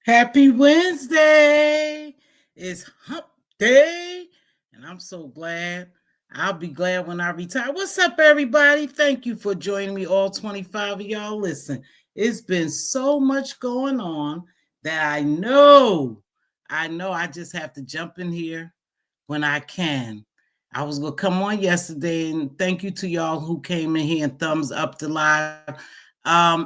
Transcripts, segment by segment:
Happy Wednesday. It's hump day, and I'm so glad. I'll be glad when I retire. What's up, everybody? Thank you for joining me, all 25 of y'all. Listen, it's been so much going on that I know I just have to jump in here when I can. I was going to come on yesterday, and thank you to y'all who came in here and thumbs up the live.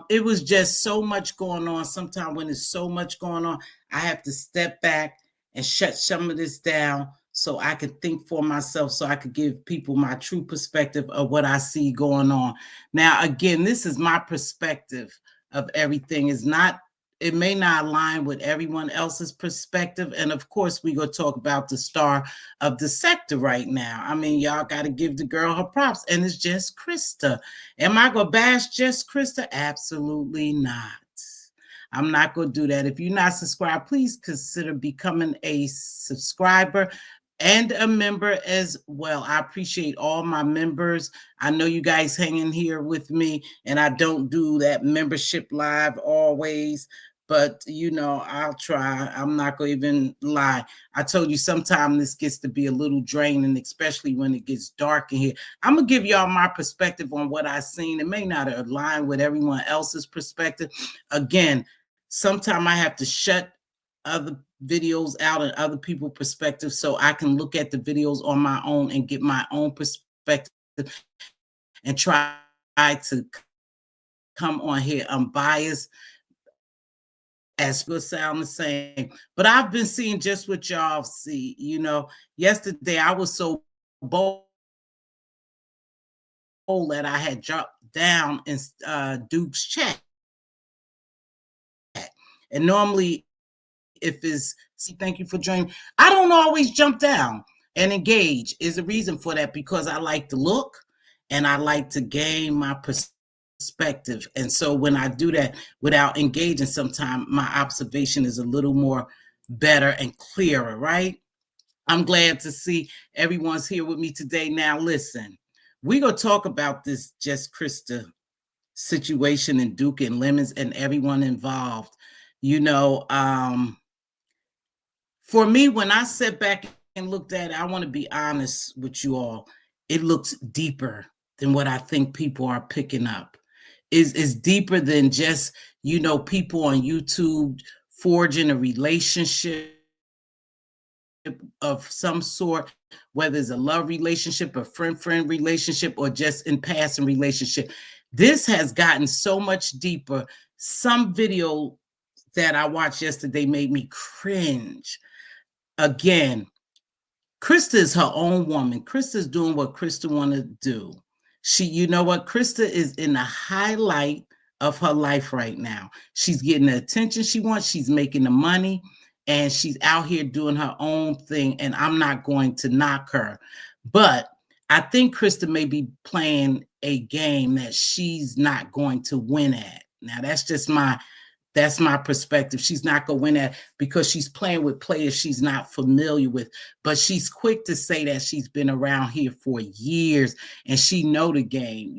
It was just so much going on. Sometimes when there's so much going on, I have to step back and shut some of this down so I could think for myself, so I could give people my true perspective of what I see going on. Now, again, this is my perspective of everything. It may not align with everyone else's perspective. And of course, we're going to talk about the star of the sector right now. I mean, y'all got to give the girl her props, and it's Just Krista. Am I going to bash Just Krista? Absolutely not. I'm not going to do that. If you're not subscribed, please consider becoming a subscriber and a member as well. I appreciate all my members. I know you guys hanging here with me, and I don't do that membership live always. But, I'll try. I'm not going to even lie. I told you sometimes this gets to be a little draining, especially when it gets dark in here. I'm going to give y'all my perspective on what I've seen. It may not align with everyone else's perspective. Again, sometimes I have to shut other videos out and other people's perspective so I can look at the videos on my own and get my own perspective and try to come on here unbiased, as will sound the same. But I've been seeing just what y'all see. Yesterday I was so bold that I had dropped down in Duke's chat. And normally, thank you for joining, I don't always jump down and engage. Is a reason for that, because I like to look and I like to gain my perspective. And so when I do that without engaging, sometimes my observation is a little more better and clearer, right? I'm glad to see everyone's here with me today. Now, listen, we're going to talk about this Just Krista situation and Duke and Lemons and everyone involved. For me, when I sat back and looked at it, I want to be honest with you all. It looks deeper than what I think people are picking up. Is deeper than just, people on YouTube forging a relationship of some sort, whether it's a love relationship, a friend-friend relationship, or just in passing relationship. This has gotten so much deeper. Some video that I watched yesterday made me cringe. Again, Krista is her own woman. Krista's doing what Krista want to do. Krista is in the highlight of her life right now. She's getting the attention she wants. She's making the money, and she's out here doing her own thing, and I'm not going to knock her. But I think Krista may be playing a game that she's not going to win at. Now, that's my perspective. She's not going to win at, because she's playing with players she's not familiar with. But she's quick to say that she's been around here for years and she know the game,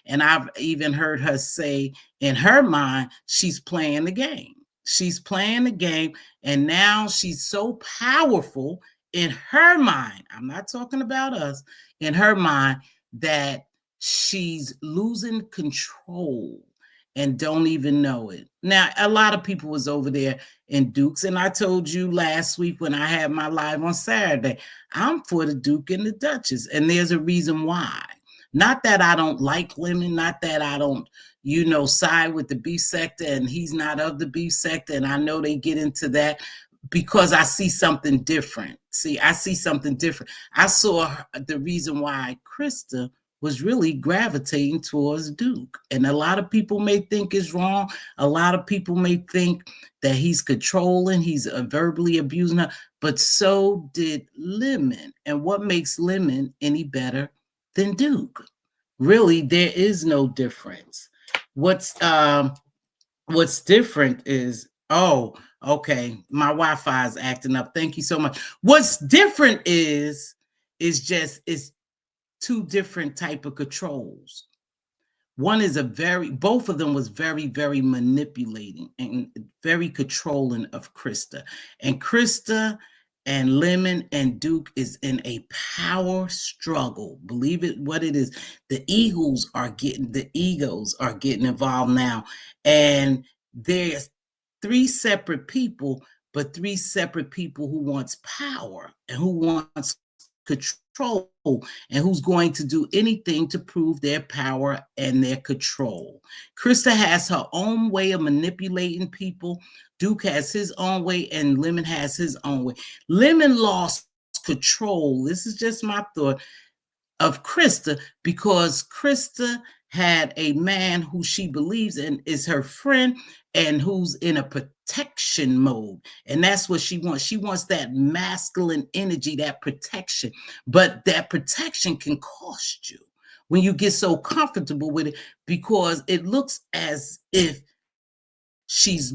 And I've even heard her say in her mind, she's playing the game. She's playing the game, and now she's so powerful in her mind. I'm not talking about us. In her mind, that she's losing control and don't even know it. Now, a lot of people was over there in Dukes, and I told you last week when I had my live on Saturday, I'm for the Duke and the Duchess, and there's a reason why. Not that I don't like women, not that I don't, side with the beef sector, and he's not of the beef sector, and I know they get into that, because I see something different. I see something different. I saw the reason why Krista was really gravitating towards Duke. And a lot of people may think it's wrong. A lot of people may think that he's controlling, he's verbally abusing her, but so did Lemon. And what makes Lemon any better than Duke? Really, there is no difference. What's different is, Okay, my Wi-Fi is acting up. Thank you so much. What's different is just it's two different type of controls. One is both of them was very manipulating and very controlling of Krista. And Krista and Lemon and Duke is in a power struggle. Believe it what it is. The egos are getting involved now. And there's three separate people, but three separate people who wants power and who wants control and who's going to do anything to prove their power and their control. Krista has her own way of manipulating people. Duke has his own way, and Lemon has his own way. Lemon lost control. This is just my thought of Krista because Krista had a man who she believes in is her friend and who's in a protection mode. And that's what she wants. She wants that masculine energy, that protection. But that protection can cost you when you get so comfortable with it because it looks as if she's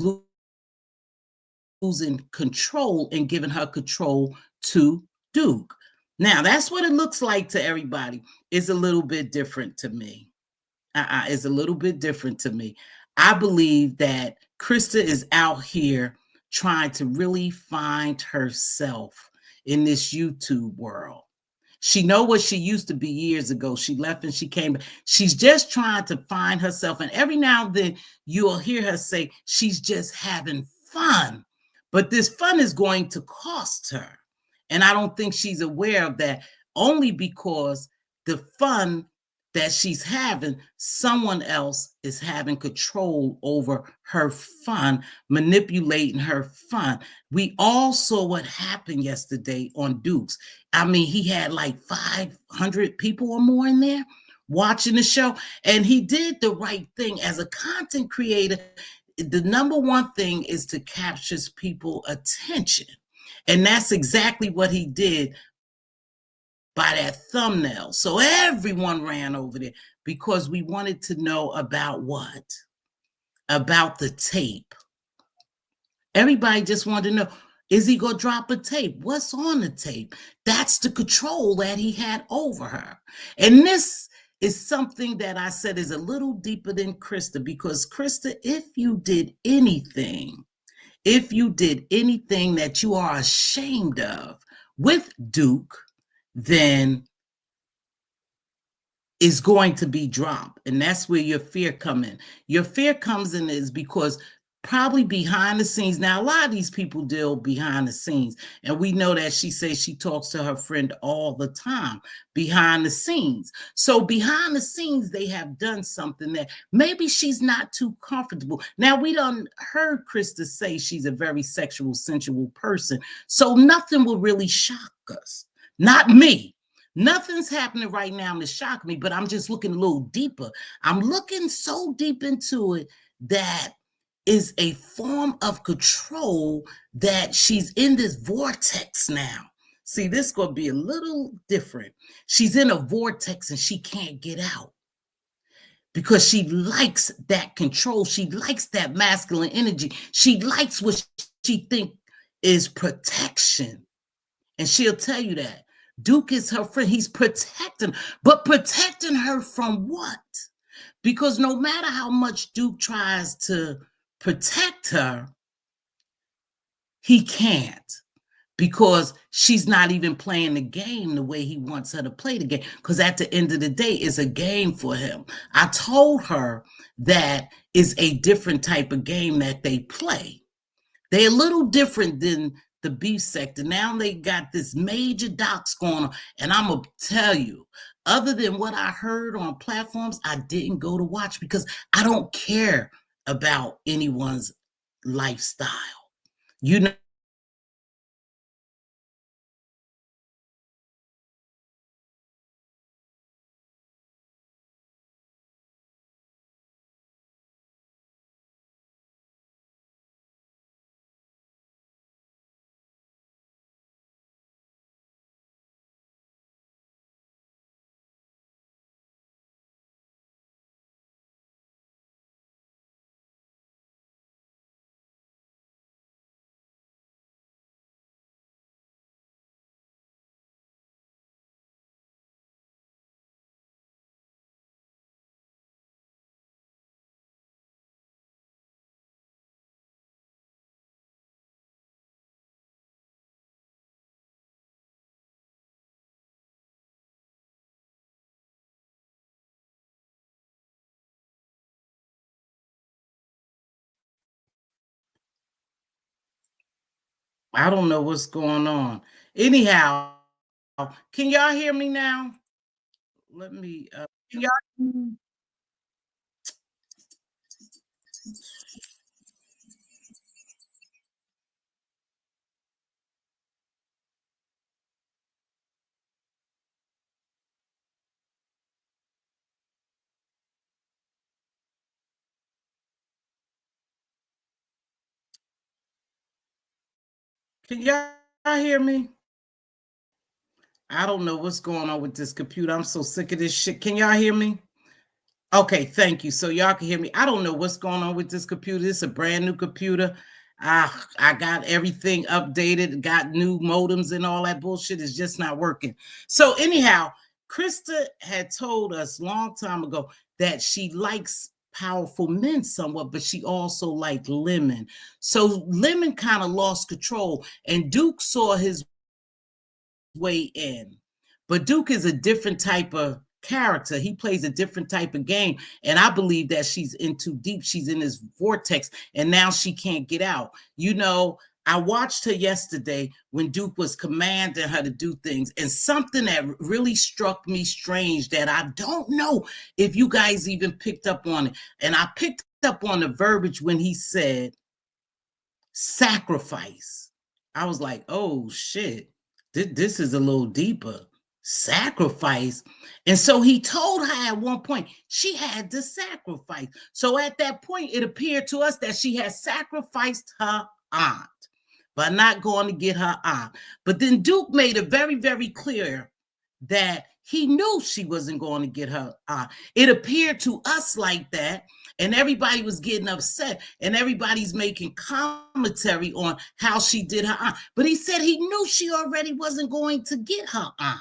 losing control and giving her control to Duke. Now, that's what it looks like to everybody. It's a little bit different to me. It's a little bit different to me. I believe that Krista is out here trying to really find herself in this YouTube world. She know what she used to be years ago. She left and she came back. She's just trying to find herself. And every now and then you'll hear her say she's just having fun. But this fun is going to cost her. And I don't think she's aware of that only because the fun that she's having, someone else is having control over her fun, manipulating her fun. We all saw what happened yesterday on Dukes. I mean, he had like 500 people or more in there watching the show, and he did the right thing. As a content creator, the number one thing is to capture people's attention. And that's exactly what he did by that thumbnail. So everyone ran over there because we wanted to know about what? About the tape. Everybody just wanted to know, is he going to drop a tape? What's on the tape? That's the control that he had over her. And this is something that I said is a little deeper than Krista, because Krista, if you did anything that you are ashamed of with Duke, then is going to be dropped. And that's where your fear comes in. Your fear comes in is because probably behind the scenes. Now, a lot of these people deal behind the scenes. And we know that she says she talks to her friend all the time behind the scenes. So behind the scenes, they have done something that maybe she's not too comfortable. Now, we done heard Krista say she's a very sexual, sensual person. So nothing will really shock us. Not me. Nothing's happening right now to shock me, but I'm just looking a little deeper. I'm looking so deep into it that is a form of control that she's in this vortex now. See, this is going to be a little different. She's in a vortex and she can't get out because she likes that control. She likes that masculine energy. She likes what she thinks is protection. And she'll tell you that. Duke is her friend. He's protecting, but protecting her from what? Because no matter how much Duke tries to protect her, he can't, because she's not even playing the game the way he wants her to play the game. Because at the end of the day, it's a game for him. I told her that is a different type of game that they play. They're a little different than the beef sector. Now they got this major docs going on. And I'm going to tell you, other than what I heard on platforms, I didn't go to watch because I don't care about anyone's lifestyle. You know, I don't know what's going on. Anyhow, can y'all hear me now? Let me can y'all hear me? I don't know what's going on with this computer. I'm so sick of this shit. Can y'all hear me? Okay, thank you. So y'all can hear me. I don't know what's going on with this computer. It's a brand new computer. I got everything updated, got new modems and all that bullshit. Is just not working. So anyhow, Krista had told us long time ago that she likes powerful men somewhat, but she also liked Lemon. So Lemon kind of lost control, and Duke saw his way in. But Duke is a different type of character. He plays a different type of game. And I believe that she's in too deep. She's in this vortex, and now she can't get out. You know, I watched her yesterday when Duke was commanding her to do things, and something that really struck me strange that I don't know if you guys even picked up on it. And I picked up on the verbiage when he said sacrifice. I was like, oh shit, this is a little deeper. Sacrifice. And so he told her at one point she had to sacrifice. So at that point, it appeared to us that she had sacrificed her aunt by not going to get her aunt. But then Duke made it very, very clear that he knew she wasn't going to get her aunt. It appeared to us like that, and everybody was getting upset, and everybody's making commentary on how she did her aunt. But he said he knew she already wasn't going to get her aunt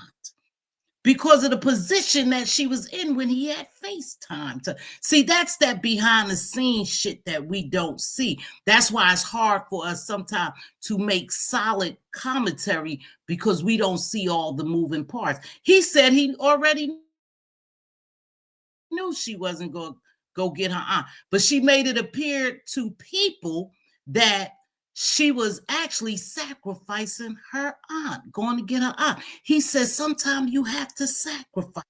because of the position that she was in when he had FaceTime. To see, that's that behind the scenes shit that we don't see. That's why it's hard for us sometimes to make solid commentary, because we don't see all the moving parts. He said he already knew she wasn't going to go get her aunt, but she made it appear to people that she was actually sacrificing her aunt, going to get her aunt. He says sometimes you have to sacrifice.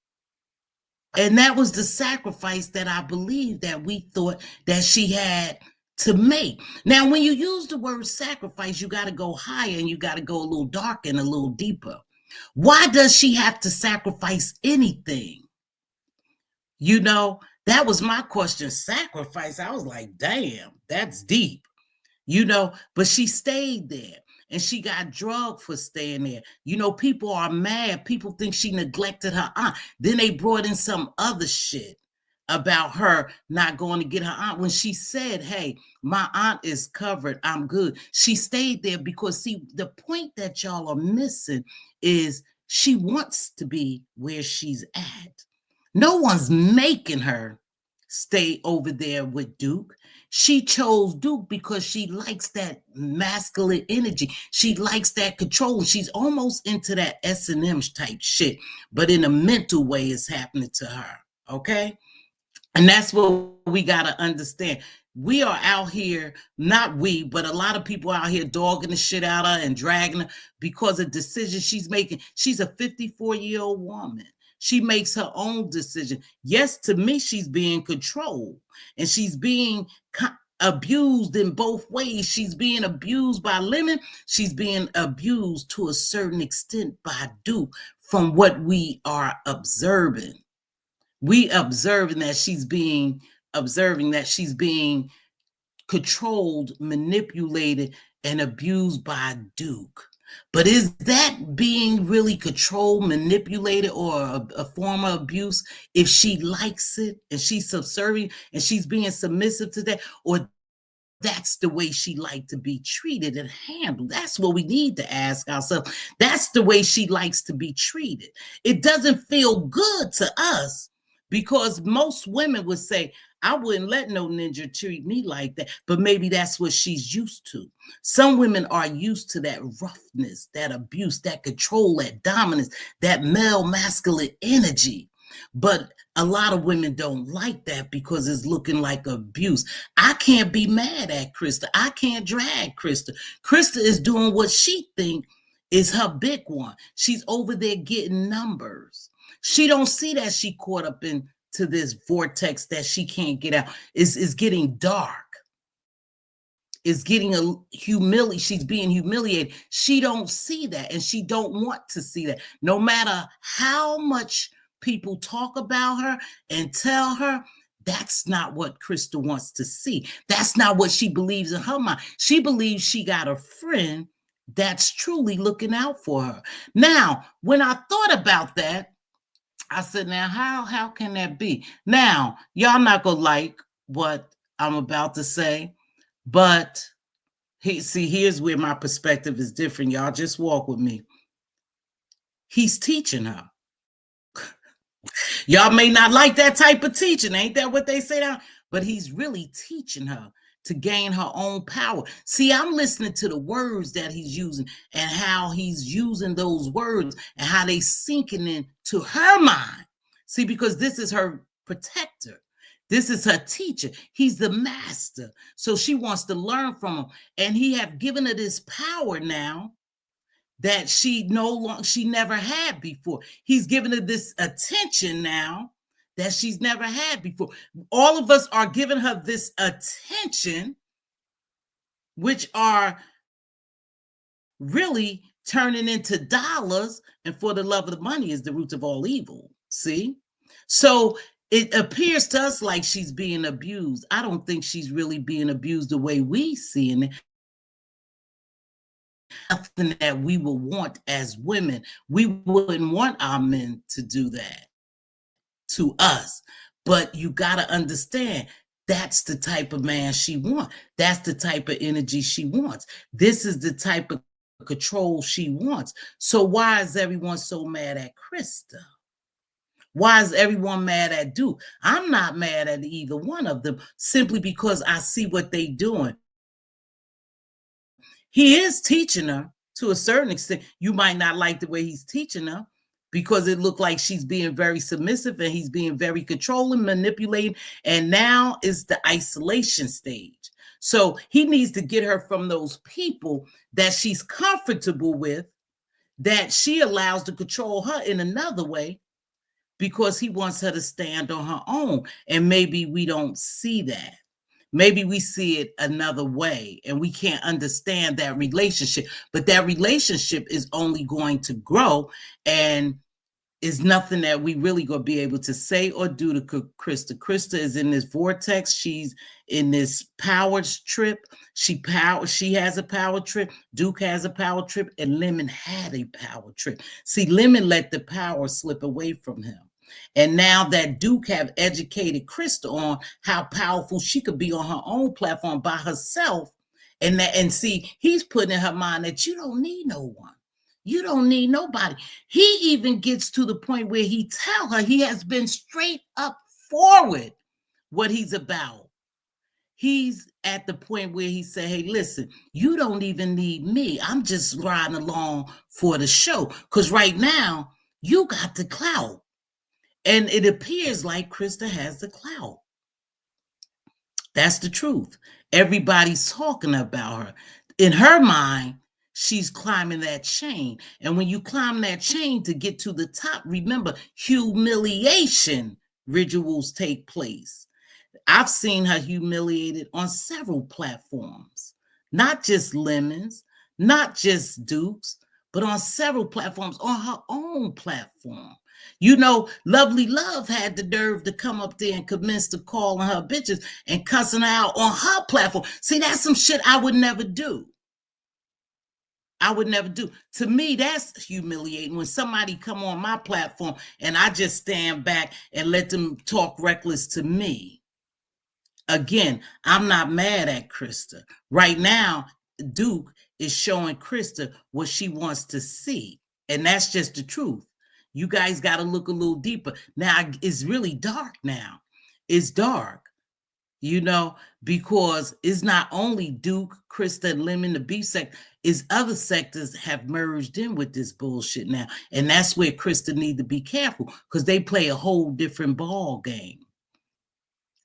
And that was the sacrifice that I believe that we thought that she had to make. Now, when you use the word sacrifice, you got to go higher, and you got to go a little darker and a little deeper. Why does she have to sacrifice anything? You know, that was my question. Sacrifice. I was like, damn, that's deep. You know, but she stayed there, and she got drugged for staying there. You know, people are mad. People think she neglected her aunt. Then they brought in some other shit about her not going to get her aunt when she said, hey, my aunt is covered, I'm good. She stayed there because, see, the point that y'all are missing is she wants to be where she's at. No one's making her stay over there with Duke. She chose Duke because she likes that masculine energy. She likes that control. She's almost into that S&M type shit, but in a mental way it's happening to her, okay? And that's what we got to understand. We are out here, not we, but a lot of people out here dogging the shit out of her and dragging her because of decisions she's making. She's a 54-year-old woman. She makes her own decision. Yes, to me, she's being controlled, and she's being abused in both ways. She's being abused by Lemon. She's being abused to a certain extent by Duke, from what we are observing. We observing that she's being controlled, manipulated, and abused by Duke. But is that being really controlled, manipulated, or a form of abuse if she likes it and she's subservient and she's being submissive to that? Or that's the way she liked to be treated and handled? That's what we need to ask ourselves. That's the way she likes to be treated. It doesn't feel good to us, because most women would say, I wouldn't let no ninja treat me like that. But maybe that's what she's used to. Some women are used to that roughness, that abuse, that control, that dominance, that male masculine energy. But a lot of women don't like that because it's looking like abuse. I can't be mad at Krista. I can't drag Krista. Krista is doing what she think is her big one. She's over there getting numbers. She don't see that she caught up into this vortex that she can't get out. It's getting dark. Is getting she's being humiliated. She don't see that, and she don't want to see that. No matter how much people talk about her and tell her, that's not what Krista wants to see. That's not what she believes in her mind. She believes she got a friend that's truly looking out for her. Now, when I thought about that, I said, now how can that be? Now, y'all not gonna like what I'm about to say, but here's where my perspective is different. Y'all just walk with me. He's teaching her. Y'all may not like that type of teaching. Ain't that what they say now? But he's really teaching her to gain her own power. See, I'm listening to the words that he's using and how he's using those words and how they sinking into her mind. See, because this is her protector. This is her teacher. He's the master. So she wants to learn from him. And he have given her this power now that she never had before. He's given her this attention now that she's never had before. All of us are giving her this attention, which are really turning into dollars. And for the love of the money is the root of all evil. See? So it appears to us like she's being abused. I don't think she's really being abused the way we see it. Nothing that we would want as women. We wouldn't want our men to do that to us. But you got to understand, that's the type of man she wants. That's the type of energy she wants. This is the type of control she wants. So why is everyone so mad at Krista? Why is everyone mad at Duke? I'm not mad at either one of them, simply because I see what they're doing. He is teaching her to a certain extent. You might not like the way he's teaching her because it looked like she's being very submissive and he's being very controlling, manipulating. And now is the isolation stage. So he needs to get her from those people that she's comfortable with, that she allows to control her in another way, because he wants her to stand on her own. And maybe we don't see that. Maybe we see it another way and we can't understand that relationship. But that relationship is only going to grow, and is nothing that we really going to be able to say or do to Krista. Krista is in this vortex. She's in this power trip. She has a power trip. Duke has a power trip, and Lemon had a power trip. See, Lemon let the power slip away from him. And now that Duke have educated Krista on how powerful she could be on her own platform by herself, and see, he's putting in her mind that you don't need no one. You don't need nobody. He even gets to the point where he tell her he has been straight up forward what he's about. He's at the point where he said, hey, listen, you don't even need me. I'm just riding along for the show. Because right now, you got the clout. And it appears like Krista has the clout. That's the truth. Everybody's talking about her. In her mind, she's climbing that chain. And when you climb that chain to get to the top, remember, humiliation rituals take place. I've seen her humiliated on several platforms, not just Lemons, not just Dukes, but on several platforms, on her own platform. You know, Lovely Love had the nerve to come up there and commence to calling her bitches and cussing her out on her platform. See, that's some shit I would never do. I would never do. To me, that's humiliating when somebody come on my platform and I just stand back and let them talk reckless to me. Again, I'm not mad at Krista. Right now, Duke is showing Krista what she wants to see. And that's just the truth. You guys got to look a little deeper. Now, it's really dark now. It's dark. you know, because it's not only Duke, Krista, and Lemon, the beef sector, is other sectors have merged in with this bullshit now. And that's where Krista need to be careful, because they play a whole different ball game.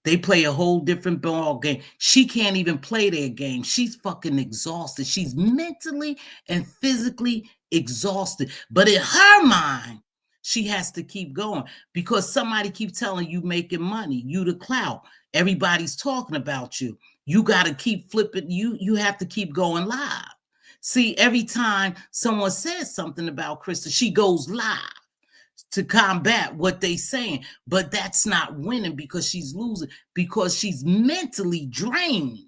They play a whole different ball game. She can't even play their game. She's fucking exhausted. She's mentally and physically exhausted. But in her mind, she has to keep going because somebody keeps telling you making money, you the clout. Everybody's talking about you. You got to keep flipping. You have to keep going live. See, every time someone says something about Krista, she goes live to combat what they saying, but that's not winning because she's losing, because she's mentally drained.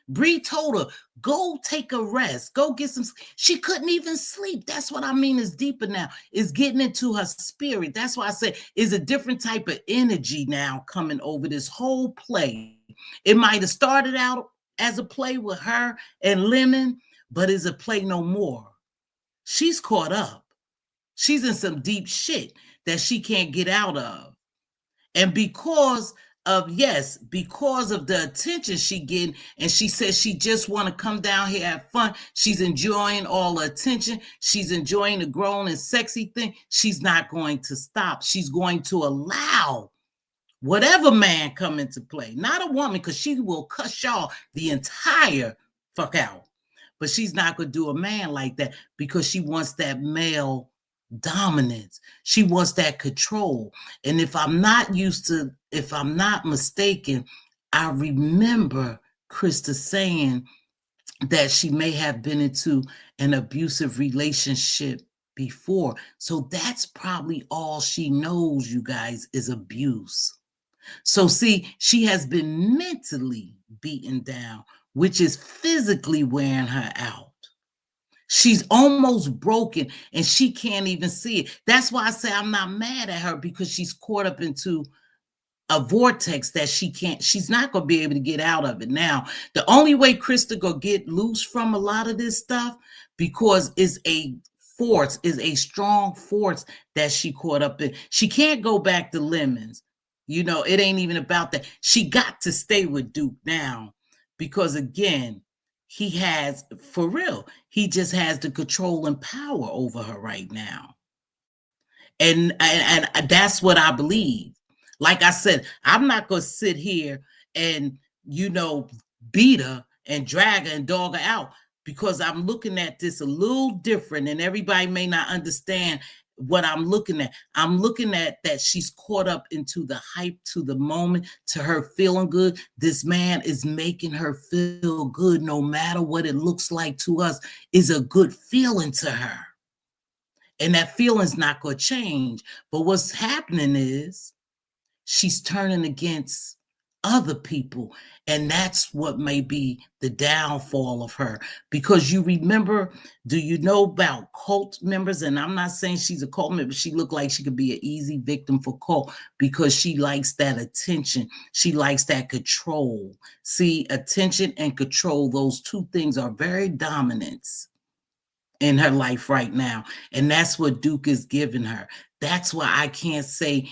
Bree told her, go take a rest, go get some. She couldn't even sleep. That's what I mean is deeper now, is getting into her spirit. That's why I said is a different type of energy now coming over this whole play. It might have started out as a play with her and Lemon, but is a play no more. She's caught up. She's in some deep shit that she can't get out of. And because of the attention she getting, and she says she just want to come down here, have fun. She's enjoying all the attention. She's enjoying the grown and sexy thing. She's not going to stop. She's going to allow whatever man come into play. Not a woman, because she will cuss y'all the entire fuck out. But she's not going to do a man like that because she wants that male dominance. She wants that control. And if I'm not mistaken, I remember Krista saying that she may have been into an abusive relationship before. So that's probably all she knows, you guys, is abuse. So see, she has been mentally beaten down, which is physically wearing her out. She's almost broken and she can't even see it. That's why I say I'm not mad at her, because she's caught up into a vortex that she's not going to be able to get out of it. Now, the only way Krista going to get loose from a lot of this stuff, because it's a force, is a strong force that she caught up in. She can't go back to Lemons. You know, it ain't even about that. She got to stay with Duke now, because again, he has, for real, he just has the control and power over her right now. And that's what I believe. Like I said, I'm not going to sit here and, beat her and drag her and dog her out, because I'm looking at this a little different, and everybody may not understand what I'm looking at. I'm looking at that she's caught up into the hype, to the moment, to her feeling good. This man is making her feel good, no matter what it looks like to us, is a good feeling to her. And that feeling's not going to change. But what's happening is she's turning against other people. And that's what may be the downfall of her. Because you remember, do you know about cult members? And I'm not saying she's a cult member. She looked like she could be an easy victim for cult, because she likes that attention. She likes that control. See, attention and control, those two things are very dominant in her life right now. And that's what Duke is giving her. That's why I can't say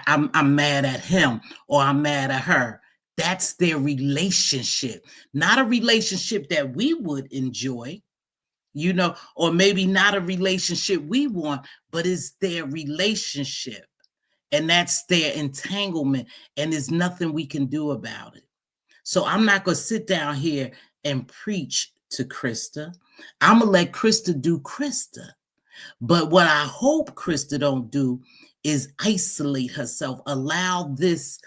I'm mad at him or I'm mad at her. That's their relationship, not a relationship that we would enjoy, or maybe not a relationship we want, but it's their relationship. And that's their entanglement. And there's nothing we can do about it. So I'm not going to sit down here and preach to Krista. I'm going to let Krista do Krista. But what I hope Krista don't do is isolate herself, allow this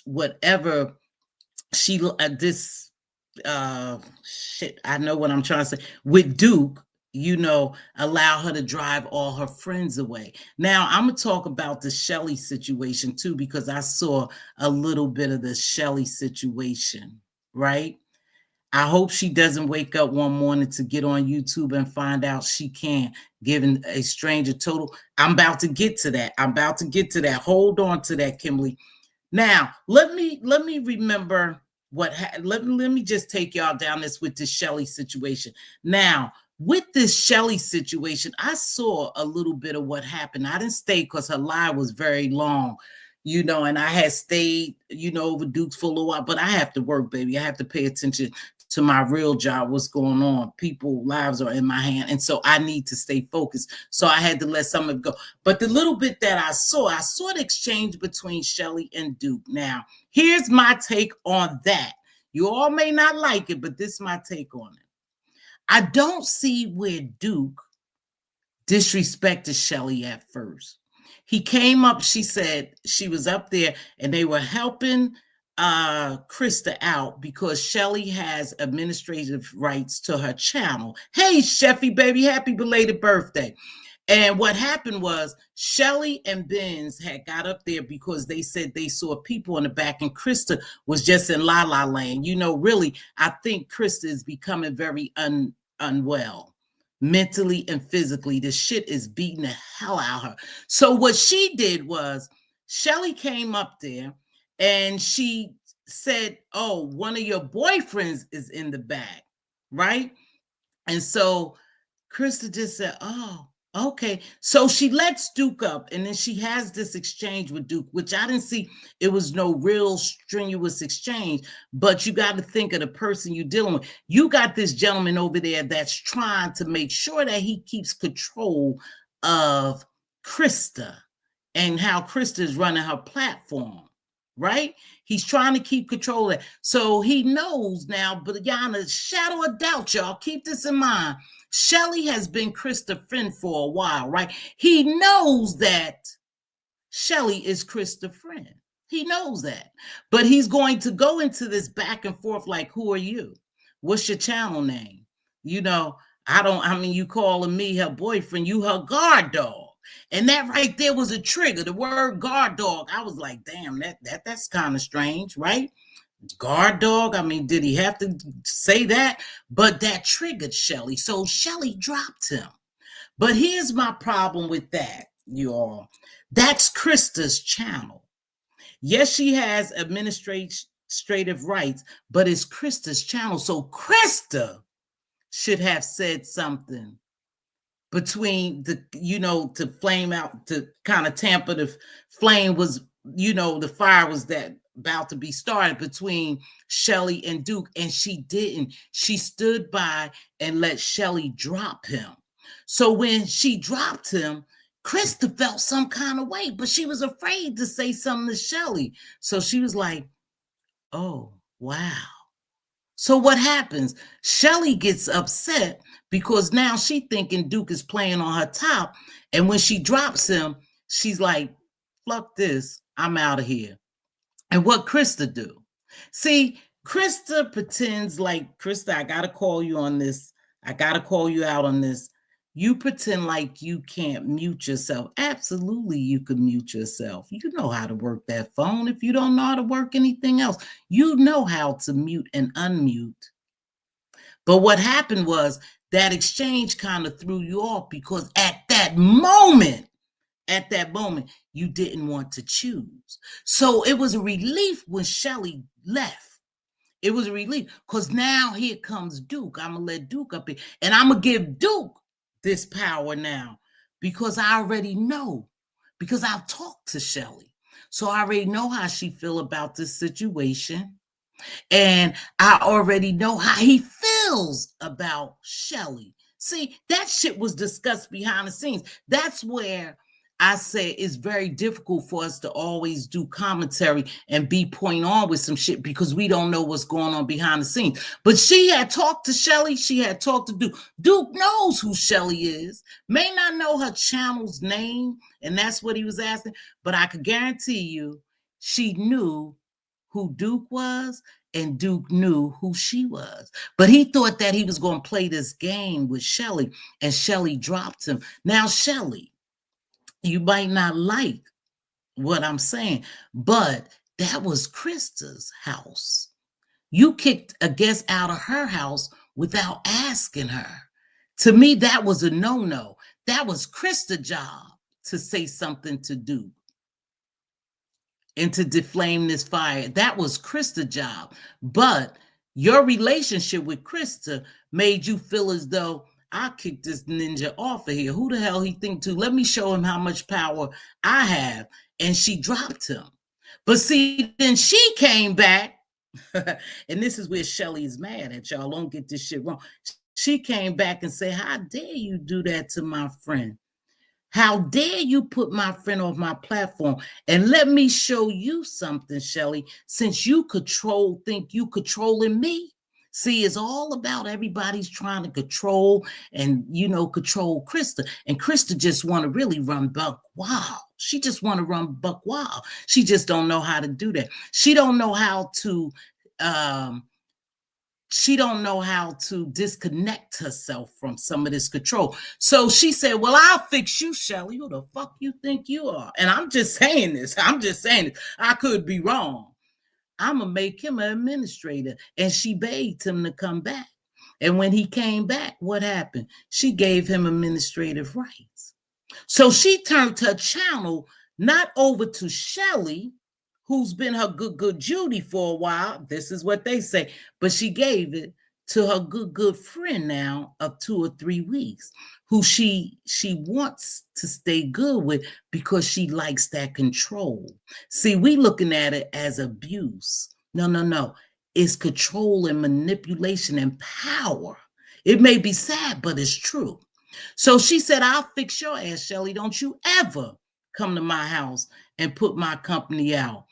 whatever she, shit, I know what I'm trying to say, with Duke, allow her to drive all her friends away. Now, I'm going to talk about the Shelly situation too, because I saw a little bit of the Shelly situation, right? I hope she doesn't wake up one morning to get on YouTube and find out she can't give a stranger total. I'm about to get to that. Hold on to that, Kimberly. Now, let me remember what let me just take y'all down this with this Shelly situation. Now, with this Shelly situation, I saw a little bit of what happened. I didn't stay because her live was very long. and I had stayed, over Duke's for a little while, but I have to work, baby. I have to pay attention to my real job, what's going on. People's lives are in my hand. And so I need to stay focused. So I had to let some of it go. But the little bit that I saw the exchange between Shelly and Duke. Now, here's my take on that. You all may not like it, but this is my take on it. I don't see where Duke disrespected Shelly at first. He came up, she said she was up there and they were helping Krista out because Shelly has administrative rights to her channel. Hey, Sheffy, baby, happy belated birthday. And what happened was Shelly and Benz had got up there because they said they saw people in the back and Krista was just in la la land. Really, I think Krista is becoming very unwell. Mentally and physically, the shit is beating the hell out of her. So what she did was Shelly came up there and she said, oh, one of your boyfriends is in the back, right? And so Krista just said, oh, okay. So she lets Duke up and then she has this exchange with Duke, which I didn't see. It was no real strenuous exchange, but you got to think of the person you're dealing with. You got this gentleman over there that's trying to make sure that he keeps control of Krista and how Krista is running her platform, right? He's trying to keep control of it. So he knows now, but beyond a shadow of doubt, y'all, keep this in mind. Shelly has been Krista's friend for a while, right? He knows that Shelly is Krista's friend. He knows that. But he's going to go into this back and forth like, who are you? What's your channel name? You calling me her boyfriend, you her guard dog. And that right there was a trigger. The word guard dog. I was like, damn, that's kind of strange, right? Guard dog. Did he have to say that? But that triggered Shelly. So Shelly dropped him. But here's my problem with that, you all. That's Krista's channel. Yes, she has administrative rights, but it's Krista's channel. So Krista should have said something between to flame out, to kind of tamper the flame was, the fire was that about to be started between Shelly and Duke, and she didn't. She stood by and let Shelly drop him. So when she dropped him, Krista felt some kind of way, but she was afraid to say something to Shelly. So she was like, oh, wow. So what happens? Shelly gets upset because now she thinking Duke is playing on her top. And when she drops him, she's like, fuck this, I'm out of here. And what Krista do? See, Krista pretends like, Krista, I got to call you on this. I got to call you out on this. You pretend like you can't mute yourself. Absolutely, you can mute yourself. You know how to work that phone. If you don't know how to work anything else, you know how to mute and unmute. But what happened was that exchange kind of threw you off because at that moment, you didn't want to choose. So it was a relief when Shelly left. It was a relief because now here comes Duke. I'm going to let Duke up here and I'm going to give Duke this power now because I already know, because I've talked to Shelly. So I already know how she feel about this situation. And I already know how he feels about Shelly. See, that shit was discussed behind the scenes. That's where I say it's very difficult for us to always do commentary and be point on with some shit because we don't know what's going on behind the scenes. But she had talked to Shelly. She had talked to Duke. Duke knows who Shelly is. May not know her channel's name, and that's what he was asking. But I could guarantee you she knew who Duke was, and Duke knew who she was. But he thought that he was going to play this game with Shelly, and Shelly dropped him. Now, Shelly, you might not like what I'm saying, but that was Krista's house. You kicked a guest out of her house without asking her. To me, that was a no-no. That was Krista's job to say something to Duke and to deflame this fire. That was Krista's job. But your relationship with Krista made you feel as though I kicked this ninja off of here. Who the hell he think to? Let me show him how much power I have. And she dropped him. But see, then she came back, and this is where Shelly is mad at y'all. Don't get this shit wrong. She came back and said, "How dare you do that to my friend? How dare you put my friend off my platform? And let me show you something, Shelly. Since you think you controlling me. See, it's all about everybody's trying to control and control Krista. And Krista just want to really run buck wild. She just want to run buck wild. She just don't know how to do that. She don't know how to disconnect herself from some of this control. So she said, well, I'll fix you, Shelly. Who the fuck you think you are? And I'm just saying this. I could be wrong. I'm going to make him an administrator. And she begged him to come back. And when he came back, what happened? She gave him administrative rights. So she turned her channel not over to Shelly, who's been her good Judy for a while. This is what they say. But she gave it to her good friend now of 2 or 3 weeks, who she wants to stay good with because she likes that control. See, we looking at it as abuse. No. It's control and manipulation and power. It may be sad, but it's true. So she said, I'll fix your ass, Shelly. Don't you ever come to my house and put my company out.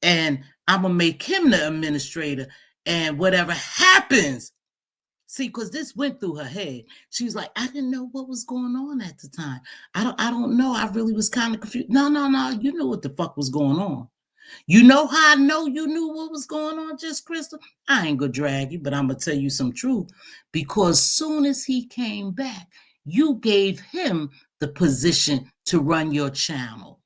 And I'm going to make him the administrator. And whatever happens, see, because this went through her head. She was like, I didn't know what was going on at the time. I don't know. I really was kind of confused. No. You knew what the fuck was going on. You know how I know you knew what was going on, just Crystal? I ain't going to drag you, but I'm going to tell you some truth. Because soon as he came back, you gave him the position to run your channel.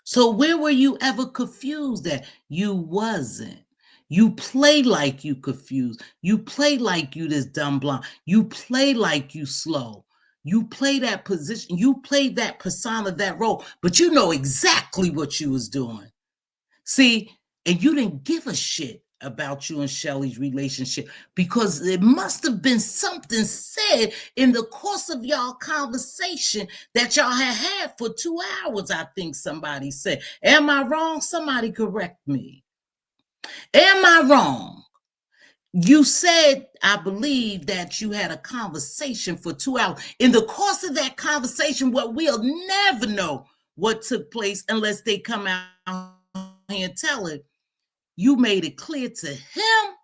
So where were you ever confused at? You wasn't. You play like you confused. You play like you this dumb blonde. You play like you slow. You play that position. You play that persona, that role, but you know exactly what you was doing. See, and you didn't give a shit about you and Shelly's relationship because it must have been something said in the course of y'all conversation that y'all had for 2 hours, I think somebody said. Am I wrong? Somebody correct me. Am I wrong? You said, I believe, that you had a conversation for 2 hours. In the course of that conversation, what we'll never know what took place unless they come out here and tell it. You made it clear to him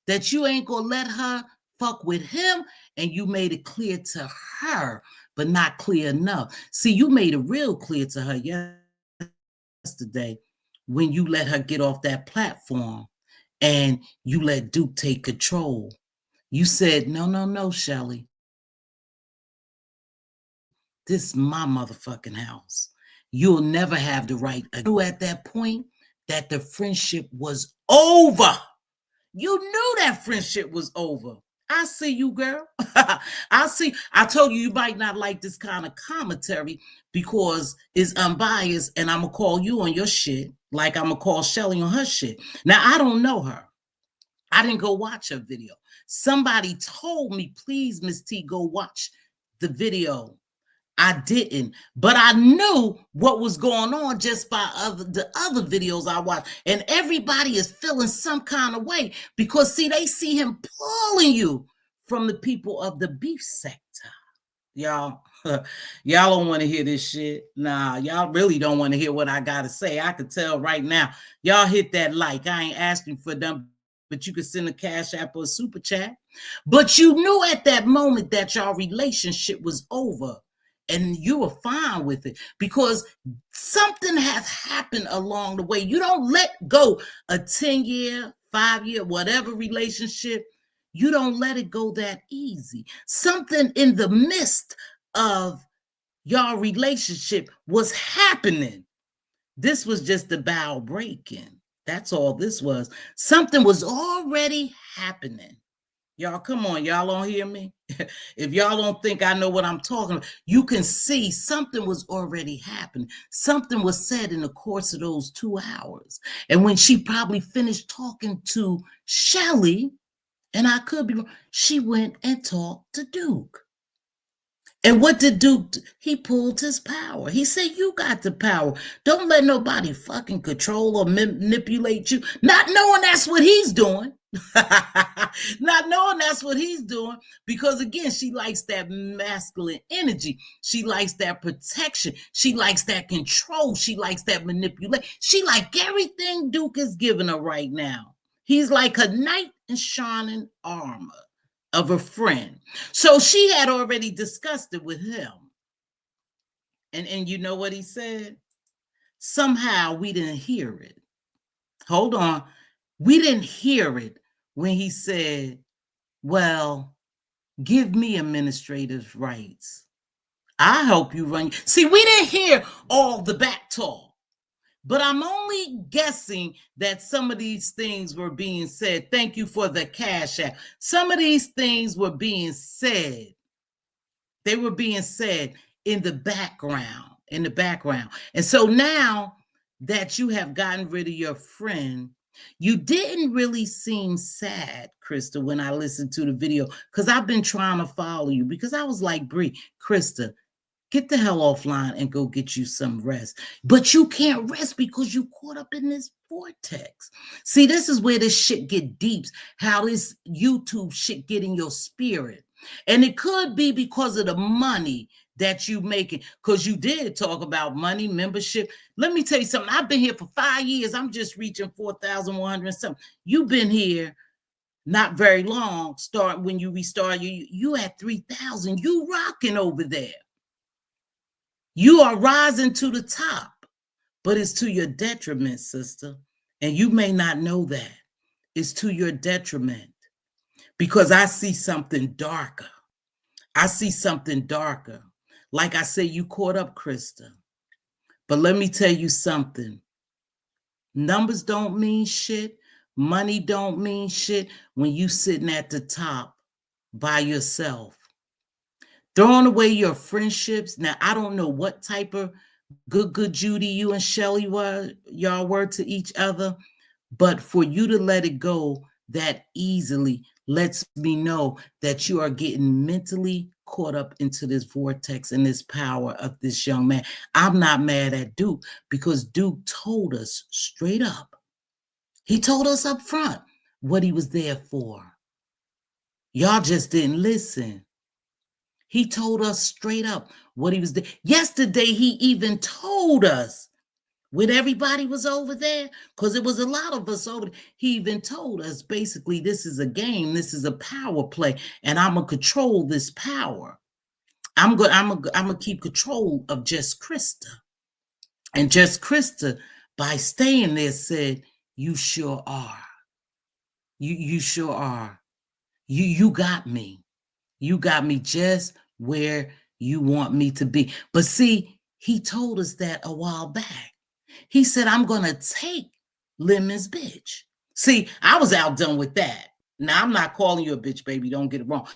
that you ain't gonna let her fuck with him, and you made it clear to her, but not clear enough. See, you made it real clear to her yesterday when you let her get off that platform and you let Duke take control. You said, no, Shelly. This is my motherfucking house. You'll never have the right. I knew at that point that the friendship was over. You knew that friendship was over. I see you, girl. I see. I told you might not like this kind of commentary because it's unbiased, and I'm going to call you on your shit like I'm going to call Shelly on her shit. Now, I don't know her. I didn't go watch her video. Somebody told me, please, Mz.T, go watch the video. I didn't, but I knew what was going on just by the other videos I watched. And everybody is feeling some kind of way because, see, they see him pulling you from the people of the beef sector. Y'all don't want to hear this shit. Nah, y'all really don't want to hear what I got to say. I can tell right now. Y'all hit that like. I ain't asking for them, but you could send a cash app or a super chat. But you knew at that moment that y'all relationship was over. And you were fine with it because something has happened along the way. You don't let go a 10-year, 5-year, whatever relationship. You don't let it go that easy. Something in the midst of your relationship was happening. This was just the bow breaking. That's all this was. Something was already happening. Y'all, come on. Y'all don't hear me? If y'all don't think I know what I'm talking about, you can see something was already happening. Something was said in the course of those 2 hours. And when she probably finished talking to Shelly, and I could be wrong, she went and talked to Duke. And what did Duke do? He pulled his power. He said, you got the power. Don't let nobody fucking control or manipulate you. Not knowing that's what he's doing. Not knowing that's what he's doing. Because again, she likes that masculine energy. She likes that protection. She likes that control. She likes that manipulation. She like everything Duke is giving her right now. He's like a knight in shining armor of a friend. So she had already discussed it with him. And you know what he said? Somehow we didn't hear it. Hold on. We didn't hear it when he said, well, give me administrative rights. I help you run. See, we didn't hear all the back talk. But I'm only guessing that some of these things were being said. Thank you for the cash app. Some of these things were being said. They were being said in the background, And so now that you have gotten rid of your friend, you didn't really seem sad, Krista, when I listened to the video, because I've been trying to follow you, because I was like, Bree, Krista, get the hell offline and go get you some rest. But you can't rest because you caught up in this vortex. See, this is where this shit get deep, how this YouTube shit get in your spirit. And it could be because of the money that you making, because you did talk about money, membership. Let me tell you something. I've been here for 5 years. I'm just reaching 4,100 and something. You've been here not very long. Start when you restart, you at 3,000. You rocking over there. You are rising to the top, but it's to your detriment, sister. And you may not know that. It's to your detriment because I see something darker. I see something darker. Like I said, you caught up, Krista. But let me tell you something. Numbers don't mean shit. Money don't mean shit when you sitting at the top by yourself. Throwing away your friendships. Now, I don't know what type of good Judy you and Shelly y'all were to each other, but for you to let it go that easily lets me know that you are getting mentally caught up into this vortex and this power of this young man. I'm not mad at Duke because Duke told us straight up. He told us up front what he was there for. Y'all just didn't listen. He told us straight up what he was doing. Yesterday, he even told us when everybody was over there, because it was a lot of us over there. He even told us, basically, this is a game. This is a power play, and I'm going to control this power. I'm gonna keep control of Just Krista. And Just Krista, by staying there, said, you sure are. You sure are. You got me. You got me just where you want me to be. But see, he told us that a while back. He said, I'm going to take Lemon's bitch. See, I was outdone with that. Now, I'm not calling you a bitch, baby. Don't get it wrong.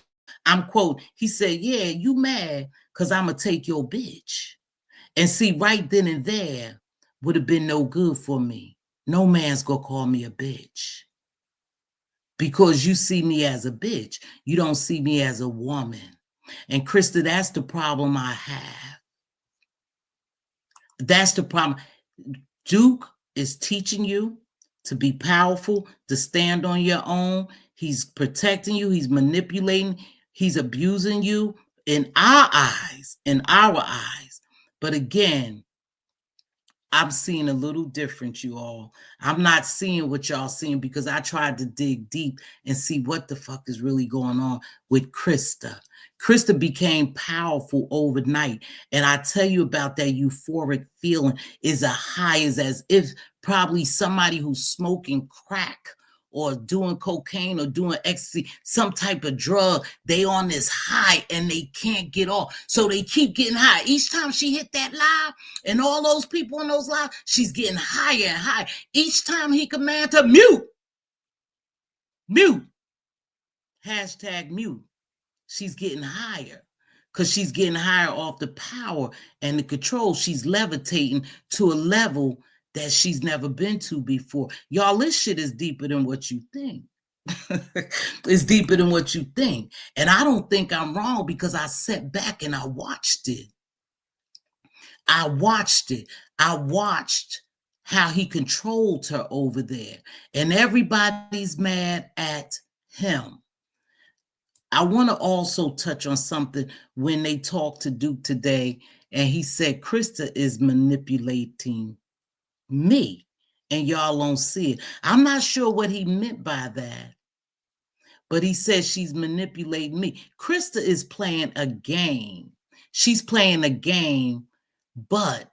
I'm quote. He said, yeah, you mad because I'm going to take your bitch. And see, right then and there would have been no good for me. No man's going to call me a bitch. Because you see me as a bitch. You don't see me as a woman. And Krista, that's the problem I have. That's the problem. Duke is teaching you to be powerful, to stand on your own. He's protecting you. He's manipulating. He's abusing you in our eyes, But again, I'm seeing a little different, you all. I'm not seeing what y'all seeing because I tried to dig deep and see what the fuck is really going on with Krista. Krista became powerful overnight. And I tell you about that euphoric feeling is a high, is as if probably somebody who's smoking crack or doing cocaine or doing ecstasy, some type of drug, they on this high and they can't get off. So they keep getting high. Each time she hit that live and all those people on those lives, she's getting higher and higher. Each time he commands her, mute. Hashtag mute. She's getting higher because she's getting higher off the power and the control. She's levitating to a level that she's never been to before. Y'all, this shit is deeper than what you think. It's deeper than what you think. And I don't think I'm wrong because I sat back and I watched it. I watched it. I watched how he controlled her over there. And everybody's mad at him. I want to also touch on something when they talked to Duke today, and he said Krista is manipulating me, and y'all don't see it. I'm not sure what he meant by that, but he says she's manipulating me. Krista is playing a game. She's playing a game, but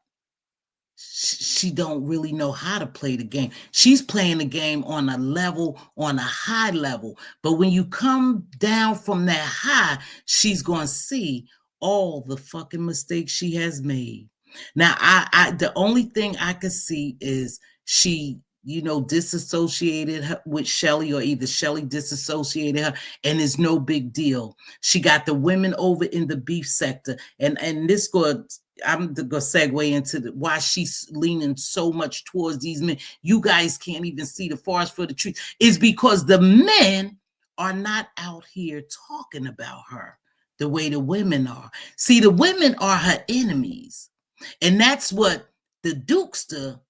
she don't really know how to play the game. She's playing the game on a level, on a high level. But when you come down from that high, she's going to see all the fucking mistakes she has made. Now, I the only thing I could see is she, disassociated her with Shelly, or either Shelly disassociated her, and it's no big deal. She got the women over in the beef sector, and this I'm going to segue into why she's leaning so much towards these men. You guys can't even see the forest for the trees. Is because the men are not out here talking about her the way the women are. See, the women are her enemies. And that's what the Dukester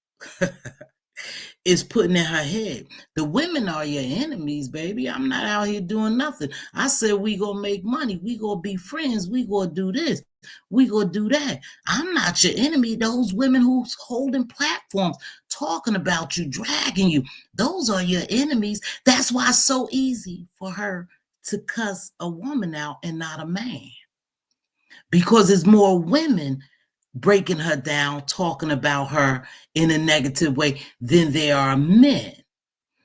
is putting in her head. The women are your enemies, baby. I'm not out here doing nothing. I said we gonna make money. We gonna be friends. We gonna do this. We gonna do that. I'm not your enemy. Those women who's holding platforms, talking about you, dragging you, those are your enemies. That's why it's so easy for her to cuss a woman out and not a man. Because there's more women breaking her down, talking about her in a negative way than there are men.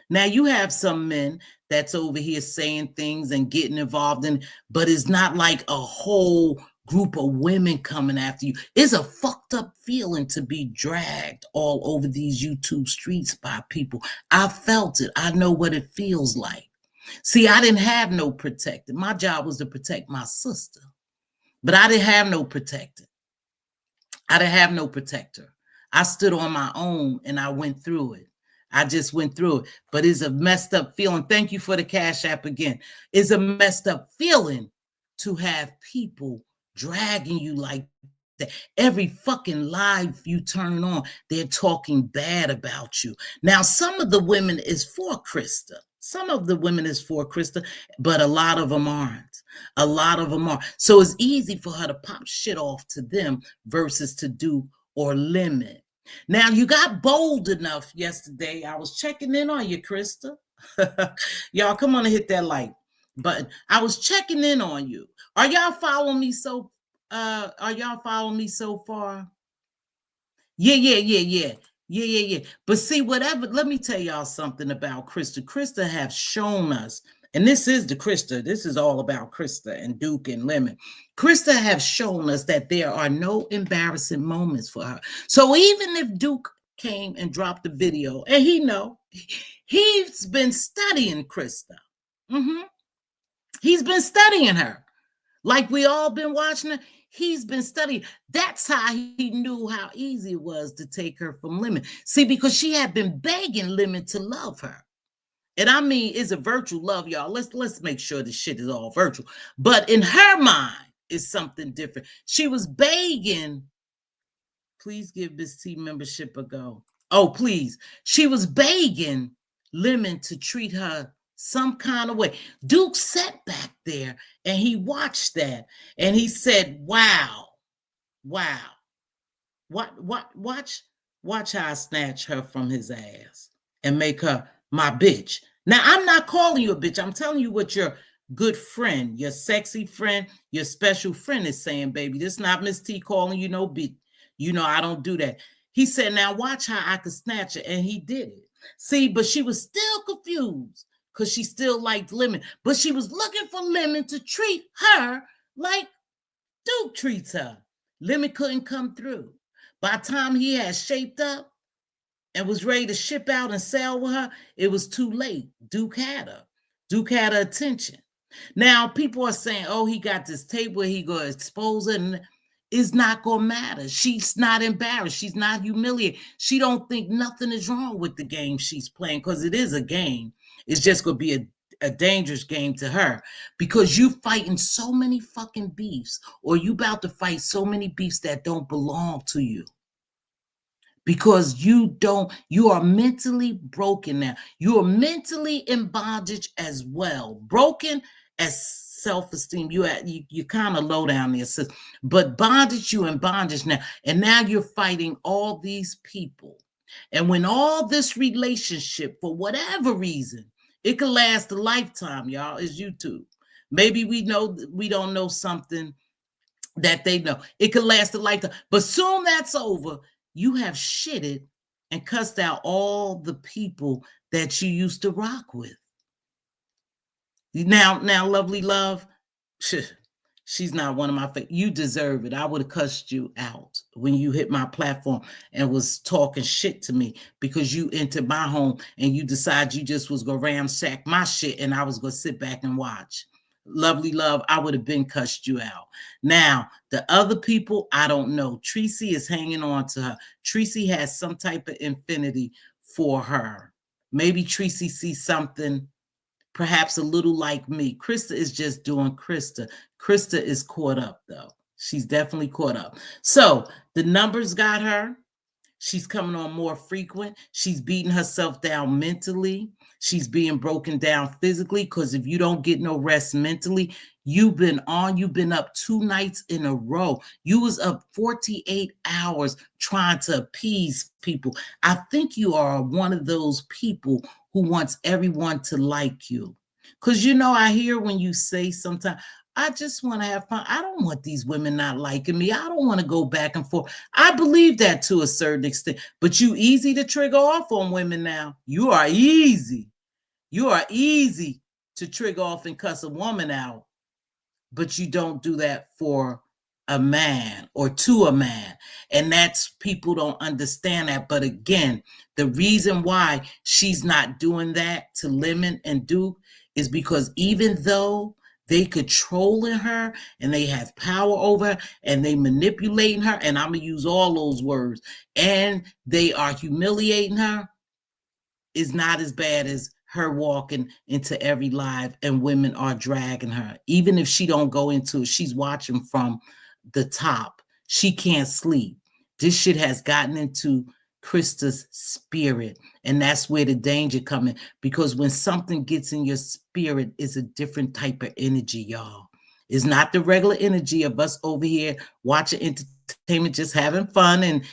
Now, you have some men that's over here saying things and getting involved in, but it's not like a whole group of women coming after you. It's a fucked up feeling to be dragged all over these YouTube streets by people. I felt it. I know what it feels like. See, I didn't have no protector. My job was to protect my sister, but I didn't have no protector. I didn't have no protector. I stood on my own and I went through it. I just went through it. But it's a messed up feeling. Thank you for the Cash App again. It's a messed up feeling to have people dragging you like that. Every fucking live you turn on, they're talking bad about you. Now, some of the women is for Krista. Some of the women is for Krista, but a lot of them aren't. A lot of them are. So it's easy for her to pop shit off to them versus to do or limit. Now, you got bold enough yesterday. I was checking in on you, Krista. Y'all, come on and hit that like button. I was checking in on you. Are y'all following me so far? Yeah. But see, whatever, let me tell y'all something about Krista. Krista have shown us, and this is the Krista. This is all about Krista and Duke and Lemon. Krista have shown us that there are no embarrassing moments for her. So even if Duke came and dropped the video, and he's been studying Krista. He's been studying her. Like we all been watching her. He's been studying. That's how he knew how easy it was to take her from Lemon. See, because she had been begging Lemon to love her. And I mean, it's a virtual love, y'all. Let's make sure this shit is all virtual. But in her mind, it's something different. She was begging, please give this team membership a go. Oh, please. She was begging Lemon to treat her some kind of way. Duke sat back there and he watched that and he said, wow. Watch how I snatch her from his ass and make her my bitch. Now, I'm not calling you a bitch. I'm telling you what your good friend, your sexy friend, your special friend is saying, baby. This is not Miss T calling you no bitch. I don't do that. He said, now watch how I could snatch her. And he did it. See, but she was still confused because she still liked Lemon. But she was looking for Lemon to treat her like Duke treats her. Lemon couldn't come through. By the time he had shaped up and was ready to ship out and sell with her, it was too late. Duke had her. Duke had her attention. Now, people are saying, oh, he got this tape where he going to expose her. And it's not going to matter. She's not embarrassed. She's not humiliated. She don't think nothing is wrong with the game she's playing because it is a game. It's just going to be a dangerous game to her, because you fighting so many fucking beefs, or you about to fight so many beefs that don't belong to you. Because you are mentally broken now. You are mentally in bondage as well. Broken as self-esteem. You kind of low down there, sis. But bondage, you in bondage now. And now you're fighting all these people. And when all this relationship, for whatever reason, it could last a lifetime, y'all, is YouTube. Maybe we don't know something that they know. It could last a lifetime. But soon that's over, you have shitted and cussed out all the people that you used to rock with. Now, lovely love, she's not one of my favorites. You deserve it. I would have cussed you out when you hit my platform and was talking shit to me because you entered my home and you decided you just was going to ransack my shit and I was going to sit back and watch. Lovely love, I would have been cussed you out. Now, the other people, I don't know. Tracy is hanging on to her. Tracy has some type of infinity for her. Maybe Tracy sees something perhaps a little like me. Krista is just doing Krista. Krista is caught up, though. She's definitely caught up. So the numbers got her. She's coming on more frequent. She's beating herself down mentally. She's being broken down physically, because if you don't get no rest mentally, you've been up 2 nights in a row. You was up 48 hours trying to appease people. I think you are one of those people who wants everyone to like you. Because, I hear when you say sometimes, I just want to have fun. I don't want these women not liking me. I don't want to go back and forth. I believe that to a certain extent. But you easy to trigger off on women now. You are easy. You are easy to trigger off and cuss a woman out. But you don't do that for a man or to a man. And that's, people don't understand that. But again, the reason why she's not doing that to Lemon and Duke is because even though they controlling her and they have power over her and they manipulating her, and I'm going to use all those words, and they are humiliating her, is not as bad as her walking into every live and women are dragging her. Even if she don't go into it, she's watching from the top. She can't sleep. This shit has gotten into Krista's spirit, and that's where the danger coming, because when something gets in your spirit, it's a different type of energy, y'all. It's not the regular energy of us over here watching entertainment, just having fun and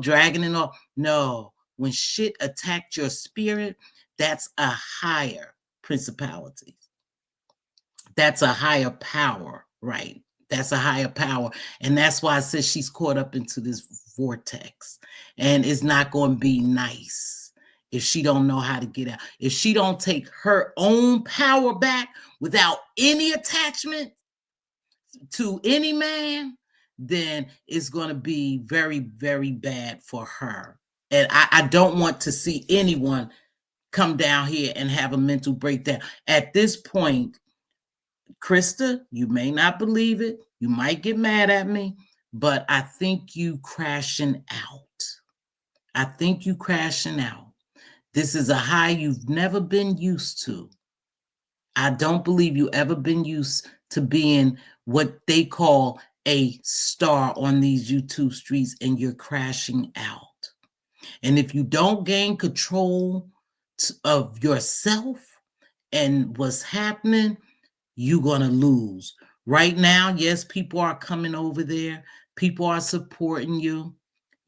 dragging it off. No, when shit attacked your spirit, that's a higher principality. That's a higher power, right? That's a higher power. And that's why I said she's caught up into this vortex. And it's not going to be nice if she don't know how to get out. If she don't take her own power back without any attachment to any man, then it's going to be very, very bad for her. And I don't want to see anyone come down here and have a mental breakdown. At this point, Krista, you may not believe it. You might get mad at me, but I think you crashing out. I think you crashing out. This is a high you've never been used to. I don't believe you ever been used to being what they call a star on these YouTube streets, and you're crashing out. And if you don't gain control of yourself and what's happening, you're going to lose. Right now, yes, people are coming over there. People are supporting you,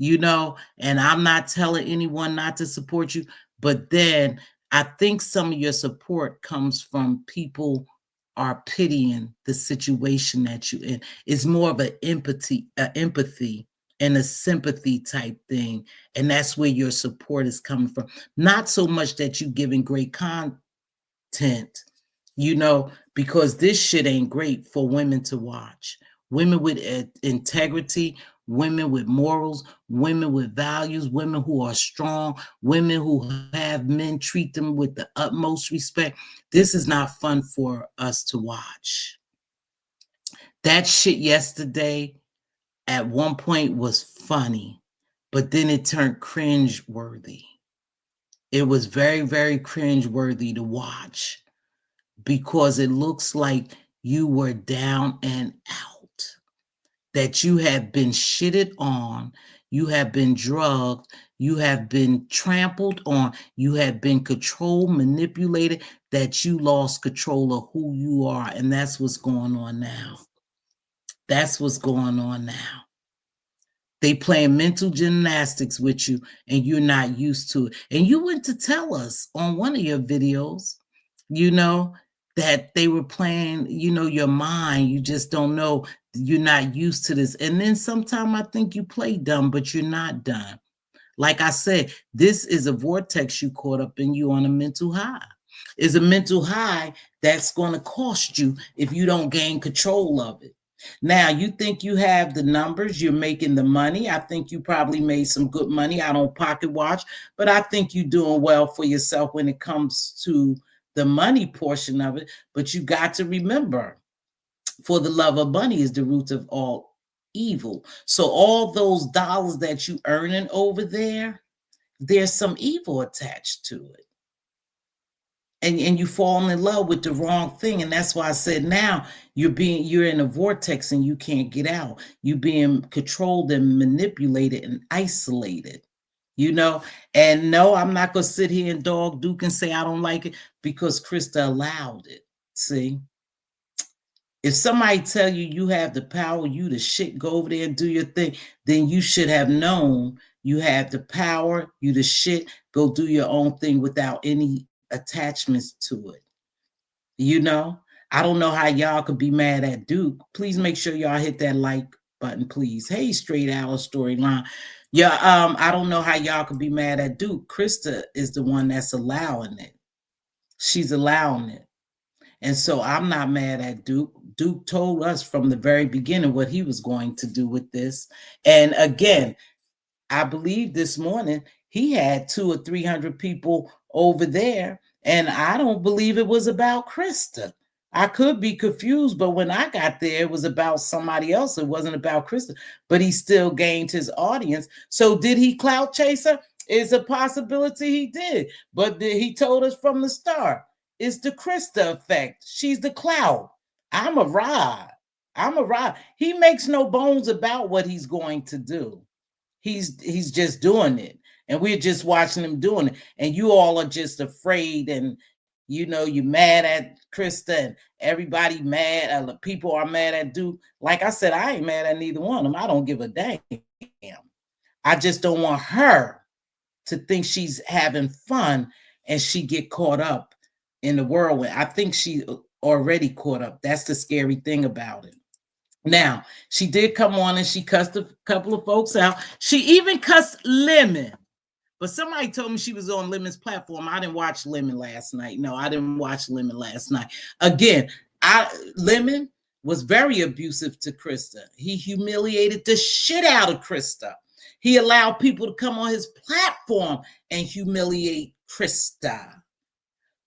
and I'm not telling anyone not to support you. But then I think some of your support comes from people are pitying the situation that you're in. It's more of an empathy and a sympathy type thing. And that's where your support is coming from. Not so much that you're giving great content, because this shit ain't great for women to watch. Women with integrity, women with morals, women with values, women who are strong, women who have men treat them with the utmost respect. This is not fun for us to watch. That shit yesterday at one point was funny, but then it turned cringe-worthy. It was very, very cringe-worthy to watch. because it looks like you were down and out, that you have been shitted on, you have been drugged, you have been trampled on, you have been controlled, manipulated, that you lost control of who you are. And that's what's going on now. That's what's going on now. They playing mental gymnastics with you and you're not used to it. And you went to tell us on one of your videos, that they were playing, your mind. You just don't know. You're not used to this. And then sometimes I think you play dumb, but you're not done. Like I said, this is a vortex you caught up in, you on a mental high. It's a mental high that's going to cost you if you don't gain control of it. Now, you think you have the numbers, you're making the money. I think you probably made some good money. I don't pocket watch, but I think you're doing well for yourself when it comes to the money portion of it. But you got to remember, for the love of money is the root of all evil. So all those dollars that you earning over there, there's some evil attached to it. And you fall in love with the wrong thing. And that's why I said now you're in a vortex and you can't get out. You're being controlled and manipulated and isolated, And no, I'm not going to sit here and dog Duke and say I don't like it, because Krista allowed it. See? If somebody tell you have the power, you the shit, go over there and do your thing, then you should have known you have the power, you the shit, go do your own thing without any attachments to it. I don't know how y'all could be mad at Duke. Please make sure y'all hit that like button, please. Hey, Straight Owl Storyline. Yeah, I don't know how y'all could be mad at Duke. Krista is the one that's allowing it. She's allowing it. And so I'm not mad at Duke. Duke told us from the very beginning what he was going to do with this. And again, I believe this morning he had 200 or 300 people over there, and I don't believe it was about Krista. I could be confused, but when I got there, it was about somebody else. It wasn't about Krista, but he still gained his audience. So did he clout chaser? It's a possibility he did, but he told us from the start, it's the Krista effect. She's the clout. I'm a ride. He makes no bones about what he's going to do. He's just doing it, and we're just watching him doing it. And you all are just afraid, and you're mad at Krista, and everybody mad. People are mad at Duke. Like I said, I ain't mad at neither one of them. I don't give a damn. I just don't want her to think she's having fun and she get caught up in the whirlwind. I think she already caught up. That's the scary thing about it. Now, she did come on and she cussed a couple of folks out. She even cussed Lemon. But somebody told me she was on Lemon's platform. I didn't watch Lemon last night. No, I didn't watch Lemon last night. Again, Lemon was very abusive to Krista. He humiliated the shit out of Krista. He allowed people to come on his platform and humiliate Krista.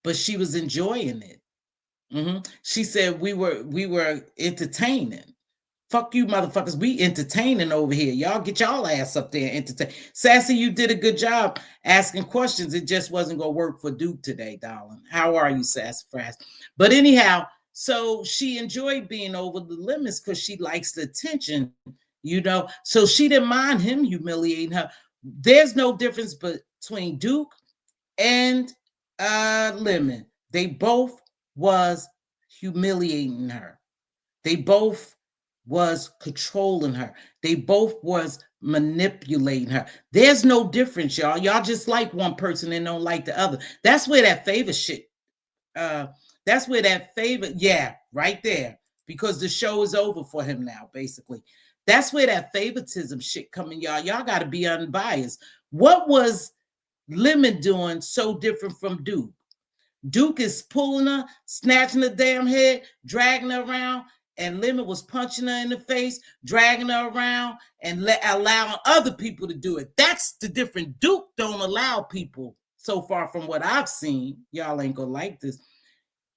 But she was enjoying it. She said we were entertaining. Fuck you, motherfuckers. We entertaining over here. Y'all get y'all ass up there and entertain. Sassy, you did a good job asking questions. It just wasn't going to work for Duke today, darling. How are you, Sassafras? But anyhow, so she enjoyed being over the limits because she likes the attention, So she didn't mind him humiliating her. There's no difference between Duke and Lemon. They both was humiliating her. They both was controlling her. They both was manipulating her. There's no difference, y'all. Y'all just like one person and don't like the other. That's where that favor shit. Yeah, right there. Because the show is over for him now, basically. That's where that favoritism shit coming, y'all. Y'all got to be unbiased. What was Lemon doing so different from Duke? Duke is pulling her, snatching her damn head, dragging her around, and Lemon was punching her in the face, dragging her around, and allowing other people to do it. That's the difference. Duke don't allow people, so far from what I've seen, y'all ain't gonna like this.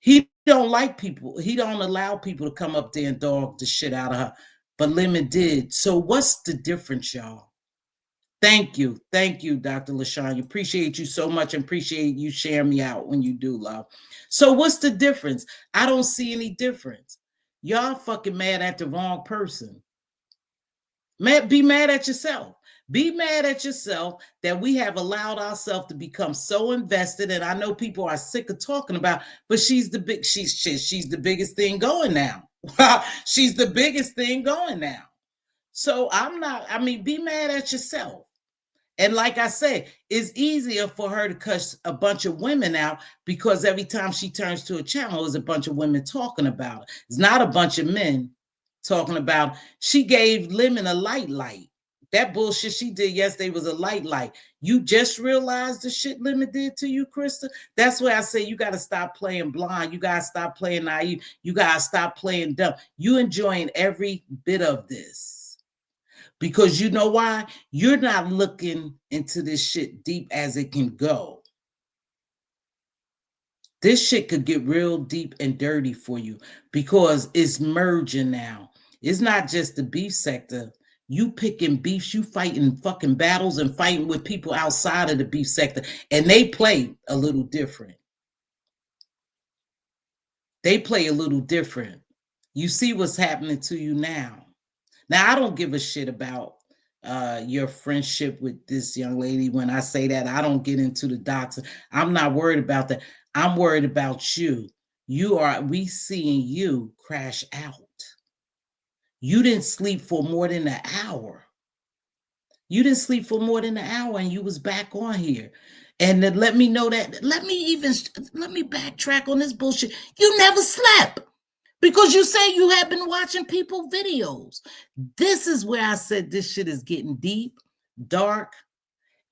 He don't like people. He don't allow people to come up there and dog the shit out of her. But Lemon did. So what's the difference, y'all? Thank you, Dr. LaShawn. Appreciate you so much, and appreciate you sharing me out when you do, love. So what's the difference? I don't see any difference. Y'all fucking mad at the wrong person. Be mad at yourself. Be mad at yourself that we have allowed ourselves to become so invested. And I know people are sick of talking about, but she's the biggest thing going now. She's the biggest thing going now. So be mad at yourself. And like I said, it's easier for her to cuss a bunch of women out because every time she turns to a channel, there's a bunch of women talking about it. It's not a bunch of men talking about it. She gave Lemon a light. That bullshit she did yesterday was a light. You just realized the shit Lemon did to you, Krista? That's why I say you got to stop playing blind. You got to stop playing naive. You got to stop playing dumb. You enjoying every bit of this. Because you know why? You're not looking into this shit deep as it can go. This shit could get real deep and dirty for you because it's merging now. It's not just the beef sector. You picking beefs, you fighting fucking battles and fighting with people outside of the beef sector. And they play a little different. They play a little different. You see what's happening to you now. Now, I don't give a shit about your friendship with this young lady. When I say that, I don't get into the dots. I'm not worried about that. I'm worried about you. We seeing you crash out. You didn't sleep for more than an hour. You didn't sleep for more than an hour and you was back on here. And then let me know that. Let me backtrack on this bullshit. You never slept. Because you say you have been watching people videos. This is where I said this shit is getting deep, dark,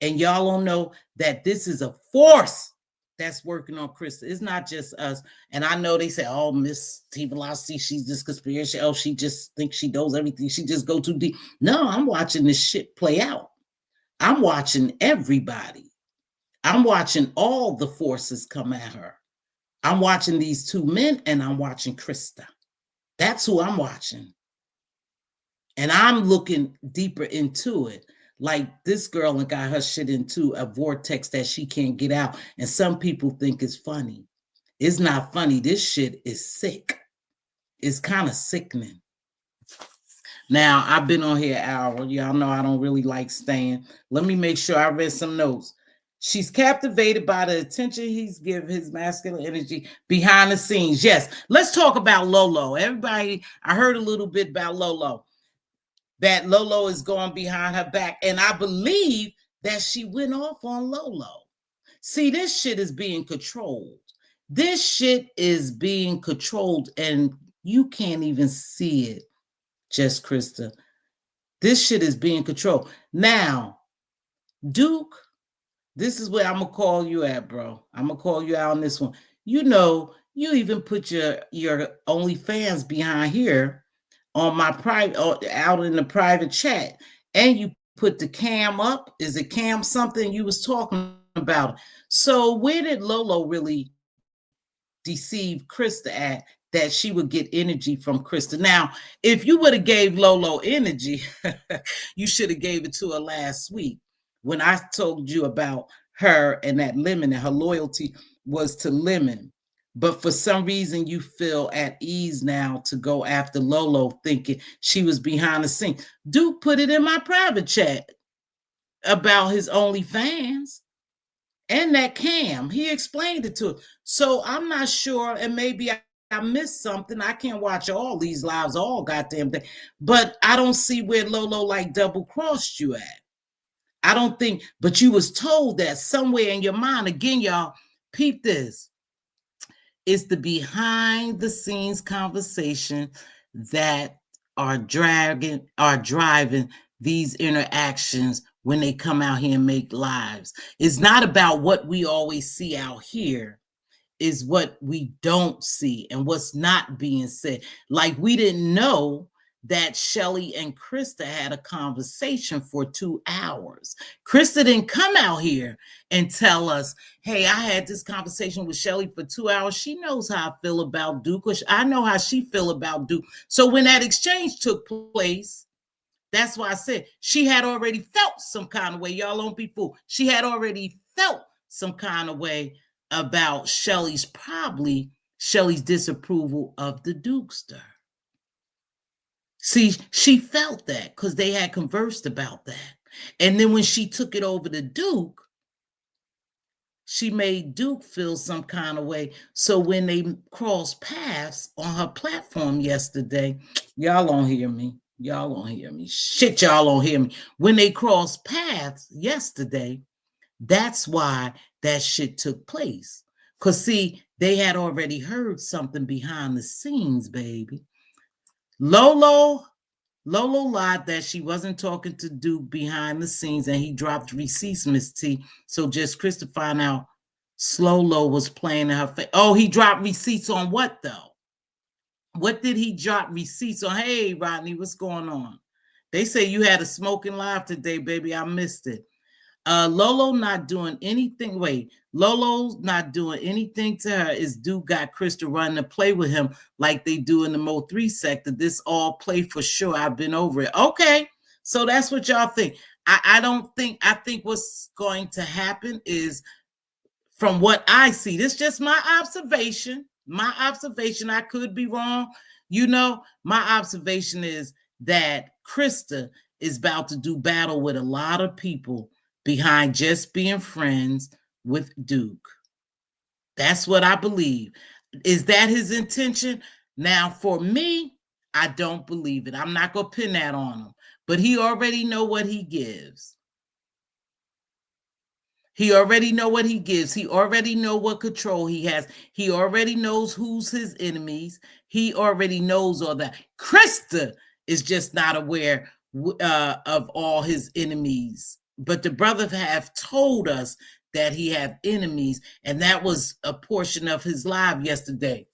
and y'all don't know that this is a force that's working on Krista. It's not just us. And I know they say, oh, Mz.Teavalocity, she's this conspiracy. Oh, she just thinks she knows everything. She just go too deep. No, I'm watching this shit play out. I'm watching everybody. I'm watching all the forces come at her. I'm watching these two men and I'm watching Krista. That's who I'm watching. And I'm looking deeper into it. Like this girl and got her shit into a vortex that she can't get out. And some people think it's funny. It's not funny. This shit is sick. It's kind of sickening. Now, I've been on here an hour. Y'all know I don't really like staying. Let me make sure I read some notes. She's captivated by the attention he's given his masculine energy behind the scenes. Yes, let's talk about Lolo. Everybody, I heard a little bit about Lolo. That Lolo is going behind her back. And I believe that she went off on Lolo. See, this shit is being controlled. This shit is being controlled and you can't even see it, just Krista. This shit is being controlled. Now, Duke, this is where I'm going to call you at, bro. I'm going to call you out on this one. You know, you even put your OnlyFans behind here on my private, out in the private chat. And you put the cam up. Is it cam something you was talking about? So where did Lolo really deceive Krista at that she would get energy from Krista? Now, if you would have gave Lolo energy, you should have gave it to her last week when I told you about her and that Lemon and her loyalty was to Lemon. But for some reason, you feel at ease now to go after Lolo thinking she was behind the scenes. Duke put it in my private chat about his OnlyFans and that cam. He explained it to her. So I'm not sure, and maybe I missed something. I can't watch all these lives all goddamn day. But I don't see where Lolo like double-crossed you at. I don't think, but you was told that somewhere in your mind. Again, y'all, peep this. It's the behind the scenes conversation that are driving these interactions when they come out here and make lives. It's not about what we always see out here. Is what we don't see and what's not being said. Like we didn't know that Shelly and Krista had a conversation for 2 hours. Krista didn't come out here and tell us, hey, I had this conversation with Shelly for 2 hours. She knows how I feel about Duke, or I know how she feel about Duke. So when that exchange took place, That's why I said she had already felt some kind of way. Y'all don't be fooled. She had already felt some kind of way about Shelly's disapproval of the Dukester. See, she felt that because they had conversed about that. And then when she took it over to Duke, she made Duke feel some kind of way. So when they crossed paths on her platform yesterday, y'all don't hear me. Y'all don't hear me. Shit, y'all don't hear me. When they crossed paths yesterday, that's why that shit took place. Because, see, they had already heard something behind the scenes, baby. Lolo lied that she wasn't talking to Duke behind the scenes, and he dropped receipts, Miss T. So just Chris to find out Slow was playing in her face. Oh, he dropped receipts on what, though? What did he drop receipts on? Hey, Rodney, what's going on? They say you had a smoking live today, baby. I missed it. Lolo not doing anything. Wait, Lolo's not doing anything to her. Is Duke got Chris to run to play with him like they do in the Mo 3 sector. This all play for sure. I've been over it. Okay, so that's what y'all think. I think what's going to happen is, from what I see, this is just my observation. I could be wrong. My observation is that Krista is about to do battle with a lot of people behind just being friends with Duke. That's what I believe. Is that his intention? Now, for me, I don't believe it. I'm not going to pin that on him. But he already know what he gives. He already know what he gives. He already know what control he has. He already knows who's his enemies. He already knows all that. Krista is just not aware of all his enemies. But the brother have told us that he have enemies, and that was a portion of his live yesterday.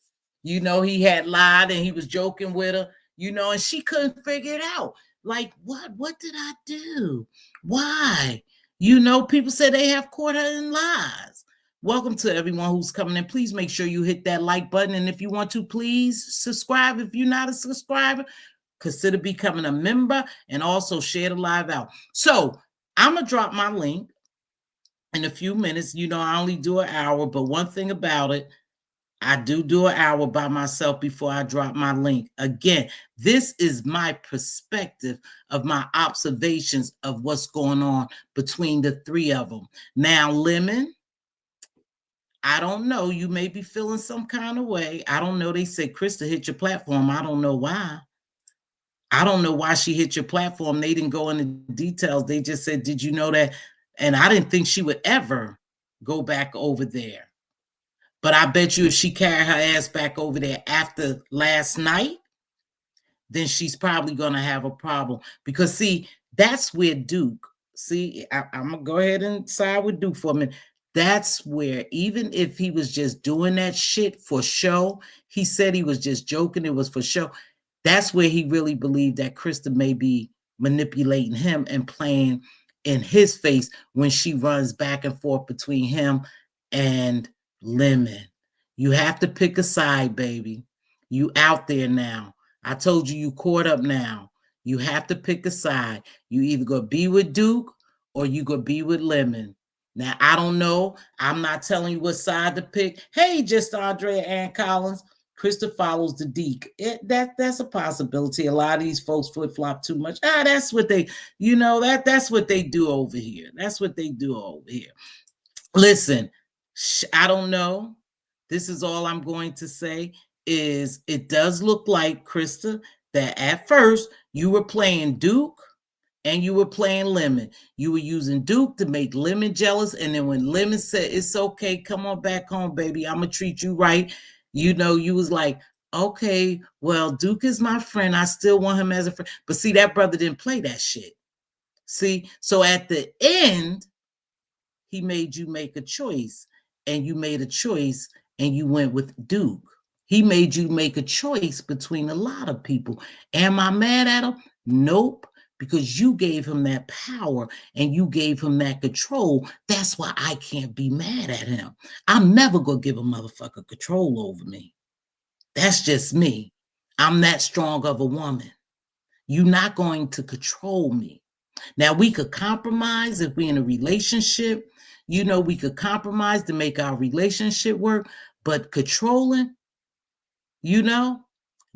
He had lied and he was joking with her, and she couldn't figure it out. Like, what did I do? Why? People say they have caught her in lies. Welcome to everyone who's coming in. Please make sure you hit that like button. And if you want to, please subscribe. If you're not a subscriber, consider becoming a member, and also share the live out. So I'm going to drop my link in a few minutes. I only do an hour, but one thing about it, I do an hour by myself before I drop my link. Again, this is my perspective of my observations of what's going on between the three of them. Now, Lemon, I don't know. You may be feeling some kind of way. I don't know. They said Krista hit your platform. I don't know why. I don't know why she hit your platform. They didn't go into details. They just said, did you know that? And I didn't think she would ever go back over there. But I bet you if she carried her ass back over there after last night, then she's probably going to have a problem. Because, see, that's where Duke, I'm going to go ahead and side with Duke for a minute. That's where, even if he was just doing that shit for show, he said he was just joking, it was for show. That's where he really believed that Krista may be manipulating him and playing in his face when she runs back and forth between him and Lemon. You have to pick a side, baby. You out there now. I told you caught up now. You have to pick a side. You either go be with Duke or you go be with Lemon. Now, I don't know. I'm not telling you what side to pick. Hey, just Andrea Ann Collins. Krista follows the Deke. That's a possibility. A lot of these folks flip-flop too much. That's what they, that's what they do over here. That's what they do over here. Listen, I don't know. This is all I'm going to say is it does look like, Krista, that at first you were playing Duke and you were playing Lemon. You were using Duke to make Lemon jealous. And then when Lemon said, it's okay, come on back home, baby, I'm going to treat you right. You was like, okay, well, Duke is my friend. I still want him as a friend. But see, that brother didn't play that shit. See, so at the end, he made you make a choice, and you made a choice and you went with Duke. He made you make a choice between a lot of people. Am I mad at him? Nope. Because you gave him that power and you gave him that control. That's why I can't be mad at him. I'm never going to give a motherfucker control over me. That's just me. I'm that strong of a woman. You're not going to control me. Now, we could compromise if we're in a relationship. We could compromise to make our relationship work, but controlling,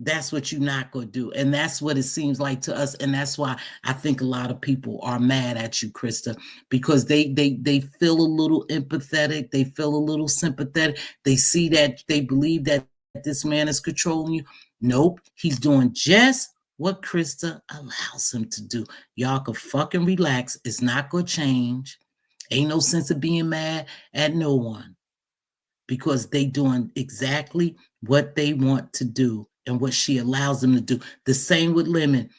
that's what you're not going to do. And that's what it seems like to us. And that's why I think a lot of people are mad at you, Krista, because they feel a little empathetic. They feel a little sympathetic. They see that, they believe that this man is controlling you. Nope. He's doing just what Krista allows him to do. Y'all can fucking relax. It's not going to change. Ain't no sense of being mad at no one, because they doing exactly what they want to do and what she allows them to do. The same with Lemon.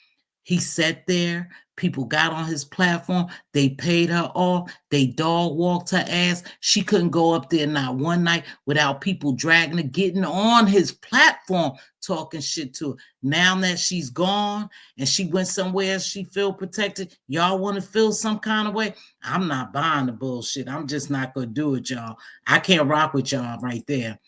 He sat there. People got on his platform. They paid her off. They dog walked her ass. She couldn't go up there not one night without people dragging her, getting on his platform, talking shit to her. Now that she's gone and she went somewhere she feel protected, y'all want to feel some kind of way? I'm not buying the bullshit. I'm just not going to do it, y'all. I can't rock with y'all right there.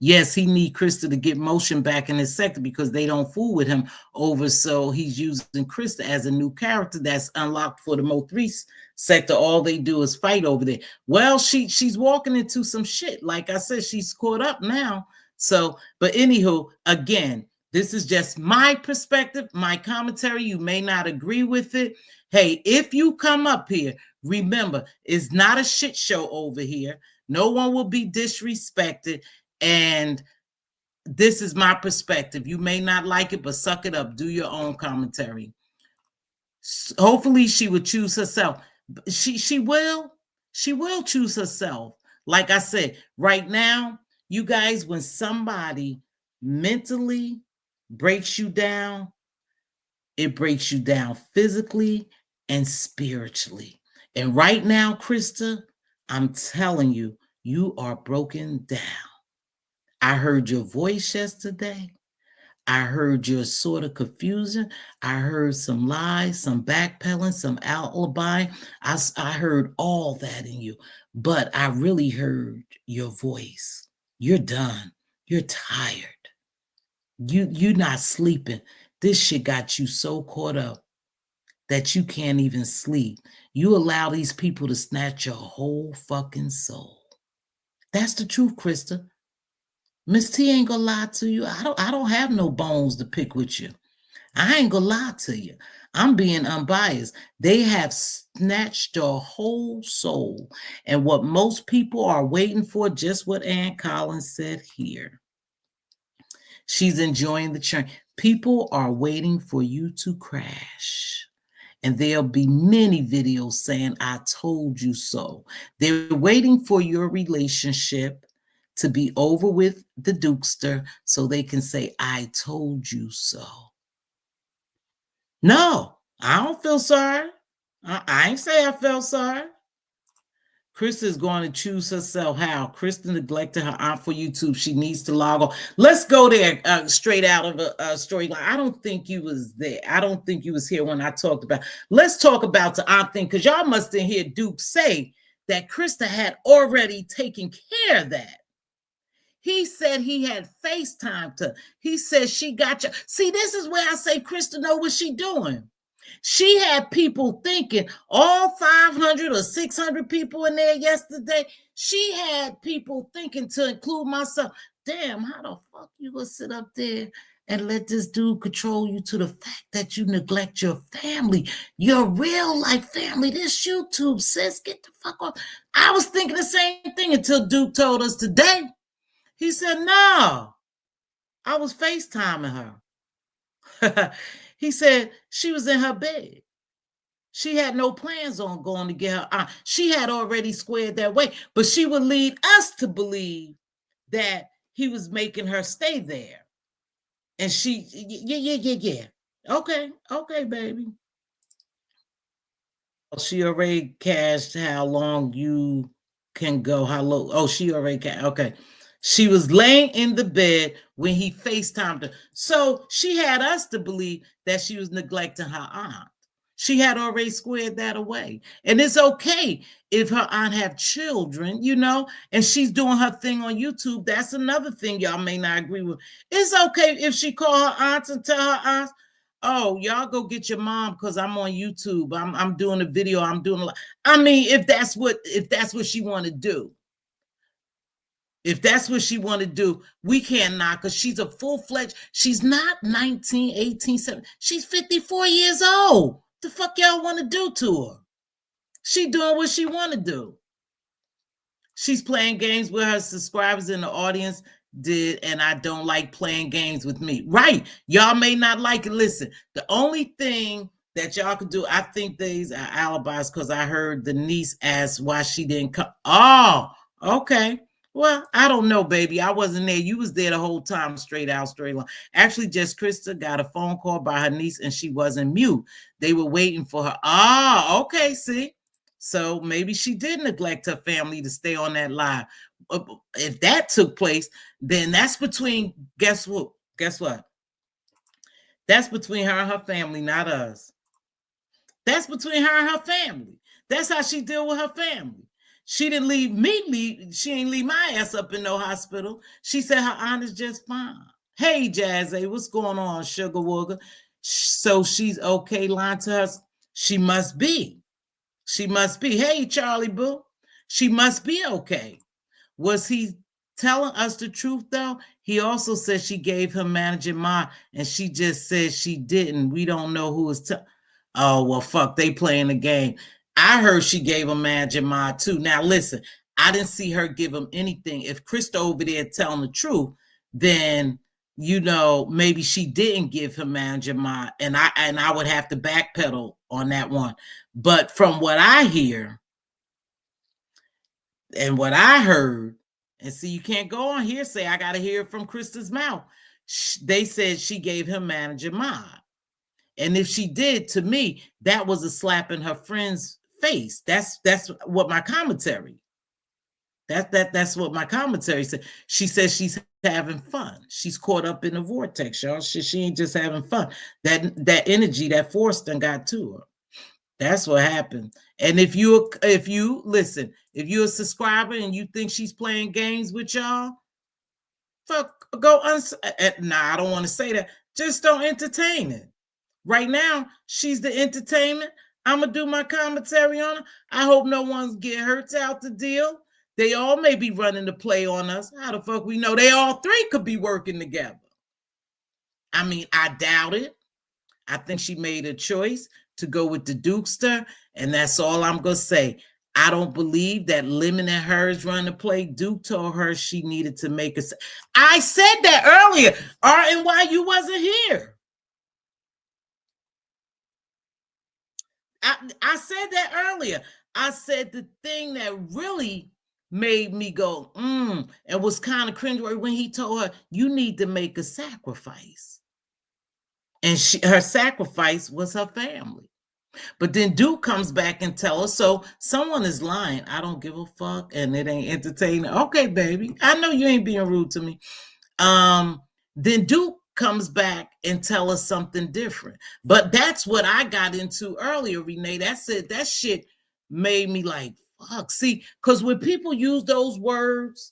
Yes, he need Krista to get motion back in his sector because they don't fool with him over. So he's using Krista as a new character that's unlocked for the Mo3 sector. All they do is fight over there. Well, she's walking into some shit. Like I said, she's caught up now. So, but anywho, again, this is just my perspective, my commentary. You may not agree with it. Hey, if you come up here, remember, it's not a shit show over here. No one will be disrespected. And this is my perspective. You may not like it, but suck it up. Do your own commentary. Hopefully she would choose herself. She will choose herself. Like I said, right now, you guys, when somebody mentally breaks you down, it breaks you down physically and spiritually. And right now, Krista, I'm telling you, you are broken down. I heard your voice yesterday. I heard your sort of confusion. I heard some lies, some backpedaling, some alibi. I heard all that in you. But I really heard your voice. You're done. You're tired. You're not sleeping. This shit got you so caught up that you can't even sleep. You allow these people to snatch your whole fucking soul. That's the truth, Krista. Miss T ain't gonna lie to you. I don't have no bones to pick with you. I ain't gonna lie to you. I'm being unbiased. They have snatched your whole soul. And what most people are waiting for, just what Ann Collins said here. She's enjoying the churn. People are waiting for you to crash. And there'll be many videos saying, I told you so. They're waiting for your relationship to be over with the Dukester so they can say, I told you so. No, I don't feel sorry. I ain't say I felt sorry. Krista is going to choose herself. How? Krista neglected her aunt for YouTube. She needs to log on. Let's go there straight out of a storyline. I don't think you was there. I don't think you was here when I talked about. Let's talk about the aunt thing, because y'all must have heard Duke say that Krista had already taken care of that. He said he had FaceTimed her. He said she got you. See, this is where I say Krista know what she doing. She had people thinking, all 500 or 600 people in there yesterday, she had people thinking, to include myself, damn, how the fuck you gonna sit up there and let this dude control you to the fact that you neglect your family, your real life family? This YouTube, sis, get the fuck off. I was thinking the same thing until Duke told us today. He said, no, I was FaceTiming her. He said she was in her bed. She had no plans on going to get her aunt. She had already squared that way, but she would lead us to believe that he was making her stay there. And she, yeah. Okay, baby. She already cashed how long you can go, how low. Oh, she already cashed. Okay. She was laying in the bed when he FaceTimed her. So she had us to believe that she was neglecting her aunt. She had already squared that away. And it's okay if her aunt have children, and she's doing her thing on YouTube. That's another thing y'all may not agree with. It's okay if she call her aunts and tell her aunts, oh, y'all go get your mom because I'm on YouTube. I'm doing a video. I'm doing a. I mean, if that's what she want to do. If that's what she want to do, we can't knock her. She's a full-fledged. She's not 19, 18, 17. She's 54 years old. The fuck y'all want to do to her? She doing what she want to do. She's playing games with her subscribers in the audience did, and I don't like playing games with me. Right. Y'all may not like it. Listen, the only thing that y'all could do, I think these are alibis because I heard the niece ask why she didn't come. Oh, okay. Well, I don't know, baby. I wasn't there. You was there the whole time, straight out, straight line. Actually, just Krista got a phone call by her niece and she wasn't mute. They were waiting for her. Ah, okay, see? So maybe she did neglect her family to stay on that live. If that took place, then that's between, guess what? Guess what? That's between her and her family, not us. That's between her and her family. That's how she deal with her family. She didn't leave me, she ain't leave my ass up in no hospital. She said her aunt is just fine. Hey, Jazzy, what's going on, Sugar Wooger? So she's okay, lying to us? She must be. She must be. Hey, Charlie Boo. She must be okay. Was he telling us the truth, though? He also said she gave him manager Ma, and she just said she didn't. We don't know who is telling. Oh, well, fuck, they playing the game. I heard she gave him manager Ma, too. Now, listen, I didn't see her give him anything. If Krista over there telling the truth, then, you know, maybe she didn't give him manager Ma, and I would have to backpedal on that one. But from what I hear and what I heard, and see, you can't go on here say I got to hear it from Krista's mouth. They said she gave him manager Ma. And if she did, to me, that was a slap in her friend's face. That's what my commentary. That's what my commentary said. She says she's having fun. She's caught up in the vortex, y'all. She ain't just having fun. That energy, that force done got to her. That's what happened. And if you listen, if you're a subscriber and you think she's playing games with y'all, fuck, go nah, I don't want to say that. Just don't entertain it. Right now, she's the entertainment. I'm gonna do my commentary on her. I hope no one's get hurt out the deal. They all may be running the play on us. How the fuck we know they all three could be working together? I mean, I doubt it. I think she made a choice to go with the Dukester, and that's all I'm gonna say. I don't believe that limiting her is running the play. Duke told her she needed to make a. I said that earlier. And why you wasn't here? I said that earlier. I said the thing that really made me go, and was kind of cringeworthy when he told her, you need to make a sacrifice. And her sacrifice was her family. But then Duke comes back and tell her, so someone is lying. I don't give a fuck, and it ain't entertaining. Okay, baby, I know you ain't being rude to me. Then Duke comes back and tell us something different. But that's what I got into earlier, Renee. That shit made me like, fuck. See, because when people use those words,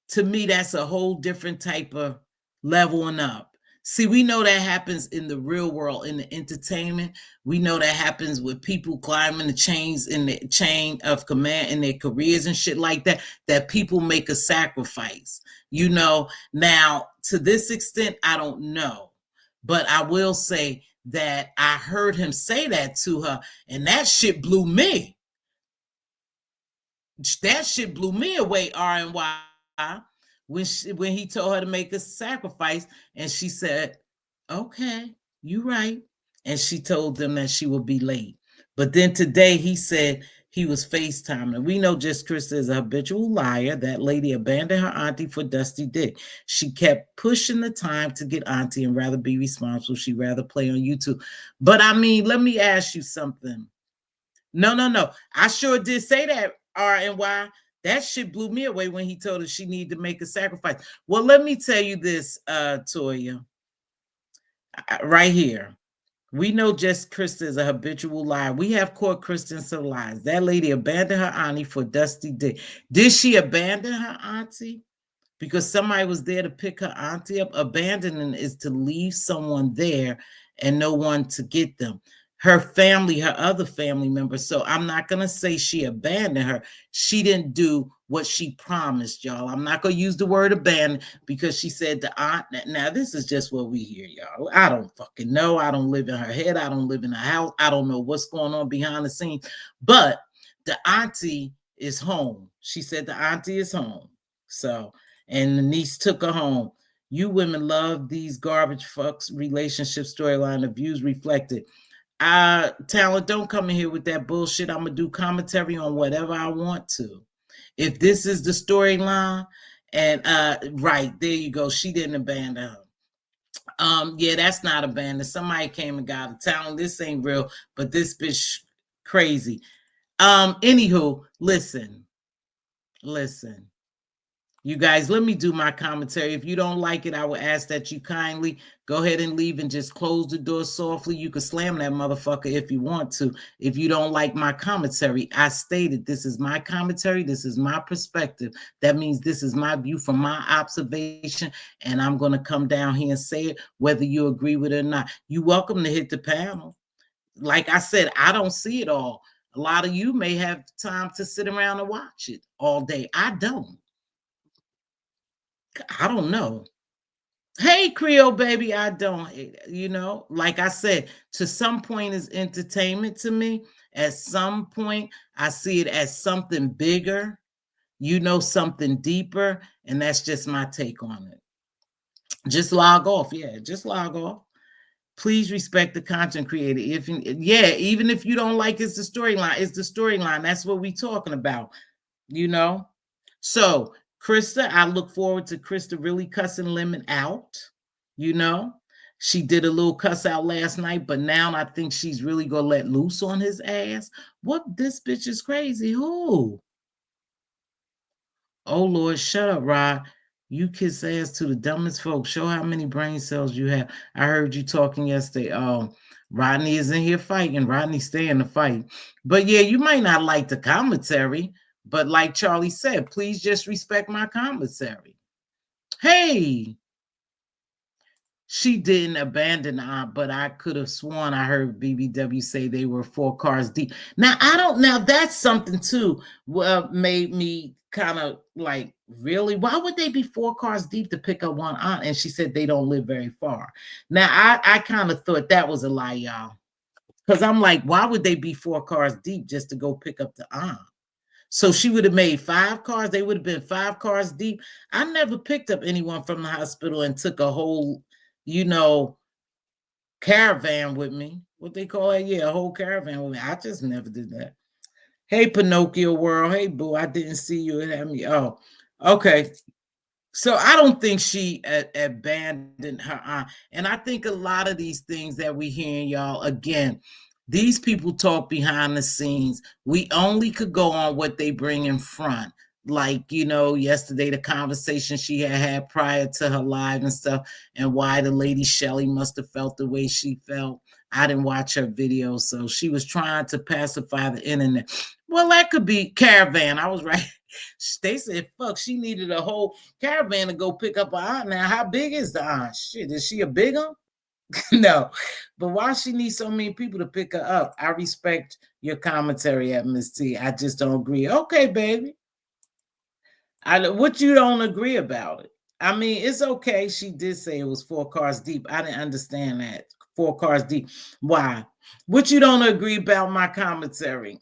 to me, that's a whole different type of leveling up. See, we know that happens in the real world, in the entertainment. We know that happens with people climbing the chains in the chain of command in their careers and shit like that, that people make a sacrifice. You know, now, to this extent, I don't know. But I will say that I heard him say that to her, and that shit blew me. That shit blew me away, R&Y. When he told her to make a sacrifice, and she said, okay, you right. And she told them that she would be late. But then today he said he was FaceTiming. We know Just Krista is a habitual liar. That lady abandoned her auntie for Dusty Dick. She kept pushing the time to get auntie and rather be responsible. She'd rather play on YouTube. But I mean, let me ask you something. No. I sure did say that, R&Y. That shit blew me away when he told her she needed to make a sacrifice. Well, let me tell you this, Toya. Right here. We know Just Krista is a habitual liar. We have caught Krista in some lies. That lady abandoned her auntie for Dusty Dick. Did she abandon her auntie? because somebody was there to pick her auntie up. Abandoning is to leave someone there and no one to get them. Her family, her other family members. So I'm not going to say she abandoned her. She didn't do what she promised, y'all. I'm not going to use the word abandon because she said the aunt. Now, this is just what we hear, y'all. I don't fucking know. I don't live in her head. I don't live in her house. I don't know what's going on behind the scenes. But the auntie is home. She said the auntie is home. So, and the niece took her home. You women love these garbage fucks relationship storyline. The views reflected. Talent, don't come in here with that bullshit. I'm gonna do commentary on whatever I want to. If this is the storyline, and right there you go. She didn't abandon her. Yeah, that's not abandoned. Somebody came and got a Talent. This ain't real, but this bitch crazy. Anywho, listen. You guys, let me do my commentary. If you don't like it, I would ask that you kindly go ahead and leave and just close the door softly. You can slam that motherfucker if you want to. If you don't like my commentary, I stated this is my commentary. This is my perspective. That means this is my view from my observation, and I'm going to come down here and say it, whether you agree with it or not. You're welcome to hit the panel. Like I said, I don't see it all. A lot of you may have time to sit around and watch it all day. I don't. I don't know. Hey, Creole baby, I don't, like I said, to some point is entertainment to me. At some point, I see it as something bigger, something deeper, and that's just my take on it. Just log off. Yeah, just log off. Please respect the content creator. Even if you don't like it's the storyline, That's what we're talking about, So Krista, I look forward to Krista really cussing Lemon out. She did a little cuss out last night, but now I think she's really gonna let loose on his ass. What? This bitch is crazy. Who? Oh Lord, shut up, Rod. You kiss ass to the dumbest folks. Show how many brain cells you have. I heard you talking yesterday. Rodney is in here fighting. Rodney stay in the fight. But yeah, you might not like the commentary, but like Charlie said, please just respect my commentary. Hey, she didn't abandon Aunt, but I could have sworn I heard BBW say they were 4 cars deep. Now, that's something too. Made me kind of like, really? Why would they be 4 cars deep to pick up one aunt? And she said they don't live very far. Now, I kind of thought that was a lie, y'all. Because I'm like, why would they be 4 cars deep just to go pick up the aunt? So she would have made 5 cars. They would have been 5 cars deep. I never picked up anyone from the hospital and took a whole, caravan with me. What they call it? Yeah, a whole caravan with me. I just never did that. Hey, Pinocchio world. Hey, boo. I didn't see you. It had me. Oh, okay. So I don't think she abandoned her aunt. And I think a lot of these things that we hearing, y'all, again, these people talk behind the scenes. We only could go on what they bring in front. Like, yesterday, the conversation she had prior to her live and stuff, and why the lady Shelly must have felt the way she felt. I didn't watch her video, so she was trying to pacify the internet. Well, that could be caravan. I was right. They said, fuck, she needed a whole caravan to go pick up her aunt. Now, how big is the aunt? Shit, is she a big one? No. But why she needs so many people to pick her up? I respect your commentary at Ms. T. I just don't agree. Okay, baby. What you don't agree about it? I mean, it's okay. She did say it was 4 cars deep. I didn't understand that. 4 cars deep. Why? What you don't agree about my commentary?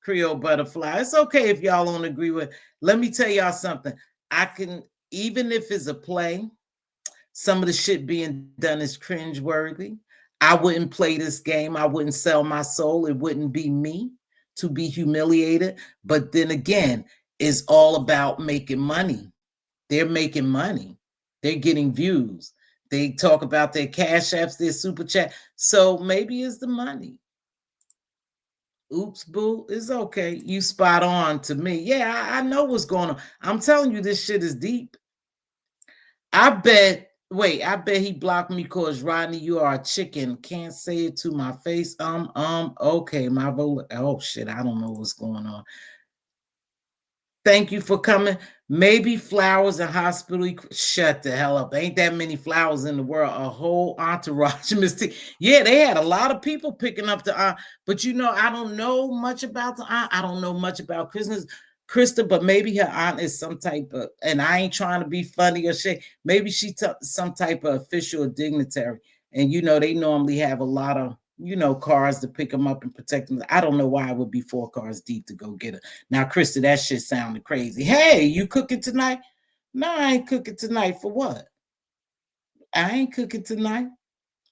Creole Butterfly. It's okay if y'all don't agree with. Let me tell y'all something. I can, even if it's a play, some of the shit being done is cringeworthy. I wouldn't play this game. I wouldn't sell my soul. It wouldn't be me to be humiliated. But then again, it's all about making money. They're making money. They're getting views. They talk about their cash apps, their super chat. So maybe it's the money. Oops, boo. It's okay. You spot on to me. Yeah, I know what's going on. I'm telling you, this shit is deep. I bet he blocked me because Rodney, you are a chicken. Can't say it to my face. Okay, my vote. Oh shit, I don't know what's going on. Thank you for coming. Maybe flowers and hospital. Shut the hell up. Ain't that many flowers in the world. A whole entourage. Yeah, they had a lot of people picking up the aunt. But you know, I don't know much about the aunt. I don't know much about Krista, but maybe her aunt is some type of, and I ain't trying to be funny or shit. Maybe she some type of official or dignitary. And you know, they normally have a lot of, you know, cars to pick them up and protect them. I don't know why it would be 4 cars deep to go get her. Now, Krista, that shit sounded crazy. Hey, you cooking tonight? No, I ain't cooking tonight. For what? I ain't cooking tonight.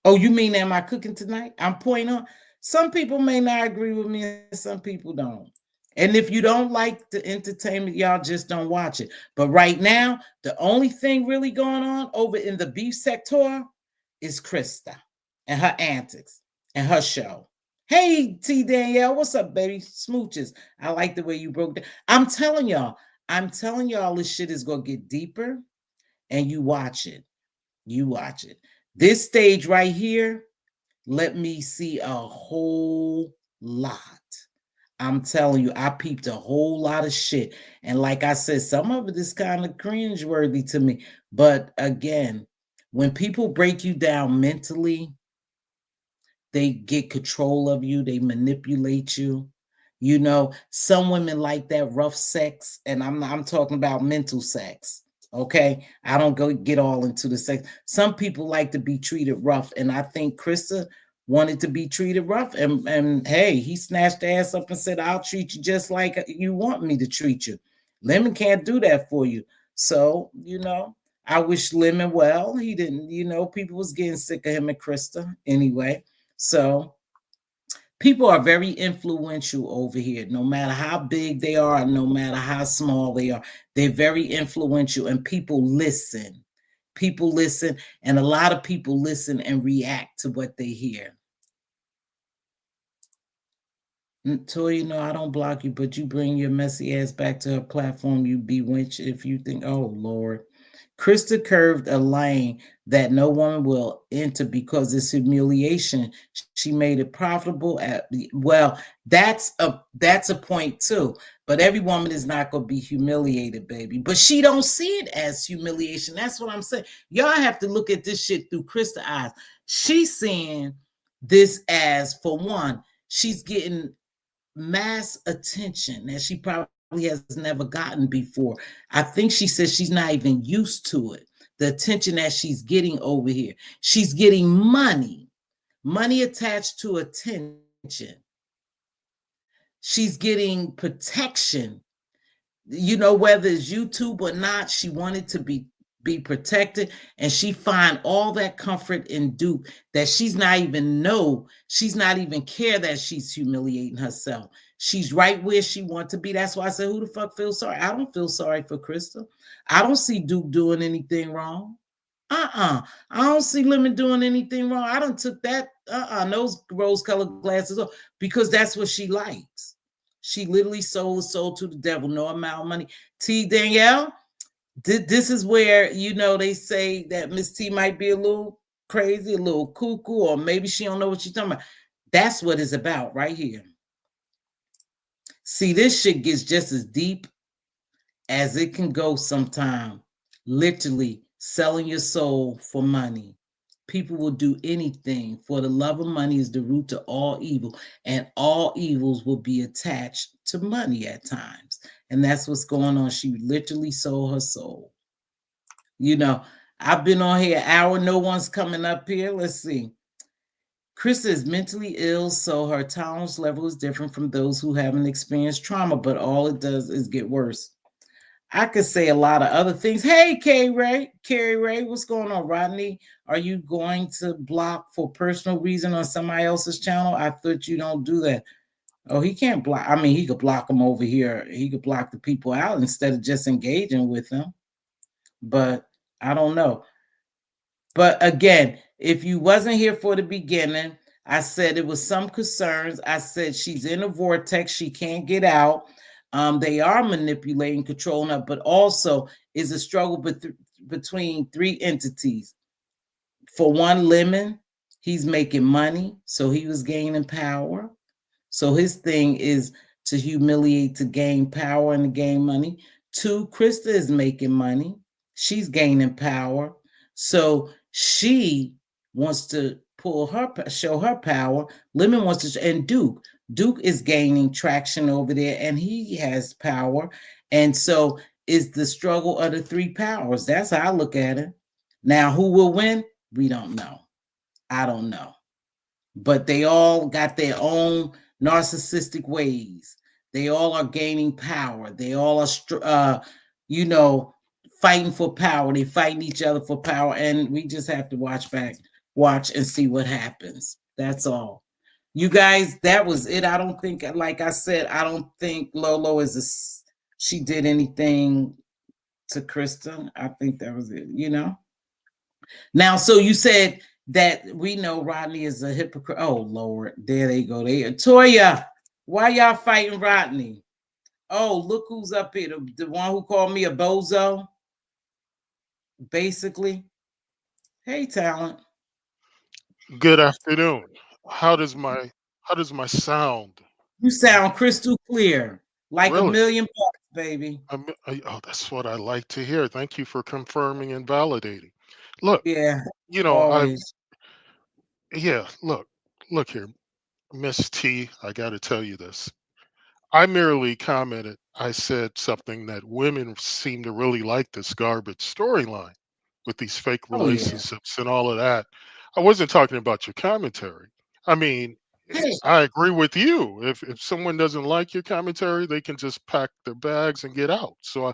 Oh, you mean am I cooking tonight? I'm pointing on. Some people may not agree with me and some people don't. And if you don't like the entertainment, y'all just don't watch it. But right now, the only thing really going on over in the beef sector is Krista and her antics and her show. Hey, T Danielle, what's up, baby? Smooches. I like the way you broke down. I'm telling y'all, this shit is gonna get deeper, and you watch it. You watch it. This stage right here, let me see a whole lot. I'm telling you, I peeped a whole lot of shit. And like I said, some of it is kind of cringe-worthy to me. But again, when people break you down mentally, they get control of you, they manipulate you. You know, some women like that rough sex, and I'm talking about mental sex. Okay, I don't go get all into the sex. Some people like to be treated rough, and I think Krista wanted to be treated rough, and hey, he snatched the ass up and said, "I'll treat you just like you want me to treat you." Lemon can't do that for you, so you know. I wish Lemon well. He didn't, you know, people was getting sick of him and Krista anyway. So people are very influential over here, no matter how big they are, no matter how small they are. They're very influential, and people listen. People listen, and a lot of people listen and react to what they hear. Toya, no, I don't block you, but you bring your messy ass back to her platform. You bewitch if you think, oh Lord. Krista curved a lane that no one will enter because it's humiliation. She made it profitable at well, that's a point too. But every woman is not gonna be humiliated, baby. But she don't see it as humiliation. That's what I'm saying. Y'all have to look at this shit through Krista eyes. She's seeing this as, for one, she's getting mass attention that she probably has never gotten before. I think she says she's not even used to it. The attention that she's getting over here. She's getting money attached to attention. She's getting protection. You know, whether it's YouTube or not, she wanted to be protected, and she find all that comfort in Duke that she's not even care that she's humiliating herself. She's right where she wants to be. That's why I said, who the fuck feels sorry? I don't feel sorry for Krista. I don't see Duke doing anything wrong. I don't see Lemon doing anything wrong. I don't took that those rose-colored glasses off because that's what she likes. She literally sold her soul to the devil, no amount of money. T Danielle, this is where, you know, they say that Miss T might be a little crazy, a little cuckoo, or maybe she don't know what she's talking about. That's what it's about right here. See, this shit gets just as deep as it can go sometime. Literally selling your soul for money. People will do anything, for the love of money is the root to all evil, and all evils will be attached to money at times. And that's what's going on. She literally sold her soul. You know, I've been on here an hour, no one's coming up here. Let's see. Krista is mentally ill, so her tolerance level is different from those who haven't experienced trauma, but all it does is get worse. I could say a lot of other things. Hey, Carrie Ray, what's going on? Rodney, are you going to block for personal reason on somebody else's channel? I thought you don't do that. Oh, he can't block. I mean, he could block them over here. He could block the people out instead of just engaging with them. But I don't know. But again, if you wasn't here for the beginning, I said it was some concerns. I said she's in a vortex. She can't get out. They are manipulating, controlling her, but also is a struggle between 3 entities. For one, Lemon, he's making money, so he was gaining power. So his thing is to humiliate, to gain power and to gain money. Two, Krista is making money. She's gaining power. So she wants to show her power. Lemon wants to, and Duke is gaining traction over there and he has power. And so it's the struggle of the three powers. That's how I look at it. Now, who will win? We don't know. I don't know. But they all got their own narcissistic ways. They all are gaining power. They all are, you know, fighting for power. They fighting each other for power, and we just have to watch and see what happens. That's all. You guys, that was it. I don't think, like I said, I don't think Lolo she did anything to Krista. I think that was it. Now, so you said that we know Rodney is a hypocrite. Oh Lord, there they go. Toya, why y'all fighting Rodney? Oh, look who's up here. The one who called me a bozo. Basically. Hey, talent. Good afternoon. How does my sound? You sound crystal clear, like a Really? million bucks, baby. Oh, that's what I like to hear. Thank you for confirming and validating. Look, Yeah, I always. yeah, look here, Miss T, I got to tell you this. I merely commented. I said something that women seem to really like this garbage storyline with these fake Oh yeah. relationships and all of that. I wasn't talking about your commentary. I mean, Hey, I agree with you. If someone doesn't like your commentary, they can just pack their bags and get out. So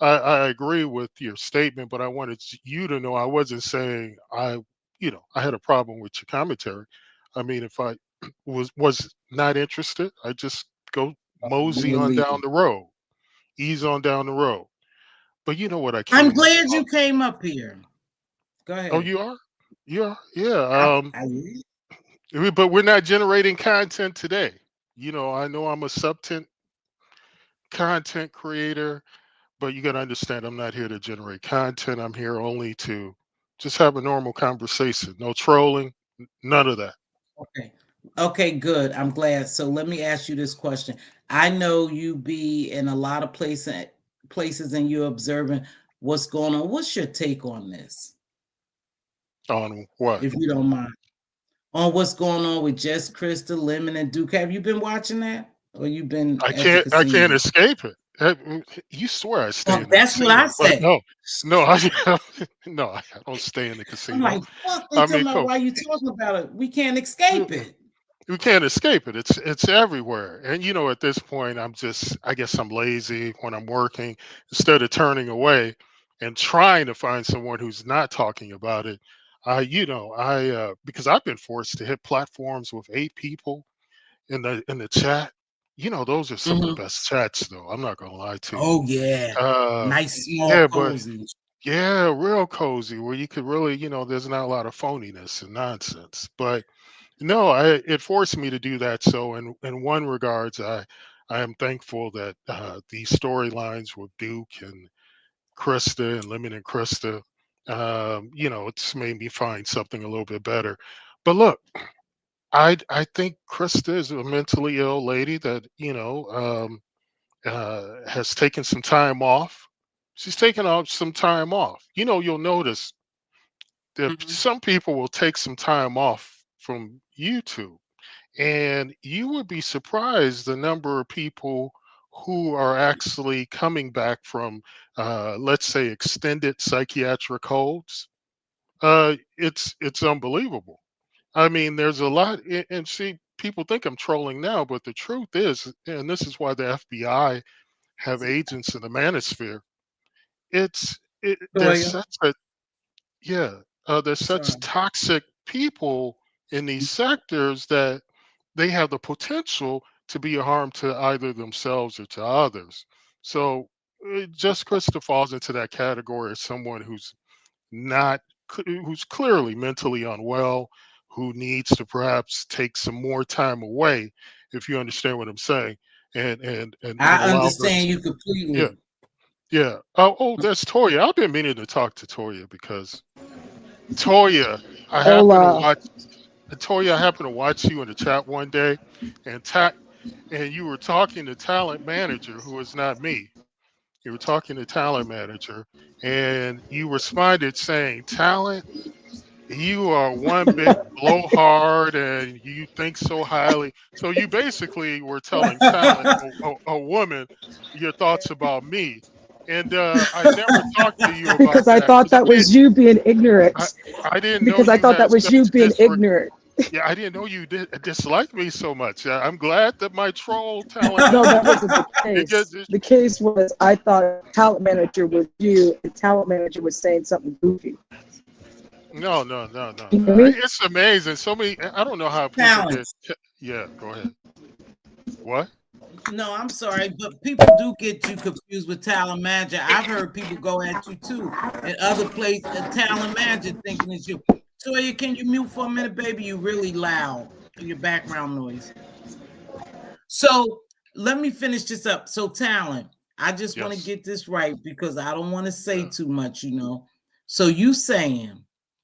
I agree with your statement, but I wanted you to know I wasn't saying I had a problem with your commentary. I mean, if I was not interested, I just go you mosey would on down leave. the road, ease on down the road. But you know what I I'm came to glad talk. you came up here. Go Oh, ahead. you are? Yeah. I But we're not generating content today. I know I'm a content creator, but you got to understand I'm not here to generate content. I'm here only to just have a normal conversation. No trolling, none of that. Okay. Okay, good. I'm glad. So let me ask you this question. I know you be in a lot of places and you're observing what's going on. What's your take on this? On what? If you don't mind. On what's going on with Jess, Krista, Lemon, and Duke. Have you been watching that? Or you been I at the can't I can't casino? escape it. You swear I stay Well, in the that's what I casino, but said. no, no, I don't stay in the I'm casino. like, fuck, they I talking mean, about why you talking about it. We can't escape it. we can't escape it. It's everywhere. And at this point, I guess I'm lazy when I'm working. Instead of turning away and trying to find someone who's not talking about it, because I've been forced to hit platforms with 8 people in the chat. Those are some of the Mhm. best chats, though. I'm not gonna lie to you. Oh yeah. Uh, Nice, small, yeah, but cozy. yeah, real cozy where you could really, there's not a lot of phoniness and nonsense. But no, it forced me to do that. So in one regards, I am thankful that these storylines with Duke and Krista and Lemon and Krista, it's made me find something a little bit better. But look, I think Krista is a mentally ill lady that has taken some time off. She's taken off some time off. You'll notice that Mhm. some people will take some time off from YouTube. And you would be surprised the number of people who are actually coming back from, let's say, extended psychiatric holds. It's unbelievable. I mean, there's a lot, and see, people think I'm trolling now, but the truth is, and this is why the FBI have agents in the manosphere. There's Toya, such a yeah, there's such sorry. toxic people in these sectors that they have the potential to be a harm to either themselves or to others. So, just Krista falls into that category as someone not, who's clearly mentally unwell, who needs to perhaps take some more time away, if you understand what I'm saying, and I allow her. understand you Yeah, completely. yeah. Oh, that's Toya. I've been meaning to talk to Toya because Toya, I happen to Hola. watch. Toya, I happened to watch you in the chat one day, and and you were talking to talent manager, who is not me. You were talking to talent manager, and you responded saying, "Talent, you are one big blowhard, and you think so highly." So you basically were telling talent, a woman, your thoughts about me. And I never talked to you about Because I that thought because that was you being ignorant. I didn't know Because I you thought had that was you such being ignorant. yeah, I didn't know you dislike me so much. I'm glad that my troll talent No, that manager wasn't the it get case. this. The case was I thought talent manager was you and talent manager was saying something goofy. No, no, no, no, You no. hear me? It's amazing. So many. I don't know how people Talent. get. Yeah, go ahead. What? No, I'm sorry, but people do get you confused with talent manager. I've heard people go at you too. In other place, a talent manager thinking it's you. Toya, can you mute for a minute, baby? You really loud. Your background noise. So let me finish this up. So talent, I just want to Yes. get this right because I don't want to say Yeah. too much, you know. So you saying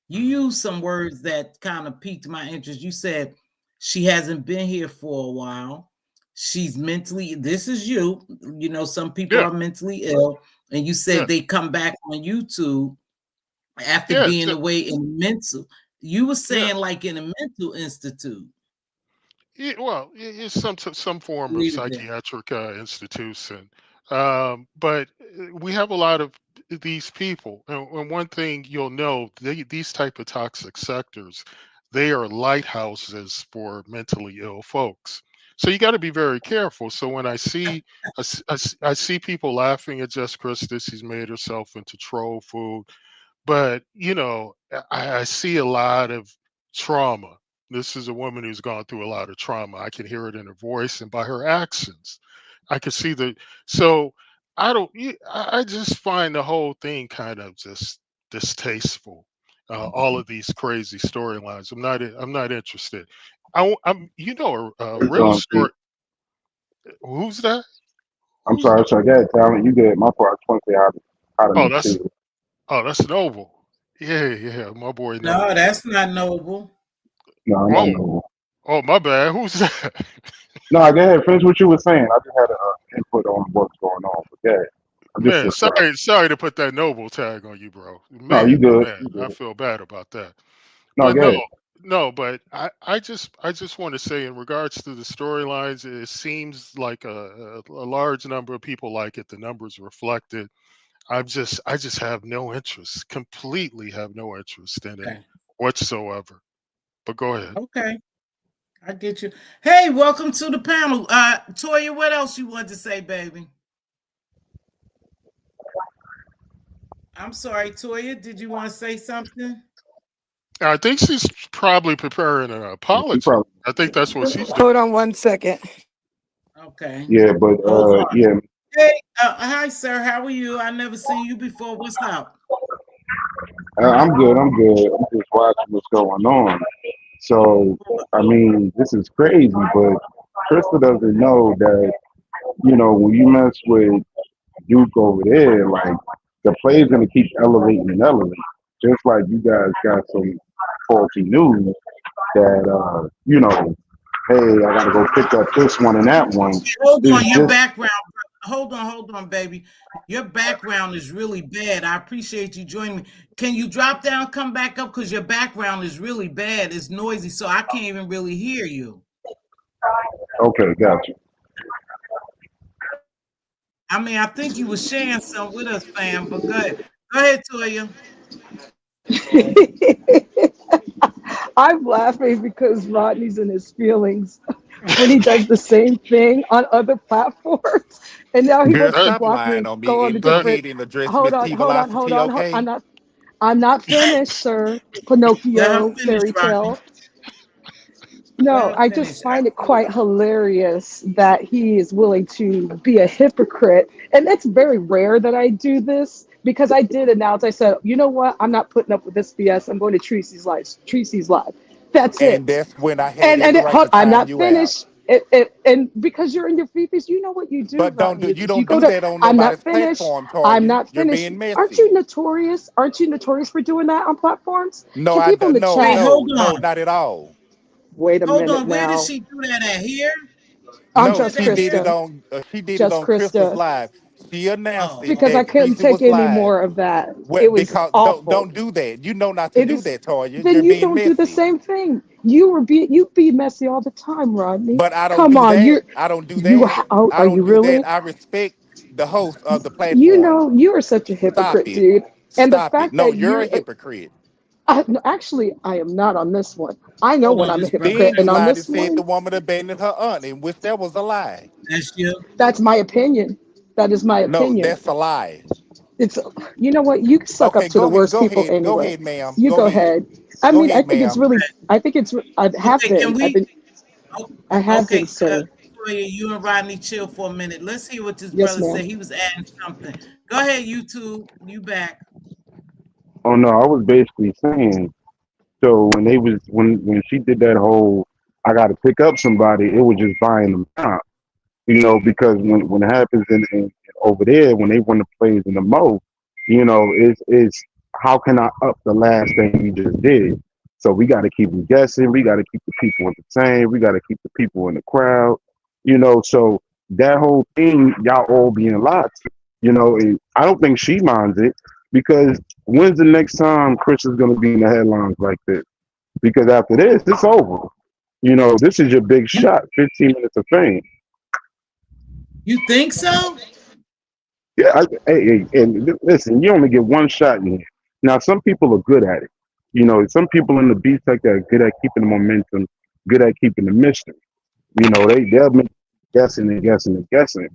you Hmm. use some words that kind of piqued my interest. You said she hasn't been here for a while. She's mentally, this is you. You know, some people Yeah. are mentally ill. And you Yeah. said they come back on YouTube after Yeah. being away in mental. You were Yeah. saying like in a mental institute. Well, it's some form of Leave it there. psychiatric institution, but we have a lot of these people, and one thing you'll know, these type of toxic sectors, they are lighthouses for mentally ill folks. So you got to be very careful. So when I see people laughing at Jess Christus, he's made herself into troll food, but I see a lot of trauma. This is a woman who's gone through a lot of trauma. I can hear it in her voice and by her actions. I can see the so I don't I just find the whole thing kind of just distasteful. All of these crazy storylines. I'm not interested. I'm a It's real on story. Pete. Who's that? I'm Who's sorry, go ahead, Talent. You good. My part, I just want to say how to oh mix that's it. that's Noble. Yeah, yeah, my boy No, Noble. that's not noble. No, I'm not Oh, no. oh, my bad. Who's that? No, go ahead. Finish what you were saying. I just had an input on what's going on. But yeah, I'm just Man, sorry to put that noble tag on you, bro. no, you Man, oh good. man, You I good. feel bad about that. No, But go no, ahead. no, but I just want to say in regards to the storylines, it seems like a large number of people like it. The numbers reflect it. I just have no interest, completely have no interest in it Okay. whatsoever. But go ahead. Okay. I get you. Hey, welcome to the panel. Toya, what else you want to say, baby? I'm sorry, Toya. Did you want to say something? I think she's probably preparing an She apology. probably I think that's what she's doing. Hold on one second. Okay. yeah, but Hold on. yeah, Hey, hi, sir. How are you? I never seen you before. What's up? I'm good. I'm good. I'm just watching what's going on. So I mean, this is crazy, but Trista doesn't know that when you mess with Duke over there, like the play's gonna keep elevating and elevating. Just like you guys got some faulty news that hey, I gotta go pick up this one and that one. Hold on. It's Your just background. Hold on, baby. Your background is really bad. I appreciate you joining me. Can you drop down, come back up? Because your background is really bad. It's noisy, so I can't even really hear you. okay, gotcha. I mean, I think you were sharing some with us, fam, but go ahead. Go ahead, Toya. I'm laughing because Rodney's in his feelings when he does the same thing on other platforms, and now he Girl, wants to That stop block me lying and on go me on a and go that different. ahead and address Hold Miss on, hold on, hold T-Velocity, on. okay? I'm not finished, sir. Let her Pinocchio, finish, fairy Rodney. tale. Let No, her I finish. just find it quite hilarious that he is willing to be a hypocrite. And it's very rare that I do this because I did announce, I said, you know what? I'm not putting up with this BS. I'm going to Tracy's live. That's it. And that's when I had And every right to I'm time not you out. finished. And because you're in your fifties, you know what you do, But Rodney, you is you don't go do to, that on I'm not nobody's finished. platform, I'm Toya. not You're finished. being messy. Aren't you notorious for doing that on platforms? No, Can people in the no, Wait, chat, hold no, on. not at all. wait a Hold minute on. Where did now. she do that at? Here? I'm Who No, did just she that, did it Mary? Krista. on Just Krista's Krista. live. She announced Oh, it Because okay. I that couldn't Creasy take was any live. more of that. Well, It was because awful. don't do that. You know not to It do is. that, Toya. Then You're you being don't do the messy. same thing. You be messy all the time, Rodney. But I don't Come do on, that. I don't do that. I are you don't do really? that. I respect the host of the You platform. know, you are such a Stop hypocrite, it. dude. And the Stop it. fact No, that you're a you're, hypocrite. no, actually, I am not on this one. I know Hold when on, I'm a Miss Brother. hypocrite, Then you and on lied and this said the one, woman abandoned her aunt, in which that was a lie. That's you. that's my opinion. That is my No, opinion. that's a lie. It's, you know what? You suck up Okay, to the worst people go anyway. ahead, ma'am. You Go go ahead. ahead. I Go mean, ahead, ma'am. I think it's, I have Okay, can been. we? Oh, I have been, okay, sir. Toya, you and Rodney chill for a minute. Let's hear what this Yes, brother ma'am. said. He was adding something. Go ahead, YouTube. You back. Oh no, I was basically saying. So when they was when she did that whole, I got to pick up somebody, it was just buying them time. Because when it happens in over there, when they run the plays in the mo, it's how can I up the last thing you just did? So we got to keep them guessing. We got to keep the people entertained. We got to keep the people in the crowd. So that whole thing, y'all all being lied to. And I don't think she minds it because when's the next time Chris is going to be in the headlines like this? Because after this, it's over. This is your big You shot, 15 minutes of fame. you think so? Yeah, and listen, you only get one shot in here. Now, some people are good at it. Some people in the beat sector are good at keeping the momentum, good at keeping the mystery. They'll make guessing and guessing and guessing.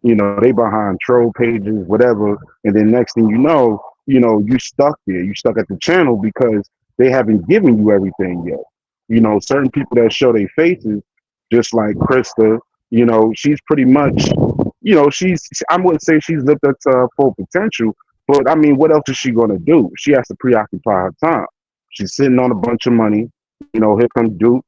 They behind troll pages, whatever, and then next thing you stuck there. You stuck at the channel because they haven't given you everything yet. Certain people that show their faces, just like Krista. She's pretty much, I wouldn't say she's lived up to her full potential, but I mean, what else is she gonna do? She has to preoccupy her time. She's sitting on a bunch of money. Here comes Duke.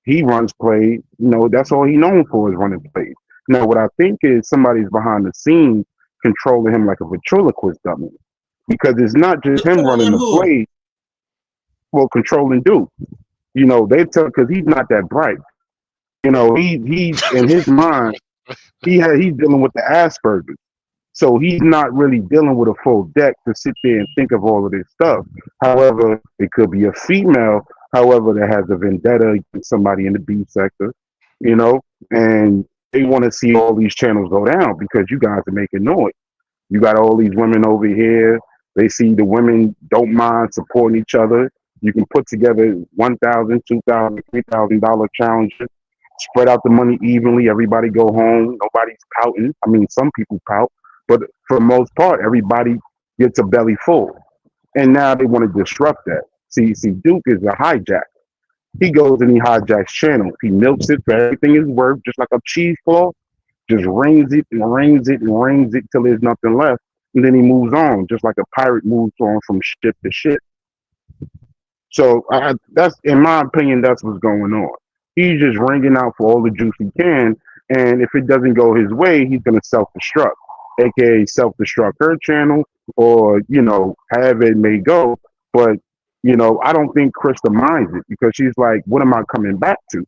He runs plays. That's all he's known for is running plays. Now, what I think is somebody's behind the scenes controlling him like a ventriloquist dummy. Because it's not just him running Controlling the who? plays, well, controlling Duke. They tell because he's not that bright. He in his mind, he's dealing with the Asperger's. So he's not really dealing with a full deck to sit there and think of all of this stuff. However, it could be a female, however, that has a vendetta against somebody in the B sector, and they want to see all these channels go down because you guys are making noise. You got all these women over here. They see the women don't mind supporting each other. You can put together $1,000, $2,000, $3,000 challenges, spread out the money evenly. Everybody go home. Nobody's pouting. I mean, some people pout, but for the most part, everybody gets a belly full. And now they want to disrupt that. See, Duke is a hijack. He goes and he hijacks channels. He milks it for everything it's worth, just like a cheesecloth. Just rings it and rings it and rings it till there's nothing left. And then he moves on, just like a pirate moves on from ship to ship. So that's, in my opinion, that's what's going on. He's just ringing out for all the juice he can, and if it doesn't go his way, he's gonna self-destruct, aka self-destruct her channel, or however it may go. But I don't think Krista minds it because she's like, "What am I coming back to?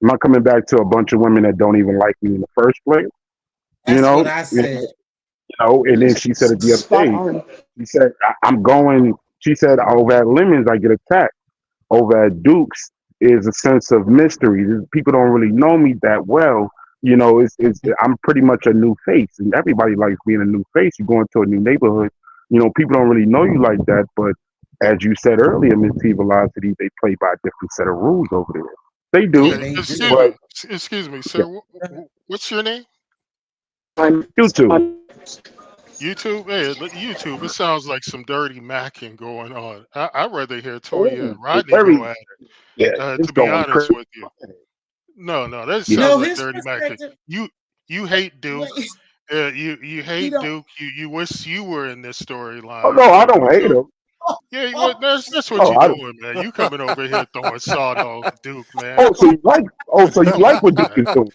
Am I coming back to a bunch of women that don't even like me in the first place?" You That's what know, I and, said. and then she said it the other Spot day. on. She said, I'm going. She said, over at Lemons, I get attacked. Over at Duke's is a sense of mystery. People don't really know me that well. I'm pretty much a new face, and everybody likes being a new face. You go into a new neighborhood, people don't really know you like that. But as you said earlier, Mz.Teavalocity, they play by a different set of rules over there. They Yeah, do, Okay, they excuse do. but me, excuse me, yeah, sir. What's your name? I'm, you too. I'm YouTube. Hey, YouTube. It sounds like some dirty macking going on. I'd rather hear Toya Oh, and it's Rodney go very, at yeah, it. it's To be going honest crazy. with you, no, that Yeah. sounds No, like his dirty macking. perspective. You hate Duke. Wait, You he hate don't. Duke. You wish you were in this Oh storyline. no, I don't hate him. Yeah, that's what Oh, you I, doing, man. You coming over here throwing salt on Duke, man. oh, so you Come like on, what Duke man. is doing?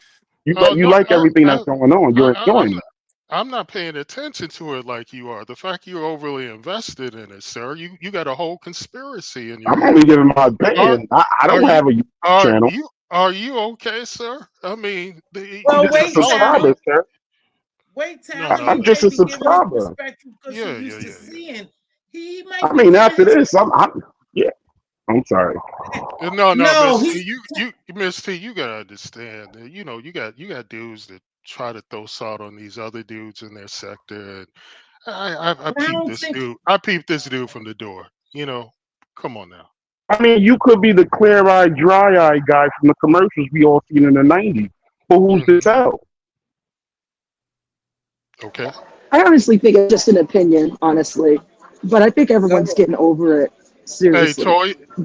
Oh You no, like everything that's going on? You're enjoying I'm it. I'm not paying attention to it like you are. The fact you're overly invested in it, sir. You got a whole conspiracy in your I'm head. only giving my Are opinion. I are don't you have a YouTube are channel. you Are you okay, sir? I mean, I'm Well, you've just been a wait, celebrating. subscriber, talent. sir. Wait, No, talent. no. He I'm just might a be giving his subscriber. perspective because he Yeah, yeah, used to yeah, yeah. seeing. He I might be mean, giving after his. this, yeah. I'm sorry. No, no, No, Miss T, he's Miss T, you gotta understand that you got dudes that try to throw salt on these other dudes in their sector. And I I peeped don't this think. dude. I peeped this dude from the door. Come on now. I mean, you could be the clear-eyed, dry-eyed guy from the commercials we all seen in the '90s. But who's to Hmm. tell? Okay. I honestly think it's just an opinion, honestly. But I think everyone's getting over it. Hey, Seriously.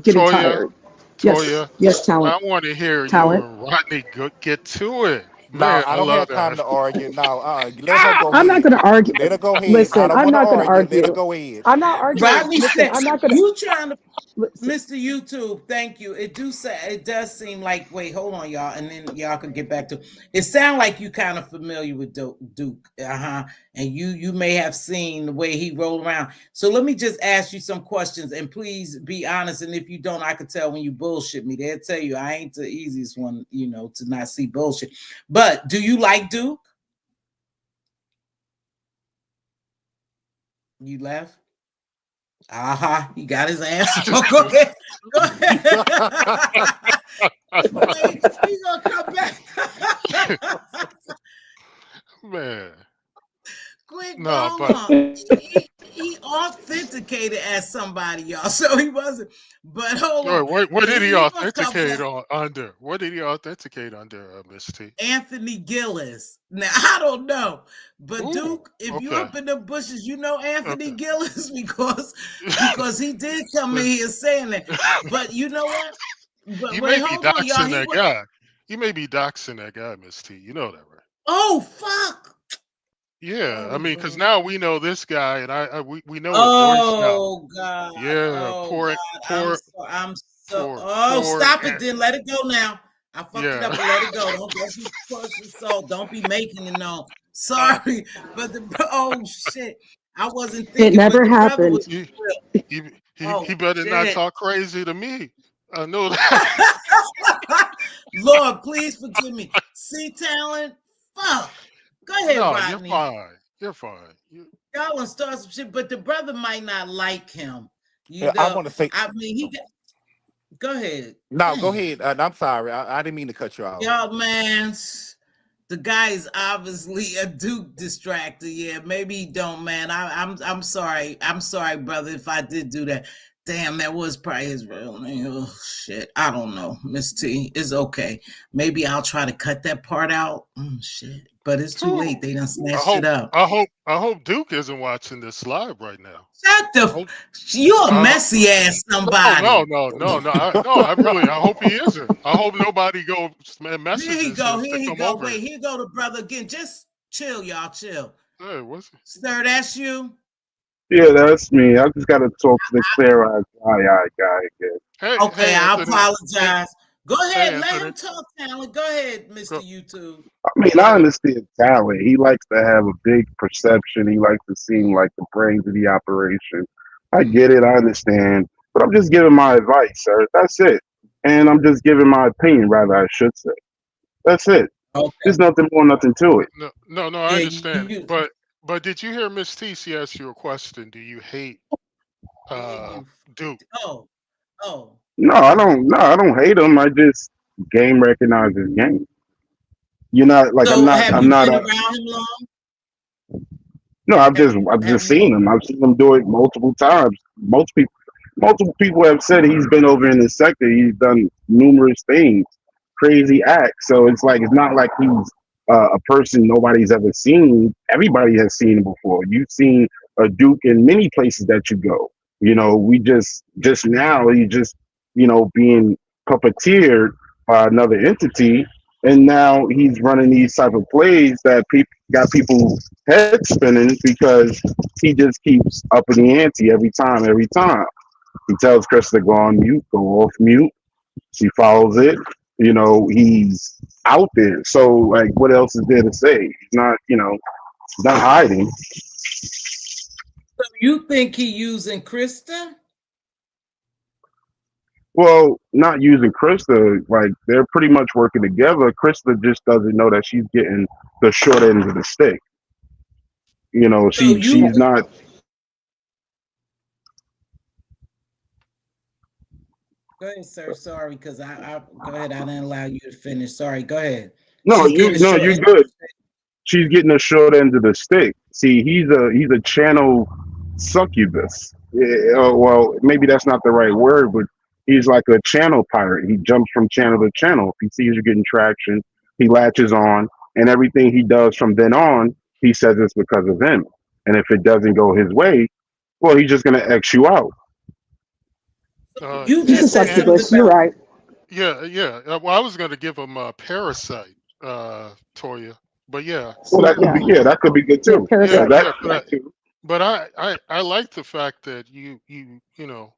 Getting Toya, tired. Yes. Toya, Yes, talent. I want to hear you Talent. and Rodney get to it. No, Man, I I don't love have time that. to argue. No, let her go I'm not ahead. going to argue. Let her go ahead. I Listen, don't I'm want to not going to argue. Let her argue. go ahead. I'm not arguing. Rodney Listen, said, I'm not going to. "You trying to, Listen. Mr. YouTube? Thank you. It does seem like. Wait, hold on, y'all, and then y'all could get back to. It sound like you kind of familiar with Duke, and you may have seen the way he roll around. So let me just ask you some questions, and please be honest. And if you don't, I could tell when you bullshit me. They'll tell you I ain't the easiest one, to not see bullshit. But do you like Duke? You left. He got his answer. Go ahead. Go ahead. Wait, he's gonna come back. Man, Quick, but no, hold but on. He authenticated as somebody, y'all. So he wasn't. But hold on. what did he He gonna come authenticate back. under? What did he authenticate under, Miss T? Anthony Gillis. Now I don't know, but Ooh, Duke, if you okay. up in the bushes, you know Anthony Okay. Gillis because he did come in here saying that. But you know what? But You wait, may be hold on, y'all. doxing that guy. You may be doxing that guy, Miss T. You know that, right? Oh fuck. Yeah, I Oh mean, because God. now we know this guy, and we know his voice now. Oh God. Yeah, Oh God. I'm so poor, stop it then. Let it go now. I fucked it yeah. up and let it go. Don't be pushing so don't be making it known. uh, Sorry, but oh shit. I wasn't It thinking, but never the brother was happened. he, real. he Oh better not shit. talk crazy to me. I know that. Lord, please forgive me. See talent? Fuck. Go ahead, No, you're Rodney. fine. You're fine. Y'all want to start some shit, but the brother might not like him. You Yeah, I know, want to say I mean, go ahead. no. Go Dang. ahead. I'm sorry. I didn't mean to cut you off. Y'all, man, the guy is obviously a Duke distractor. Yeah, maybe he don't, man. I'm sorry. I'm sorry, brother, if I did do that. Damn, that was probably his real name. Oh shit. I don't know. Miss T. It's okay. Maybe I'll try to cut that part out. Shit. But it's too late. Whew. They done snatched it up. I hope Duke isn't watching this live right now. Shut I the hope. you a I, messy ass no, no, somebody. no, no, no. I hope he isn't. I hope nobody Here he messages go. him Here to he come go. over. Wait, here go the brother again. Just chill, y'all. Chill. Hey, what's Sir, that's you. Yeah, that's me. I just got to talk to the clear-eyed, dry-eyed guy again. Okay, hey I Anthony. Hey, apologize. Go hey ahead, let Anthony. him talk, talent. Go ahead, Go Mr. YouTube. I mean, go I ahead. understand talent. He likes to have a big perception. He likes to seem like the brains of the operation. I get it. I understand. But I'm just giving my advice, sir. That's it. And I'm just giving my opinion, rather, I should say. That's it. Okay. There's nothing more, nothing to it. No, no, no. I Yeah, understand. you. But did you hear Miss T? She asked you a question. Do you hate Yeah, uh you. Duke? Oh, oh. No, I don't. No, I don't hate him. I just game recognizes game. You're not like I'm So, not. have I'm you not been a. around him long? No, I've Have just you? seen him. I've seen him do it multiple times. Multiple people have said he's been over in the sector. He's done numerous things, crazy acts. So it's like it's not like he's a person nobody's ever seen. Everybody has seen him before. You've seen a Duke in many places that you go. You know, we just now he just being puppeteered by another entity, and now he's running these type of plays that people got people head spinning because he just keeps upping the ante every time, every time. He tells Chris to go on mute, go off mute. She follows it. He's out there. So, like, what else is there to say? He's not hiding. So you think he using Krista? Well, not using Krista, like they're pretty much working together. Krista just doesn't know that she's getting the short end of the stick. You know, So you she's not. go ahead, sir. Sorry, because I go ahead. I didn't allow you to finish. Sorry, go ahead. No, She's getting short you're end. good. She's getting the short end of the stick. See, he's a channel succubus. Well, maybe that's not the right word, but he's like a channel pirate. He jumps from channel to channel. If he sees you're getting traction, he latches on, and everything he does from then on, he says it's because of him. And if it doesn't go his way, well, he's just gonna X you out. You He's a just said something succubus. You're about right. yeah. Well, I was going to give him a parasite, Toya, but yeah, Well, that could Yeah. be that could be good Yeah. too. Yeah, Parasite. yeah. that too. But I like the fact that you know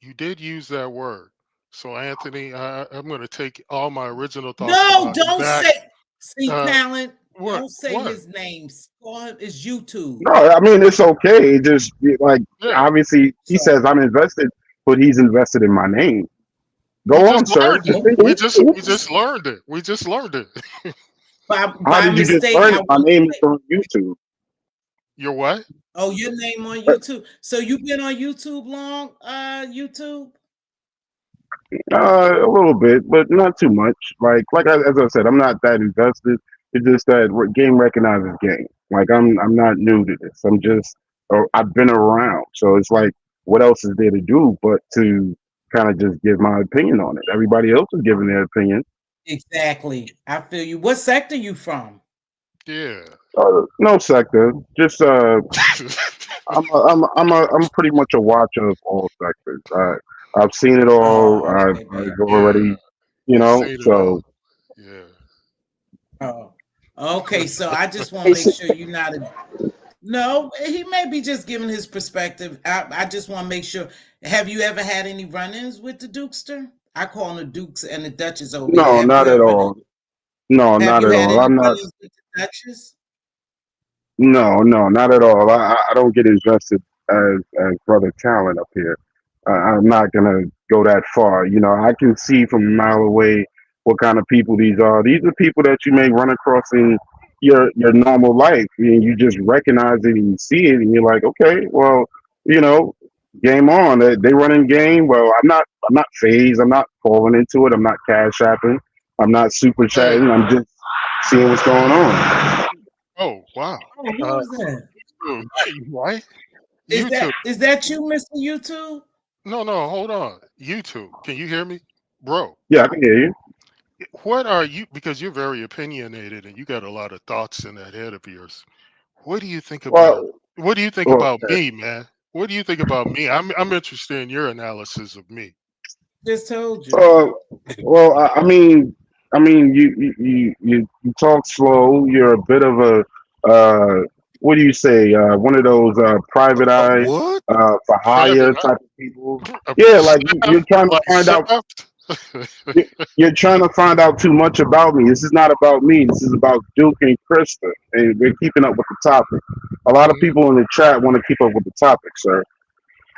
you did use that word. So Anthony, I'm going to take all my original thoughts no. about you Don't back. say. See, Uh, talent. what Don't say what? his name. Call him. It's YouTube. No, I mean it's okay. It just like Yeah, obviously he Sorry. says I'm invested, but he's invested in my name. we Go just on, sir. learned it. Continue. We just learned it. We just learned it. How By did you just mistake, learn I it? My will name is say. on YouTube. You're what? Oh, your name on Uh, YouTube. So you've been on YouTube long? YouTube. a little bit, but not too much. As I said, I'm not that invested. It's just that game recognizes game. Like I'm not new to this. I've been around, so it's like what else is there to do but to kind of just give my opinion on it. Everybody else is giving their opinion. Exactly. I feel you. What sector you from? Yeah. No sector, just I'm pretty much a watcher of all sectors. I've seen it all. Oh, okay, baby. I've Yeah. already, You've so seen it all. Yeah. Oh, okay. So I just want to make Basic. sure you're not a. No, he may be just giving his perspective. I just want to make sure. Have you ever had any run-ins with the Dukester? I call them the Dukes and the Duchess over here. no, not at all. No, Have not you at had all. any I'm not. run-ins with the Duchess? No, no, not at all. I don't get invested as brother talent up here. I'm not gonna go that far. You know, I can see from a mile away what kind of people these are. These are people that you may run across in your normal life, and you just recognize it and you see it, and you're like, okay, well, you know, game on. They running game. Well, I'm not phased. I'm not falling into it. I'm not cash apping. I'm not super Hey. chatting. I'm just seeing what's going on. Oh wow. Oh, who Uh, is that? right? Is YouTube. that you, Mr. YouTube? No. Hold on. YouTube. Can you hear me, bro? Yeah, I can hear you. What are you? Because you're very opinionated and you got a lot of thoughts in that head of yours. What do you think about? Well, What do you think about okay. me, man? What do you think about me? I'm interested in your analysis of me. Just told you. Uh, I mean, you talk slow. You're a bit of a what do you say? One of those private eye What? for Private hire type of people. a Yeah, like you're shaft, trying to like find out. shaft. You're trying to find out too much about me. This is not about me. This is about Duke and Krista, and we're keeping up with the topic. A lot of people in the chat want to keep up with the topic, sir.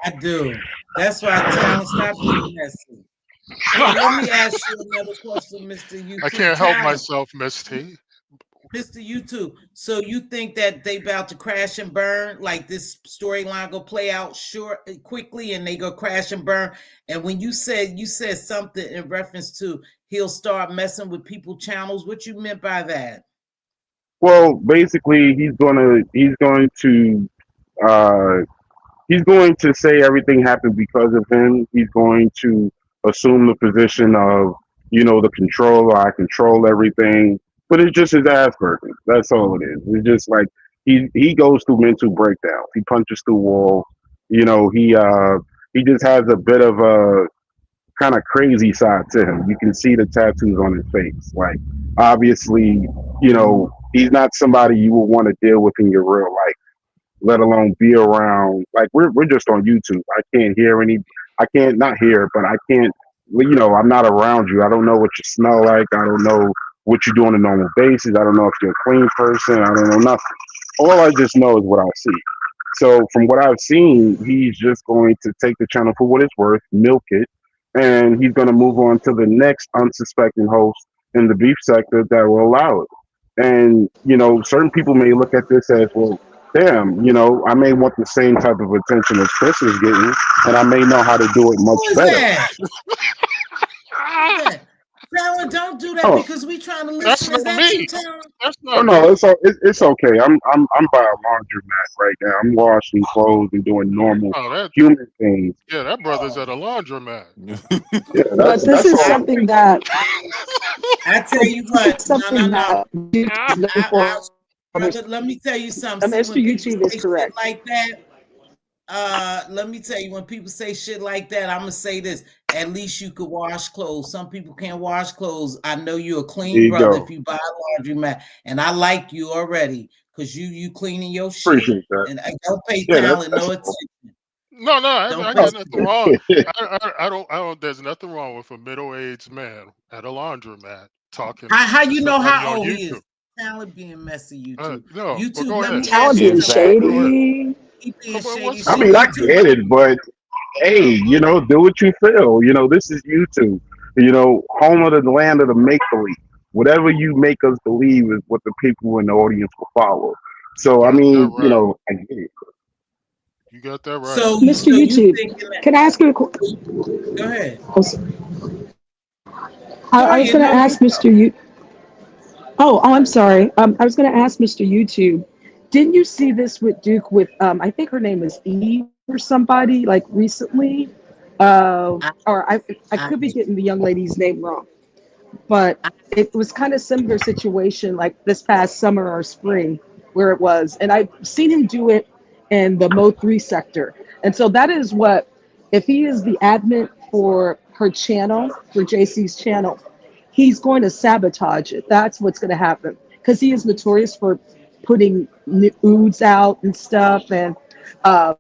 I do. That's why talent stop being messy. So let me ask you another question, Mr. I YouTube can't help talent. myself, Miss T. Mr. YouTube. So you think that they about to crash and burn? Like this storyline go play out short quickly and they go crash and burn. And when you said something in reference to he'll start messing with people channels, what you meant by that? Well, basically, uh, he's going to say everything happened because of him. He's going to assume the position of, the controller. I control everything, but it's just his Asperger's. That's all it is. It's just like he goes through mental breakdowns. He punches through walls. You know, he just has a bit of a kind of crazy side to him. You can see the tattoos on his face. Like obviously, he's not somebody you would want to deal with in your real life, let alone be around. Like we're just on YouTube. I can't not hear, but I can't. I'm not around you. I don't know what you smell like. I don't know what you do on a normal basis. I don't know if you're a clean person. I don't know nothing. All I just know is what I see. So from what I've seen, he's just going to take the channel for what it's worth, milk it, and he's going to move on to the next unsuspecting host in the beef sector that will allow it. And certain people may look at this as, well, damn, I may want the same type of attention as Chris is getting, and I may know how to do it much Who is better. that? Who is that? Talent, don't do that Oh, because we trying to That's listen. Is not that you, me. Talent? That's oh not no, me. it's okay. I'm by a laundromat right now. I'm washing clothes and doing normal Oh, human things. that brother's Oh, at a laundromat. Yeah, But this that's is all. something that I tell you what, something that Duke is known for. brother, let me tell you something. See, Mr. when people YouTube is say shit correct. like that, let me tell you, when people say shit like that, I'm gonna say this. At least you could wash clothes. Some people can't wash clothes. I know you're a There clean you brother go. if you buy a laundromat, and I like you already because you cleaning your shit. Appreciate that. And I don't pay Yeah, Talent that's no all. attention. No, Don't I pay. got nothing wrong. I don't. There's nothing wrong with a middle-aged man at a laundromat talking How to you know somebody how on old he is? YouTube. Talent being messy. YouTube. No, but YouTube. go Let ahead. me Talent ask you being something. Go ahead. shady. He being But shady what's I shit. mean, I YouTube. get it, but hey, do what you feel. This is YouTube. Home of the land of the make believe. Whatever you make us believe is what the people in the audience will follow. You So I got that mean, right. I get it. You got that right. So you Mr. so you YouTube, thinking that? can I ask you a question? Go ahead. Go I was ahead. going to No, you. ask Mr. You. Oh, I'm sorry. I was going to ask Mr. YouTube. Didn't you see this with Duke with I think her name was Eve or somebody like recently? I, Or I I, could be getting the young lady's name wrong, but it was kind of similar situation like this past summer or spring where it was, and I've seen him do it in the Mo3 sector, and so that is what, if he is the admin for her channel, for JC's channel, he's going to sabotage it. That's what's going to happen because he is notorious for putting nudes out and stuff and uh,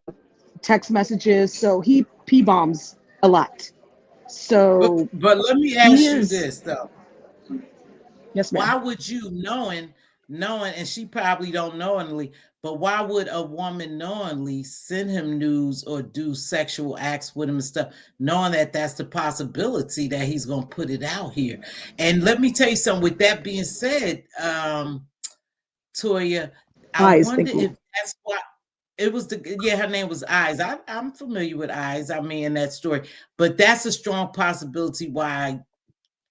text messages. So he p bombs a lot. So but let me he ask you is, this though. yes, ma'am. Why would you knowing, and she probably don't knowingly, but why would a woman knowingly send him news or do sexual acts with him and stuff, knowing that that's the possibility that he's gonna put it out here? And let me tell you something. With that being said, Toya, I Eyes, wonder thank you. if that's why it was her name was Eyes. I'm familiar with Eyes. I mean, in that story, but that's a strong possibility why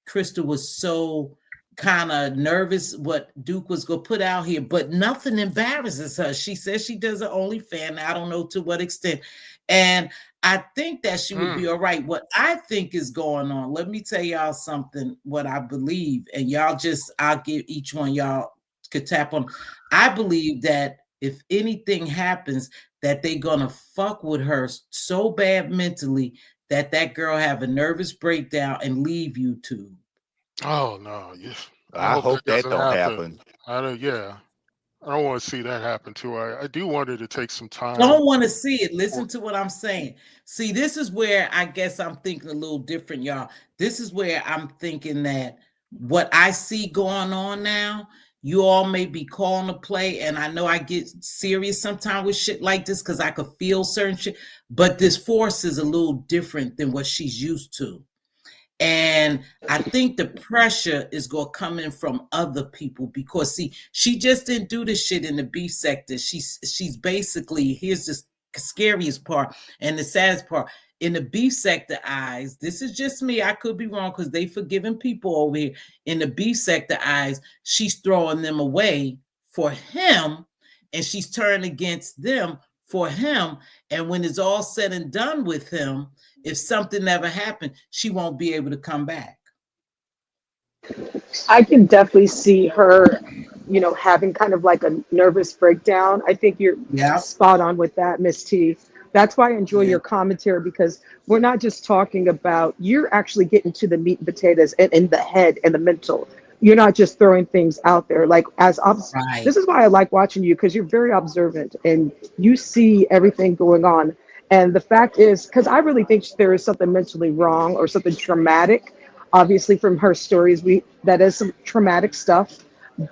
Crystal was so kind of nervous what Duke was going to put out here, but nothing embarrasses her. She says she does an OnlyFans. I don't know to what extent. And I think that she would be all right. What I think is going on, let me tell y'all something, what I believe, and I'll give each one y'all could tap on. I believe that if anything happens, that they're going to fuck with her so bad mentally that girl have a nervous breakdown and leave YouTube. Oh no. Yeah. I I hope that hope that doesn't don't happen. happen. I don't. Yeah. I don't want to see that happen to her. I do want her to take some time. Don't want to see it. Listen to what I'm saying. See, this is where I guess I'm thinking a little different, y'all. This is where I'm thinking that what I see going on now, you all may be calling to play. And I know I get serious sometimes with shit like this because I could feel certain shit, but this force is a little different than what she's used to. And I think the pressure is going to come in from other people because see, she just didn't do this shit in the beef sector. She's basically, here's the scariest part and the saddest part. In the beef sector eyes, this is just me. I could be wrong because they forgiving people over here. In the beef sector eyes, she's throwing them away for him, and she's turning against them for him. And when it's all said and done with him, if something ever happened, she won't be able to come back. I can definitely see her, having kind of like a nervous breakdown. I think you're Yeah, spot on with that, Miss T. That's why I enjoy yeah, your commentary because we're not just talking about, you're actually getting to the meat and potatoes and the head and the mental. You're not just throwing things out there. Like, right. this is why I like watching you because you're very observant and you see everything going on. And the fact is, because I really think there is something mentally wrong or something traumatic. Obviously, from her stories, that is some traumatic stuff.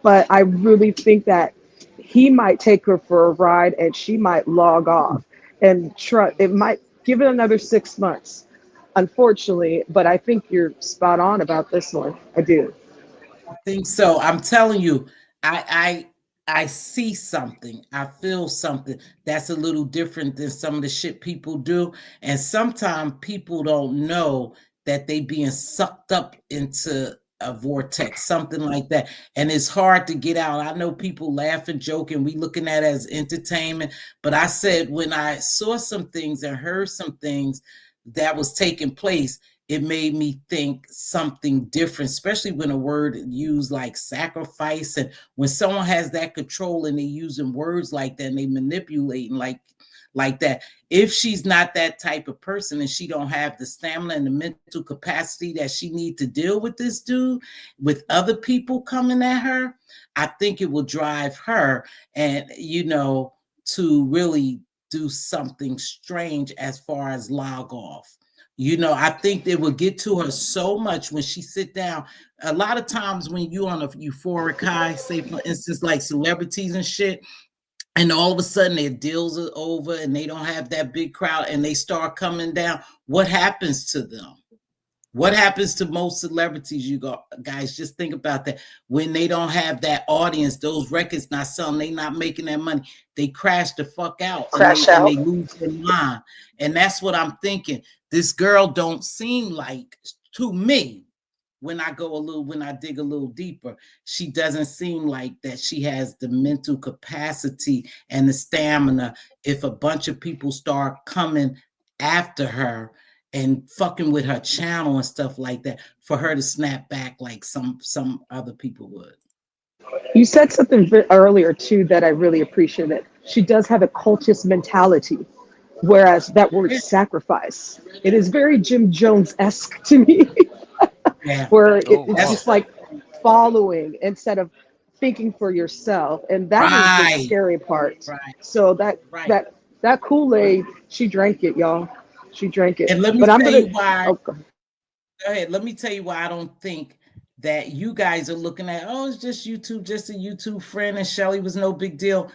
But I really think that he might take her for a ride and she might log off and try. It might give it another 6 months. unfortunately. But I think you're spot on about this one. I do. Think so. I'm telling you, I see something. I feel something that's a little different than some of the shit people do. And sometimes people don't know that they being sucked up into a vortex, something like that. And it's hard to get out. I know people laugh and joke and we looking at it as entertainment. But I said when I saw some things and heard some things that was taking place, it made me think something different, especially when a word used like sacrifice. And when someone has that control and they using words like that and they manipulating like that. If she's not that type of person and she don't have the stamina and the mental capacity that she need to deal with this dude, with other people coming at her, I think it will drive her and, to really do something strange as far as log off. I think it will get to her so much when she sit down. A lot of times when you on a euphoric high, say for instance, like celebrities and shit, and all of a sudden their deals are over and they don't have that big crowd and they start coming down, what happens to them? What happens to most celebrities? You go, guys, just think about that. When they don't have that audience, those records not selling, they not making that money. They crash the fuck out and Crash they out. lose their mind. And that's what I'm thinking. This girl don't seem like, to me, when I dig a little deeper, she doesn't seem like that she has the mental capacity and the stamina. If a bunch of people start coming after her and fucking with her channel and stuff like that, for her to snap back like some other people would. You said something earlier too that I really appreciated. She does have a cultist mentality, whereas that word sacrifice, it is very Jim Jones-esque to me, Yeah. where Oh it's wow. just like following instead of thinking for yourself, and that is the Right. scary part. Right. So that Right. that that Kool-Aid, she drank it, y'all. She drank it. And let me But I'm tell gonna. you why. Oh, Go ahead. Let me tell you why I don't think that you guys are looking at, oh, it's just YouTube, just a YouTube friend, and Shelly was no big deal.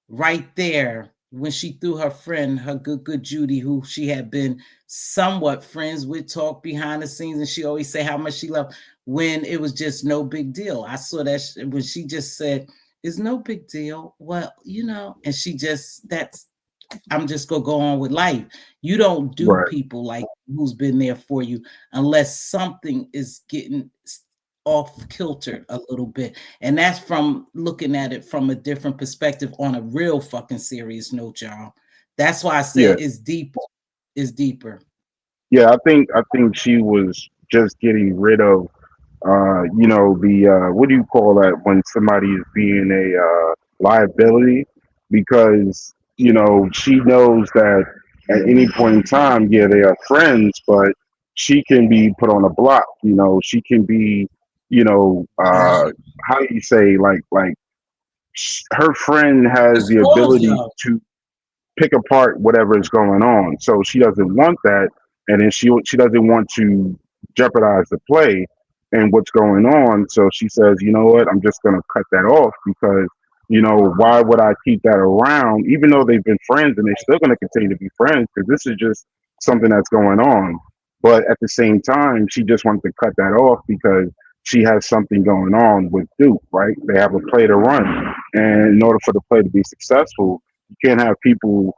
Right there, when she threw her friend, her good Judy, who she had been somewhat friends with, talk behind the scenes, and she always say how much she loved, when it was just no big deal. I saw that when she just said, it's no big deal. Well, and she just, I'm just gonna go on with life. You don't do Right. people like who's been there for you unless something is getting off kilter a little bit. And that's from looking at it from a different perspective on a real fucking serious note, y'all. That's why I Yeah. said it's deeper. It's deeper. Yeah. I think she was just getting rid of the what do you call that when somebody is being a liability? Because she knows that at any point in time, yeah, they are friends, but she can be put on a block. She can be, Right. how do you say, like her friend has the ability Exposure. to pick apart whatever is going on. So she doesn't want that, and then she doesn't want to jeopardize the play and what's going on. So she says, you know what, I'm just gonna cut that off because why would I keep that around? Even though they've been friends and they're still gonna continue to be friends because this is just something that's going on. But at the same time, she just wants to cut that off because she has something going on with Duke, right? They have a play to run. And in order for the play to be successful, you can't have people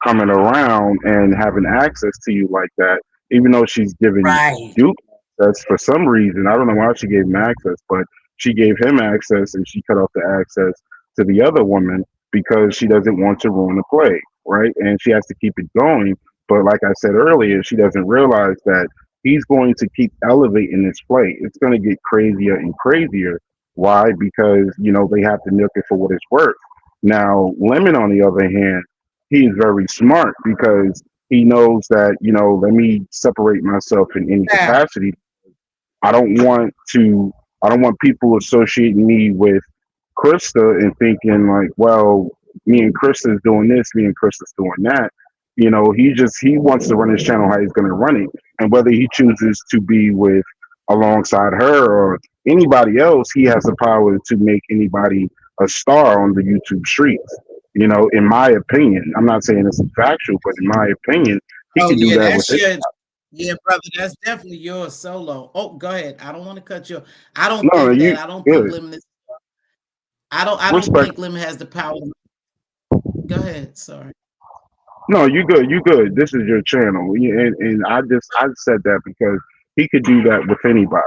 coming around and having access to you like that, even though she's giving Right. Duke access for some reason. I don't know why she gave him access, but she gave him access and she cut off the access to the other woman because she doesn't want to ruin the play, right? And she has to keep it going. But like I said earlier, she doesn't realize that he's going to keep elevating this play. It's going to get crazier and crazier. Why? Because, they have to milk it for what it's worth. Now, Lemon, on the other hand, he's very smart because he knows that, let me separate myself in any Yeah. capacity. I don't want to, I don't want people associating me with Krista and thinking like, well, me and Krista's doing this, me and Krista's doing that. He wants to run his channel how he's going to run it. And whether he chooses to be with alongside her or anybody else, he has the power to make anybody a star on the YouTube streets. In my opinion, I'm not saying it's factual, but in my opinion, he Oh could do yeah, that with that's it. your Yeah, brother, that's definitely yours solo. Oh, go ahead. I don't want to cut you. I don't No, think you that. I don't think good. Lemon is. I don't Respect. think Lemon has the power. Go ahead. Sorry. No, you good. You good. This is your channel, and I said that because he could do that with anybody.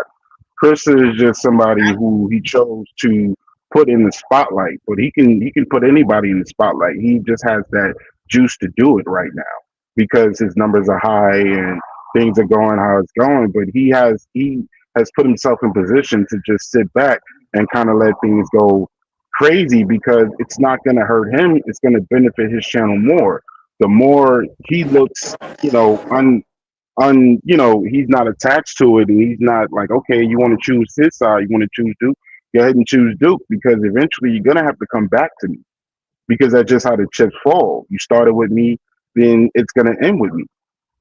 Chris is just somebody who he chose to put in the spotlight, but he can put anybody in the spotlight. He just has that juice to do it right now because his numbers are high and things are going how it's going. But he has put himself in position to just sit back and kind of let things go crazy because it's not going to hurt him. It's going to benefit his channel more. The more he looks, he's not attached to it and he's not like, okay, you want to choose his side, you want to choose Duke, go ahead and choose Duke because eventually you're gonna have to come back to me because that's just how the chips fall. You started with me, then it's gonna end with me.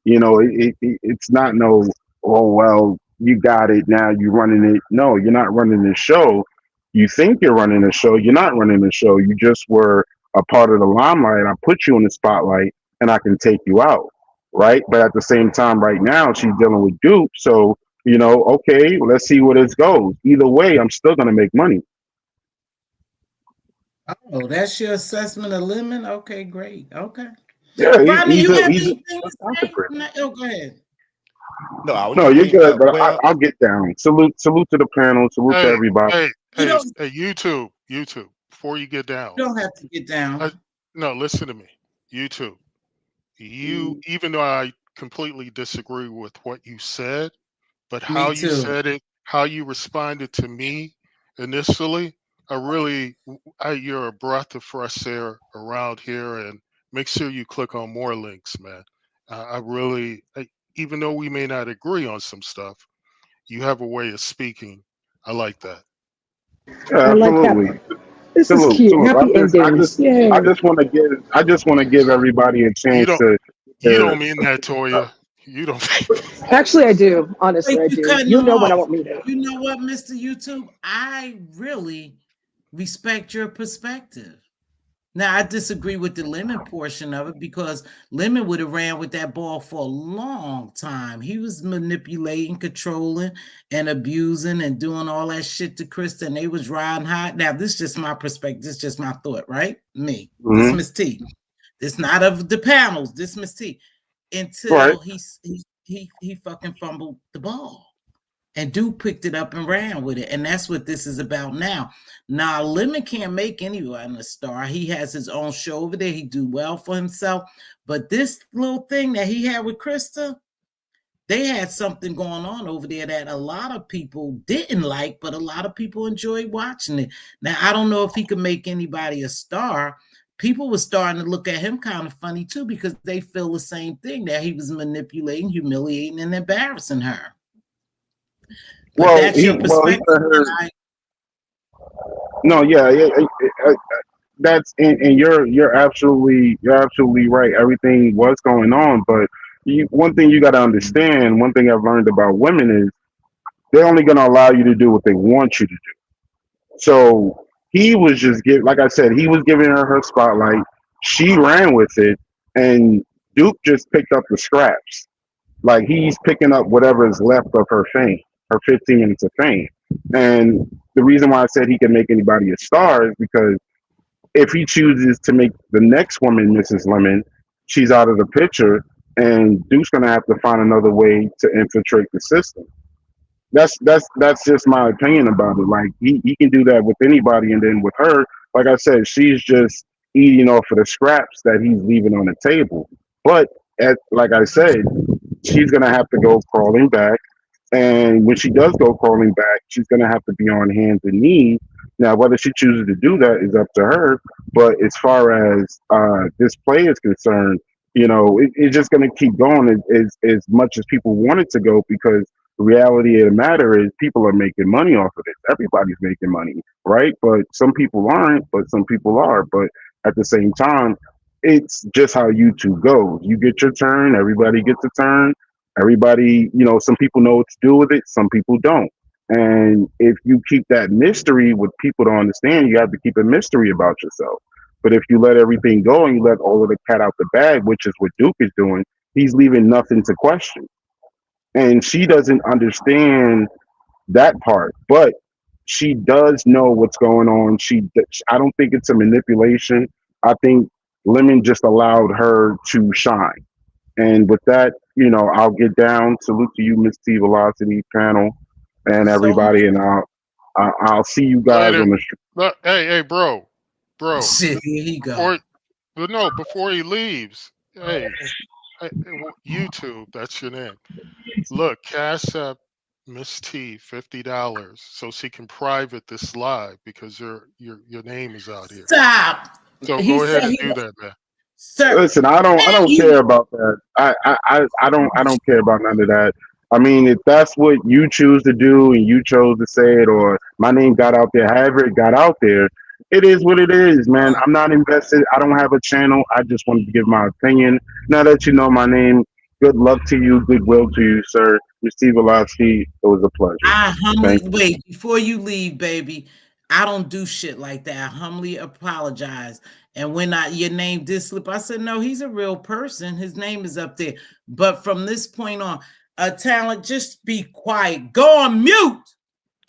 It's not no, oh, well, you got it now, you're running it. No, you're not running the show. You think you're running the show, you're not running the show. You just were a part of the limelight. I put you in the spotlight and I can take you out, right? But at the same time, right now, she's dealing with Duke. So, okay, let's see where this goes. Either way, I'm still going to make money. Oh, that's your assessment of Lemon? Okay, great. Okay. Yeah, Rodney, he's you a, have he's a, anything to a say? hypocrite. Oh, go ahead. No, I was No, just you're waiting. good, but Well, I'll get down. Salute to the panel. Salute to Hey, everybody. hey, You hey, don't hey, YouTube. Before you get down, you don't have to get I, down. no, listen to me. YouTube. Even though I completely disagree with what you said, but how Me you too. said it, how you responded to me initially, you're a breath of fresh air around here. And make sure you click on more links, man. Even though we may not agree on some stuff, you have a way of speaking. I like that. Yeah, I like that. absolutely. This is Salute, cute. salute. Happy endings. I Yay. just want to give everybody a You chance don't, to. you Uh, don't mean that, Toya. You don't. Actually, I do. Honestly, Wait, I you do. cutting You know when I off. want me to. You know what, Mr. YouTube? I really respect your perspective. Now, I disagree with the Lemon portion of it because Lemon would have ran with that ball for a long time. He was manipulating, controlling, and abusing and doing all that shit to Krista, and they was riding high. Now, this is just my perspective. This is just my thought, right? Me. This mhm. Miss T. This not of the panels. This Miss T. Right. Until he fucking fumbled the ball. And Duke picked it up and ran with it. And that's what this is about now. Now, Lemon can't make anyone a star. He has his own show over there. He do well for himself. But this little thing that he had with Krista, they had something going on over there that a lot of people didn't like, but a lot of people enjoyed watching it. Now, I don't know if he could make anybody a star. People were starting to look at him kind of funny too because they feel the same thing, that he was manipulating, humiliating, and embarrassing her. But Well, that's your he perspective. heard. No, yeah, that's and you're absolutely right. Everything was going on, but one thing you got to understand. One thing I've learned about women is they're only going to allow you to do what they want you to do. So he was just like I said, he was giving her spotlight. She ran with it, and Duke just picked up the scraps. Like he's picking up whatever is left of her fame, her 15 minutes of fame. And the reason why I said he can make anybody a star is because if he chooses to make the next woman Mrs. Lemon, she's out of the picture, and Duke's gonna have to find another way to infiltrate the system. That's just my opinion about it. Like he can do that with anybody, and then with her, like I said, she's just eating off of the scraps that he's leaving on the table. But like I said, she's gonna have to go crawling back. And when she does go crawling back, she's gonna have to be on hands and knees. Now, whether she chooses to do that is up to her. But as far as this play is concerned, it's just gonna keep going as much as people want it to go because the reality of the matter is people are making money off of it. Everybody's making money, right? But some people aren't, but some people are. But at the same time, it's just how YouTube goes. You get your turn, everybody gets a turn. Everybody, some people know what to do with it, some people don't. And if you keep that mystery with people to understand, you have to keep a mystery about yourself. But if you let everything go and you let all of the cat out the bag, which is what Duke is doing, he's leaving nothing to question. and she doesn't understand that part, but she does know what's going on. I don't think it's a manipulation. I think Lemon just allowed her to shine. And with that, I'll get down. Salute to you, Mz.Teavalocity panel, and So everybody, and I'll see you guys Later. on the street. Look, hey, bro. shit, here he go. Before, but no, before he leaves, hey, YouTube, that's your name. Look, cash up Miss T $50 so she can private this live because your name is out here. Stop. So He go said ahead and he do that, man. sir. Listen, I Man, don't you care about that. I don't care about none of that. I mean, if that's what you choose to do and you chose to say it, or my name got out there, however it got out there, it is what it is, man. I'm not invested. I don't have a channel. I just wanted to give my opinion. Now that you know my name, good luck to you, goodwill to you, sir. Mr. Velocity, it was a pleasure. I humbly Thank you. wait before you leave, baby. I don't do shit like that. I humbly apologize. And when your name did slip, I said, no, he's a real person. His name is up there. But from this point on, a talent, just be quiet. Go on mute.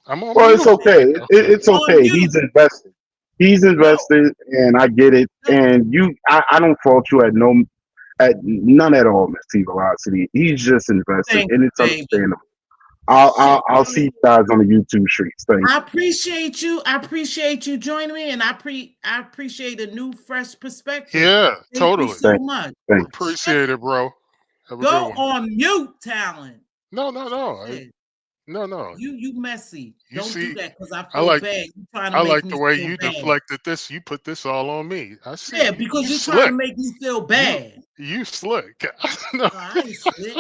I'm on Well, it's mute. okay. Okay. It's On okay. He's mute. invested. He's No, invested, and I get it. no. And I don't fault you at none at all, Mr. Velocity. He's just invested, Thank and you, it's baby. understandable. I'll Shit. I'll, I'll see you guys on the YouTube streets. Thank I you. appreciate you. I appreciate you joining me, and I appreciate a new, fresh perspective. Yeah, Thank you totally. so Thank much. thank Shut. Appreciate it, bro. Have a good Go one. on mute, talent. No. Shit. No. You messy. You Don't do see, that because I I feel like bad. You trying to I make like me the way feel you bad. deflected this. You put this all on me. I see Yeah, you. because You you trying to slick. make me feel You bad. you slick. No, No, I ain't slick.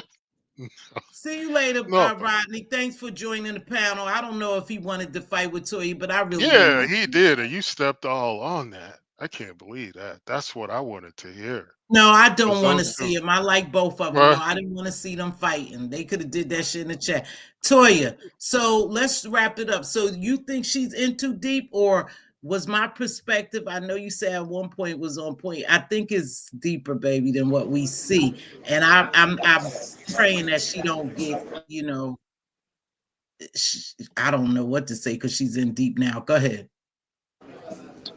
See you later, no. Rodney. Thanks for joining the panel. I don't know if he wanted to fight with Toya, but I really didn't Yeah, want he to. did, and you stepped all on that. I can't believe that. That's what I wanted to hear. No, I Cause don't want to those see two, him. I like both of them. No, well, I didn't want to see them fighting. They could have did that shit in the chat. Toya, so let's wrap it up. So you think she's in too deep, or was my perspective? I know you said at one point was on point. I think it's deeper, baby, than what we see, and I'm praying that she don't get. I don't know what to say because she's in deep now. Go ahead.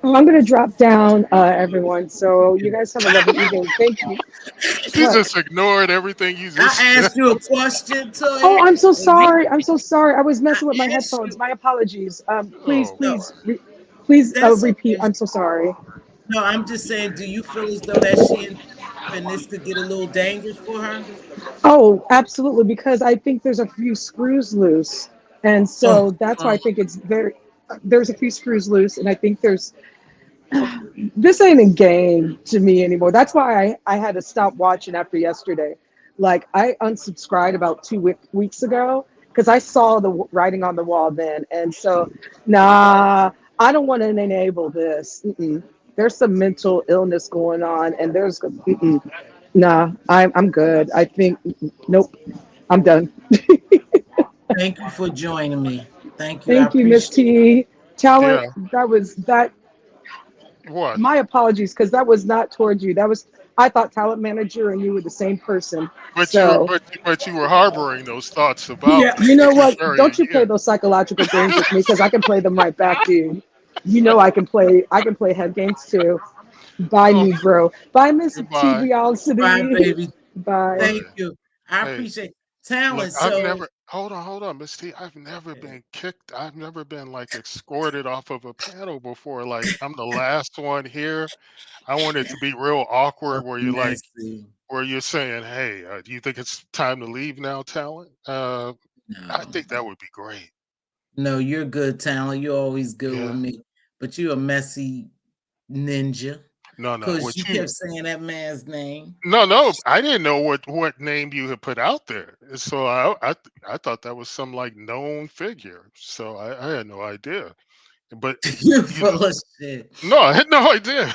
Well, I'm going to drop down, everyone. So you guys have a lovely evening. Thank you. she What? just ignored everything you just I said. asked you a question, Oh, Toya, I'm so and you, sorry. I'm so sorry. I was messing with my I asked headphones. you. My apologies. Please, Oh, No, please, please that's repeat. okay. I'm so sorry. No, I'm just saying, do you feel as though that she in and this could get a little dangerous for her? Oh, absolutely. Because I think there's a few screws loose, and Oh, so that's why I think it's very. There's a few screws loose, and I think there's this ain't a game to me anymore. That's why I had to stop watching after yesterday. Like I unsubscribed about 2 weeks ago because I saw the writing on the wall then, and so nah, I don't want to enable this. There's some mental illness going on, and nah, I'm good. I think nope, I'm done. thank you for joining me. Thank you. I Thank you, Miss appreciate it. T. yeah. Talent. That What? my apologies because that was not towards you. That was I thought talent manager and you were the same person. But you were, So but you were harboring those thoughts about Yeah. me, you know which is what? very, Don't you play yeah. those psychological games with me because I can play them right back, dude. You know I can play. I can play head games too. Bye, Oh, Negro. Bye, Miss goodbye. Bye, Teavalocity. baby. Bye. Thank Goodbye. you. I Hey, appreciate look, talent. I've So never. Hold on, Miss T. I've never been kicked. I've never been like escorted off of a panel before. Like I'm the last one here. I want it to be real awkward, where you're like, messy. where you're saying, "Hey, do you think it's time to leave now, talent?" I No. think that would be great. No, you're good, talent. You're always good with Yeah. me. But you're a messy ninja. No. Because What you you? kept saying that man's name. No. I didn't know what name you had put out there, so I thought that was some like known figure. So I had no idea. But You're you know, full of shit. no, I had no idea.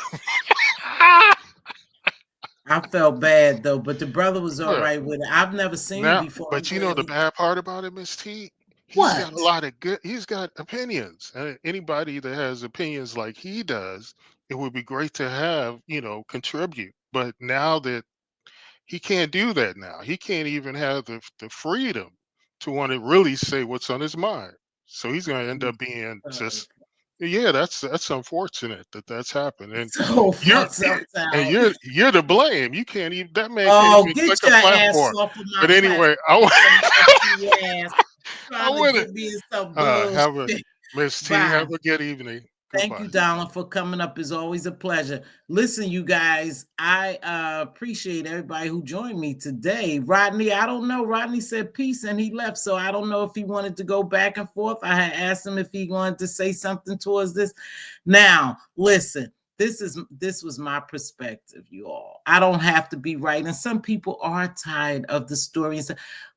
I felt bad though, but the brother was all Look, right with it. I've never seen him now, before. I'm but you know glad the we bad part about it, Miss T, he's got a what? lot of good. He's got opinions. Anybody that has opinions like he does, it would be great to have contribute. But now that he can't do that now. He can't even have the freedom to want to really say what's on his mind. So he's going to end up being just, yeah, that's unfortunate that that's happened. And So you're fucked sometimes. you're to blame. You can't even, that man can't Oh, even get click a your ass platform. off of my But anyway, platform. Your ass I trying to want get me in some to have a bullshit. Miss T. Bye. Have a good evening. Thank Goodbye. you, darling, for coming up. It's always a pleasure. Listen, you guys, I appreciate everybody who joined me today. Rodney, I don't know. Rodney said peace and he left. So I don't know if he wanted to go back and forth. I had asked him if he wanted to say something towards this. Now, listen, this was my perspective, you all. I don't have to be right. And some people are tired of the stories.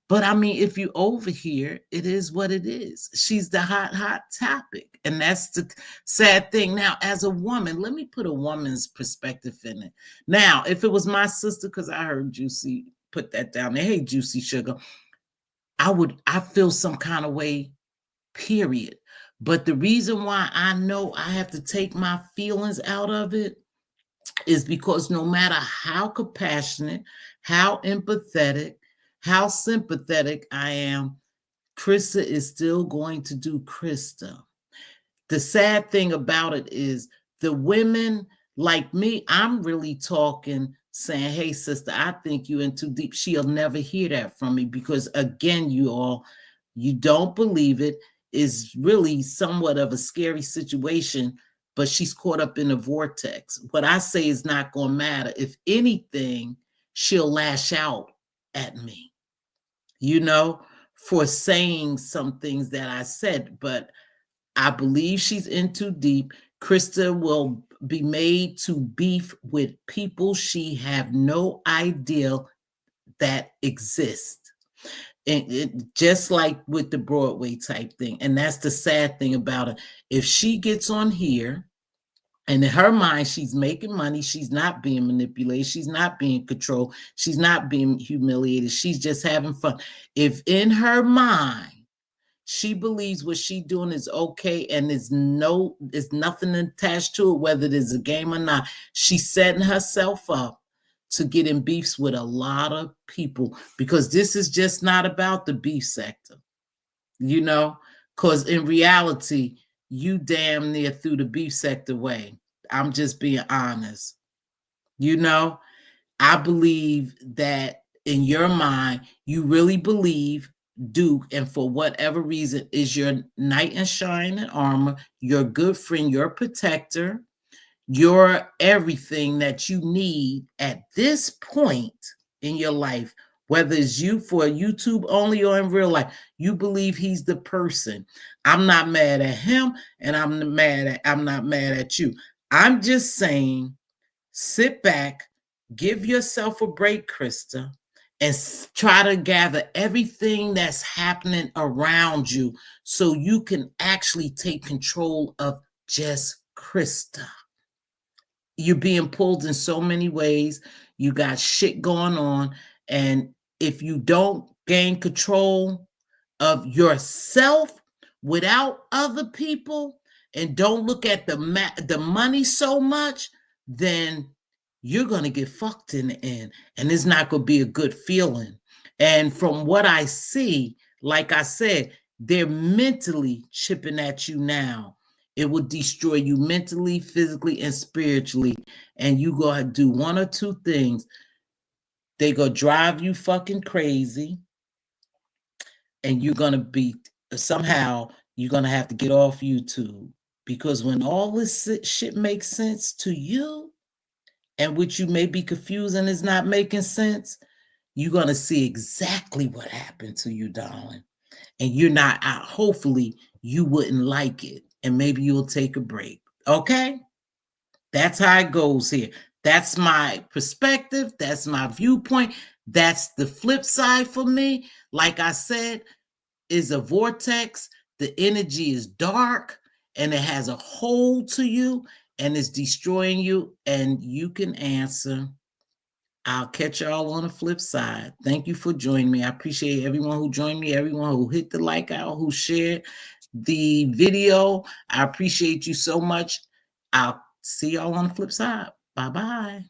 But I mean, if you over here, it is what it is. She's the hot topic. And that's the sad thing. Now, as a woman, let me put a woman's perspective in it. Now, if it was my sister, because I heard Juicy put that down there, hey, Juicy Sugar, I feel some kind of way, period. But the reason why I know I have to take my feelings out of it is because no matter how compassionate, how empathetic, how sympathetic I am, Krista is still going to do Krista. The sad thing about it is the women like me, I'm really talking, saying, hey, sister, I think you in too deep. She'll never hear that from me because, again, you don't believe it. Is really somewhat of a scary situation, but she's caught up in a vortex. What I say is not going to matter. If anything, she'll lash out at me, for saying some things that I said, but I believe she's in too deep. Krista will be made to beef with people she have no idea that exist. And just like with the Broadway type thing. And that's the sad thing about it. If she gets on here and in her mind, she's making money, she's not being manipulated, she's not being controlled, she's not being humiliated, she's just having fun. If in her mind, she believes what she's doing is okay and there's nothing attached to it, whether it is a game or not, she's setting herself up to get in beefs with a lot of people because this is just not about the beef sector, because in reality, you damn near threw the beef sector away. I'm just being honest. I believe that in your mind, you really believe Duke, and for whatever reason, is your knight in shining armor, your good friend, your protector, your everything that you need at this point in your life, whether it's you for YouTube only or in real life, you believe he's the person. I'm not mad at him, and I'm not mad at you. I'm just saying, sit back, give yourself a break, Krista, and try to gather everything that's happening around you so you can actually take control of just Krista. You're being pulled in so many ways. You got shit going on. And if you don't gain control of yourself without other people and don't look at the money so much, then you're going to get fucked in the end. And it's not going to be a good feeling. And from what I see, like I said, they're mentally chipping at you now. It will destroy you mentally, physically, and spiritually. And you go to do one or two things. They go drive you fucking crazy. And you're going to be, somehow, you're going to have to get off YouTube. Because when all this shit makes sense to you, and which you may be confused and is not making sense, you're going to see exactly what happened to you, darling. And you're not out. Hopefully, you wouldn't like it. And maybe you'll take a break. Okay? That's how it goes here. That's my perspective. That's my viewpoint. That's the flip side for me. Like I said, is a vortex. The energy is dark and it has a hold to you and it's destroying you. And you can answer. I'll catch y'all on the flip side. Thank you for joining me. I appreciate everyone who joined me, everyone who hit the like out, who shared the video. I appreciate you so much. I'll see y'all on the flip side. Bye-bye.